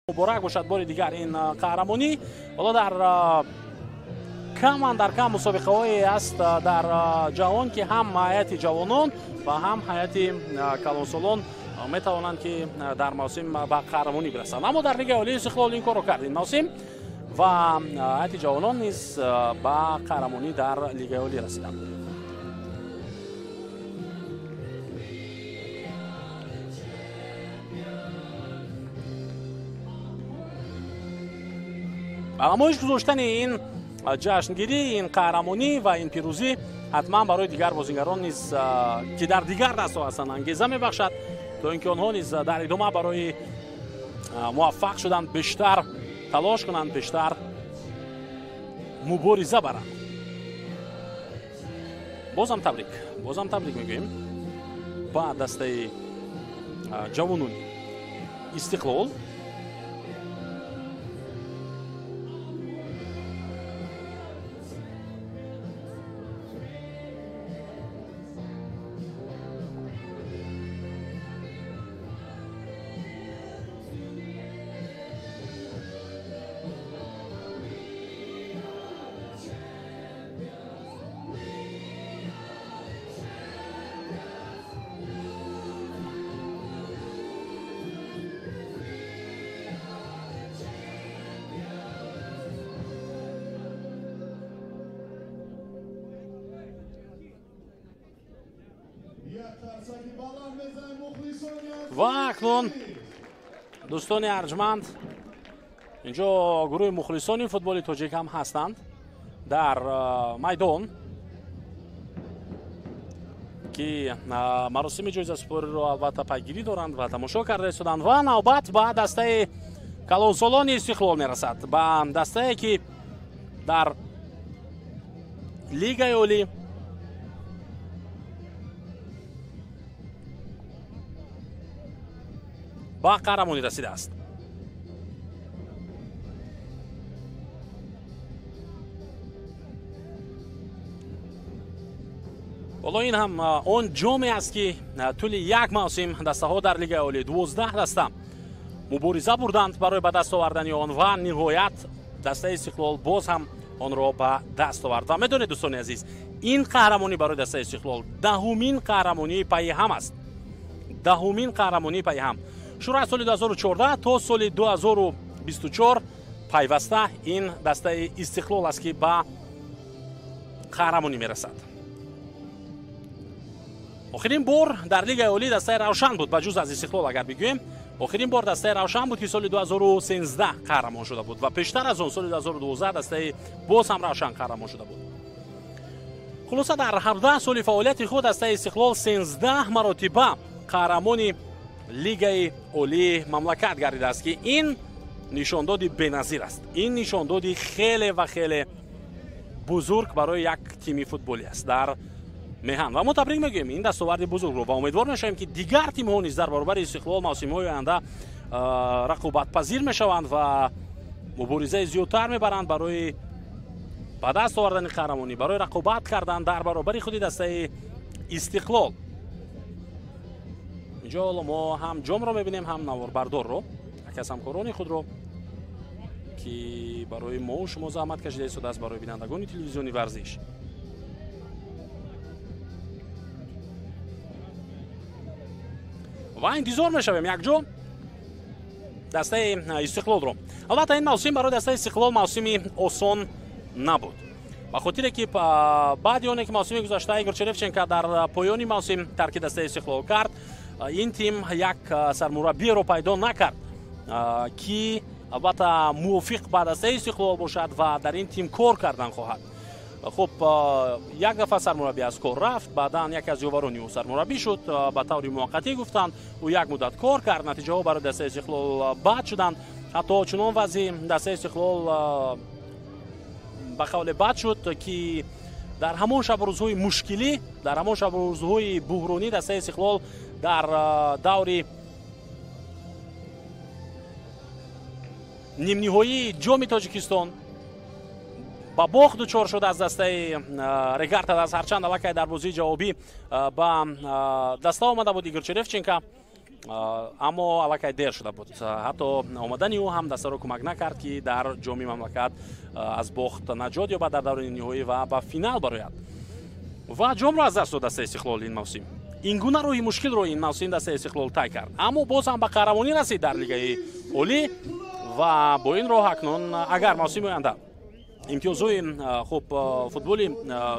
مبارک باشد بار دیگر این قهرمانی. حالا در کم مسابقه هایی است در جهان که هم هیئت جوانان و هم هیئت کلانسالان می توانند که در موسم به قهرمانی برسند. اما در لیگ عالی استقلال این کار رو کرد این موسم و هیئت جوانان نیز به قهرمانی در لیگ عالی رسیدند. نمایش گذاشتن این جشنگیری، این قهرمانی و این پیروزی حتما برای دیگر بازیگران نیز که در دیگر دست‌ها هستند انگیزه می‌بخشد تا اینکه آنها نیز در ادامه برای موفق شدن بیشتر تلاش کنند، بیشتر مبارزه برند. بازم تبریک میگوییم با دسته جوانان استقلال. و اکنون دوستان ارجمند اینجا گروه مخلصان فوتبال تاجیک هم هستند در میدان که مراسم جایزه سپاری رو البته پیگیری دارند و تماشا کرده شدند و نوبت به دسته کلانسالان استقلال میرسد، به دسته که در لیگ عالی با قهرمانی رسیده است. والا این هم اون جامی است که طول یک موسم دسته ها در لیگ عالی 12 دسته مبارزه بردند برای به دست آوردن آن و نهایت دسته استقلال باز هم آن را به دست آورد. و میدونید دوستان عزیز این قهرمانی برای دسته استقلال دهمین قهرمانی پی هم است. دهمین قهرمانی پی هم شروع از سال 2014 تا سال 2024 پیوسته این دسته استقلال است که به قهرمانی میرسد. آخرین بار در لیگ عالی دسته روشن بود، بجز از استقلال اگر بگوییم آخرین بار دسته روشن بود که سال 2013 قهرمان شده بود و پیشتر از اون سال 2012 دسته باز هم روشن قهرمان شده بود. خلاصه در 17 سال فعالیت خود دسته استقلال 13 مرتبه قهرمان لیگ عالی مملکت گردیده است که این نشاندادی بی‌نظیر است. این نشاندادی خیلی و خیلی بزرگ برای یک تیم فوتبالی است در میهن و ما تبریک میگیم این دستاورد بزرگ رو و امیدوار میشیم که دیگر تیم ها نیز در برابر استقلال موسم‌های آینده رقابت پذیر میشوند و مبارزه زیادتر میبرند برای به دست آوردن قهرمانی، برای رقابت کردن در برابر خود دسته استقلال. اینجا ما هم جام رو میبینیم هم نواربردار رو، یکی از همکاران خود رو که برای ما و شما زحمت کشیده شده است برای بینندگان تلویزیونی ورزش. و انتظار میشویم یک جا دسته استقلال رو. البته این موسم برای دسته استقلال موسمی آسان نبود، به خاطر که بعد اون که موسم گذشته ایگور چرفچنکو در پایان موسم ترک دسته استقلال کرد، این تیم یک سرمربی رو پیدا نکرد که البته موافق با دسته استقلال باشد و در این تیم کار کردن خواهد. خب یک دفعه سرمربی از کار رفت، بعدا یک از یاورانی او سرمربی شد، به طور موقتی گفتن او یک مدت کار کرد، نتیجه ها برای دسته استقلال بد شدند، حتی چنان وضع دسته استقلال به قول بد شد که در همان شب روزهای مشکلی، در همان شب روزهای بحرانی دسته استقلال در دور نیم نهایی جام تاجیکستان با باخت دچار شد از دسته ریگارتا از هرچند الکی در بازی جوابی با دسته آمده بود ایگور چرفچنکو аммо аллакай дер шуда буд. Ҳатто омадани ӯ ҳам дастаро кӯмак накард ки дар ҷоми мамлакат аз бохт наҷот ёбад дар давраи ниҳоӣ ва ба финал барояд. Ва ҷомро аз даст дод дастаи Истиқлол ин мавсим. Ин гуна роҳи мушкилро ин мавсим дастаи Истиқлол тай кард. Аммо боз ҳам ба қаҳрамонӣ расид дар Лигаи Олӣ ва бо ин роҳ акнун агар мавсими оянда имтиёзҳои хуб футболи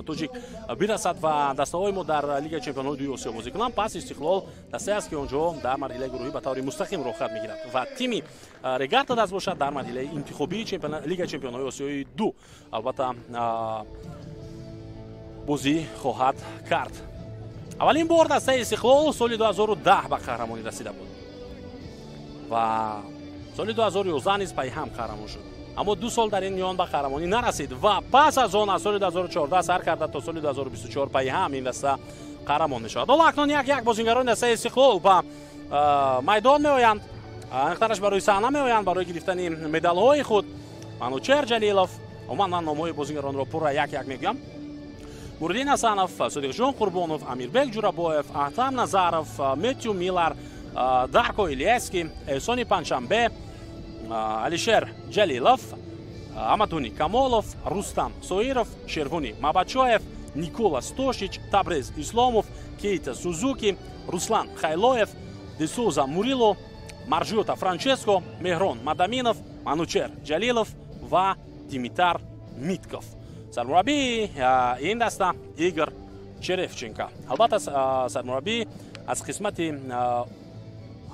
тоҷик бирасад ва дастаҳои мо дар Лигаи Чемпионҳои Дуюи Осиё бозӣ кунанд, пас Истиқлол дастае аст ки онҷо дар марҳилаи гурӯҳӣ ба таври мустақим роҳхат мегирад ва тими Регарта даст бошад дар марҳилаи интихобии Лигаи Чемпионҳои Осиёи 2 албатта бозӣ хоҳад кард. Аввалин бор дастаи Истиқлол соли 2010 ба қаҳрамонӣ расида буд ва соли 2011 низ пайҳам қаҳрамон шуд. Аммо 2 сол дар ин миён ба қаҳрамонӣ нарасид ва пас аз он аз соли 2014 сар карда то соли 2024 пайҳам ин даста қаҳрамон мешавад. ҳоло акнун як бозингарони дастаи Истиқлол ба майдон меоянд, нихтараш барои саҳна меоянд барои гирифтани медалҳои худ. Манучер Ҷалилов, умуман номҳои бозингаронро пурра як мегӯям. Нуриддин Ҳасанов, Содиқҷон Қурбонов, Амирбек Ҷурабоев, Аҳтам Назаров, Меттью Миллар, Дарко Илиевский, Эҳсони Панҷшанбе, Алишер Ҷалилов, Амадуни Камолов, Рустам Соиров, Шервони Мабадшоев, Никола Стошич, Табрез Исломов, Кейта Сузуки, Руслан Хайлоев, Десуза Мурило, Маржиота Франческо, Меҳрон Мадаминов, Манучер Ҷалилов ва Димитар Митков. Сармураббии ин даста Игор Черевченко. Албатта сармураббӣ аз қисмати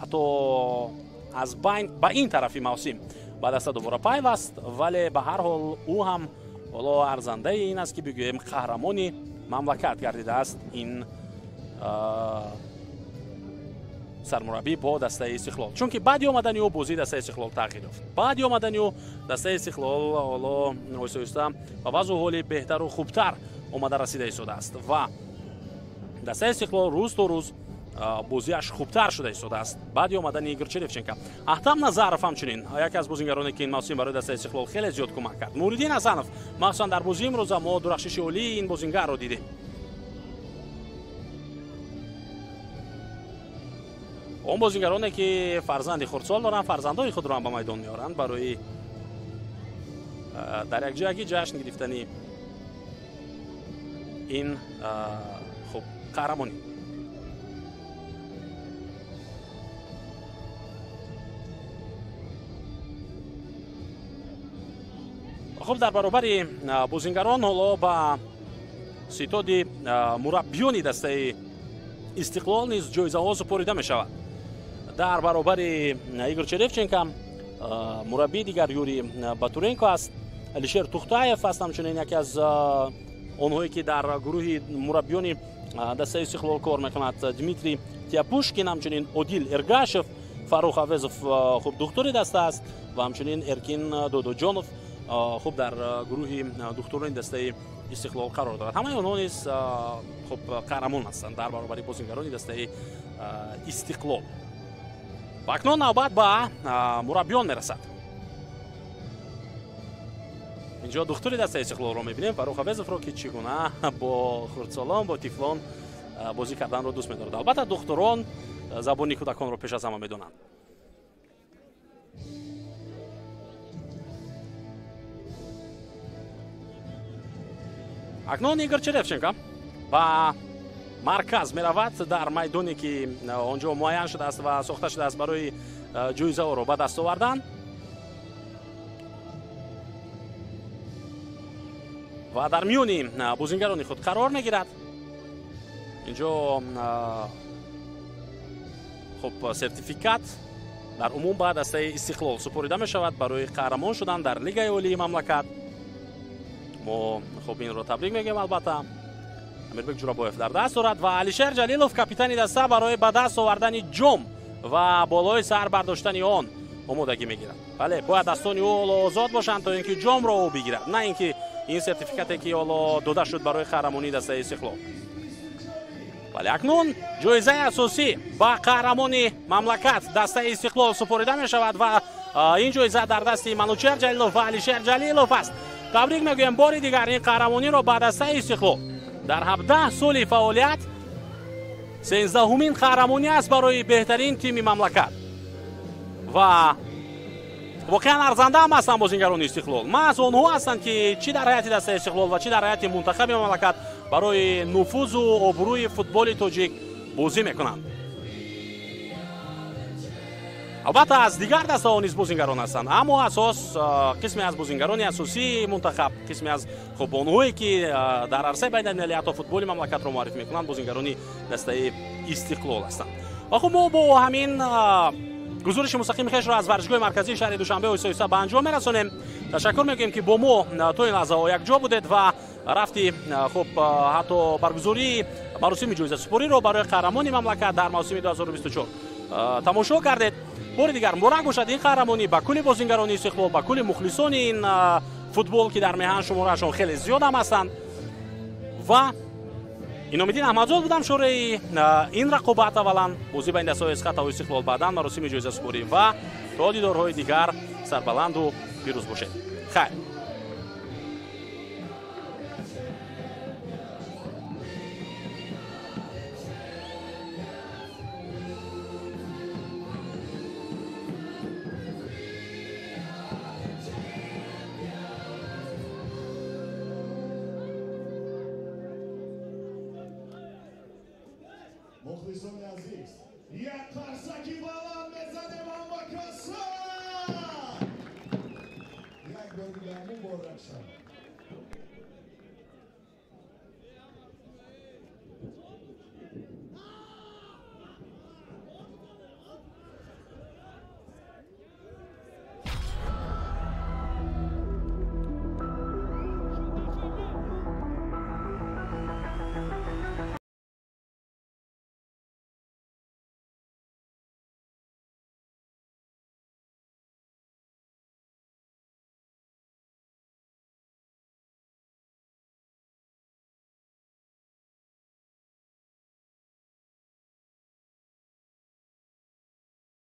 ҳатто аз байн ба ин тарафи мавсим ба даста дубора пайваст, вале ба ҳар ҳол ӯ ҳам ҳоло арзандаи ин аст ки бигӯем қаҳрамони мамлакат гардидааст ин сармураббӣ бо дастаи Истиқлол. Чунки баъди омадани ӯ бозии дастаи Истиқлол тағйир ёфт. Баъди омадани ӯ дастаи Истиқлол ҳоло оҳиста-оҳиста ба вазъу ҳоли беҳтару хубтар омада расида истодааст ва дастаи Истиқлол рӯз то рӯз бозиаш хубтар шуда истодааст баъди омадани Игор Черевченко. Аҳтам Назаров ҳамчунин яке аз бозингароне ки ин мавсим барои дастаи Истиқлол хеле зиёд кӯмак кард. Нуриддин Ҳасанов, махсусан дар бозии имрӯза мо дурахшиши олии ин бозингарро дидем. он бозингароне ки фарзанди хурдсол доранд, фарзандои худро ҳам ба майдон меоранд барои дар якҷоягӣ ҷашн гирифтани ин хуб қаҳрамонӣ. хуб, дар баробари бозингарон ҳоло ба ситоди мураббиёни дастаи Истиқлол низ ҷоизаҳо супорида мешавад. дар баробари Игор Черевченко мураббии дигар Юрий Батуренко аст, Алишер Тухтаев аст, ҳамчунин яке аз онҳое ки дар гурӯҳи мураббиёни дастаи Истиқлол кор мекунад, Дмитрий Тяпушкин, ҳамчунин Одил Эргашев, Фарух Авезов хуб духтури даста аст ва ҳамчунин Эркин Додоҷонов хуб дар гурӯҳи духтурони дастаи Истиқлол қарор дорад. ҳамаи онҳо низ хуб қаҳрамон ҳастанд дар баробари бозингарони дастаи Истиқлол. ва акнун навбат ба мураббиён мерасад. инҷо духтури дастаи Истиқлолро мебинем, Фарух Авезовро ки чӣ гуна бо хурдсолон, бо тифлон бозӣ карданро дӯст медорад. албатта духтурон забони кӯдаконро пеш аз ҳама медонанд. акнун Игор Черевченко ба марказ меравад дар майдоне ки онҷо муайян шудааст ва сохта шудааст барои ҷоизаҳоро ба даст овардан. ва дар миёни бозингарони худ қарор мегирад. инҷо хуб сертификат дар умум ба дастаи Истиқлол супорида мешавад барои қаҳрамон шудан дар Лигаи Олии мамлакат. мо хуб инро табрик мегӯем. албатта Амирбек Ҷурабоев дар даст дорад ва Алишер Ҷалилов, капитани даста, барои ба даст овардани ҷом ва болои сар бардоштани он омодагӣ мегирад. бале, бояд дастони ӯ ҳоло озод бошанд то ин ки ҷомро ӯ бигирад, на ин ки ин сертификате ки ҳоло дода шуд барои қаҳрамонии дастаи Истиқлол. бале, акнун ҷоизаи асосӣ ба қаҳрамони мамлакат дастаи Истиқлол супорида мешавад ва ин ҷоиза дар дасти Манучер Ҷалилов ва Алишер Ҷалилов аст. табрик мегӯем бори дигар ин қаҳрамониро ба дастаи Истиқлол дар 17 соли фаъолият 13-умин қаҳрамонӣ аст барои беҳтарин тими мамлакат ва воқеан арзанда ҳам ҳастанд бозингарони Истиқлол. маҳз онҳо ҳастанд ки чӣ дар ҳайати дастаи Истиқлол ва чӣ дар ҳайати мунтахаби мамлакат барои нуфузу обрӯи футболи тоҷик бозӣ мекунанд. албатта аз дигар дастаҳо низ бозингарон ҳастанд, аммо асос қисме аз бозингарони асосии мунтахаб, қисме аз хуб онҳое ки дар арсаи байналмилалӣ ҳатто футболи мамлакатро муарриф мекунанд бозингарони дастаи Истиқлол ҳастанд. ва хуб мо бо ҳамин гузориши мустақими хешро аз варзишгоҳи марказии шаҳри Душанбе оҳиста ба анҷом мерасонем. Ташаккур мекунем ки бо мо то ин лаҳзаҳо якҷо будед ва рафти хуб ҳатто баргузории маросими ҷоизасупориро барои қаҳрамони мамлакат дар мавсими 2024 тамошо кардед. бори дигар муборак бошад ин қаҳрамонӣ ба кулли бозингарони Истиқлол, ба кулли мухлисони ин футбол ки дар меҳан шумораашон хеле зиёд ҳам ҳастанд. ва Иномиддин Аҳмадзод будам шораи ин рақобат. аввалан бозӣ байни дастаҳои Эсқатову Истиқлол, баъдан маросими ҷоизасупорӣ ва то дидорҳои дигар сарбаланду пирӯз бошед. хайр. مخلصان عزیز یک قرصکی بالان بزنیم اما کسا یک بار دیگه مبارک شد.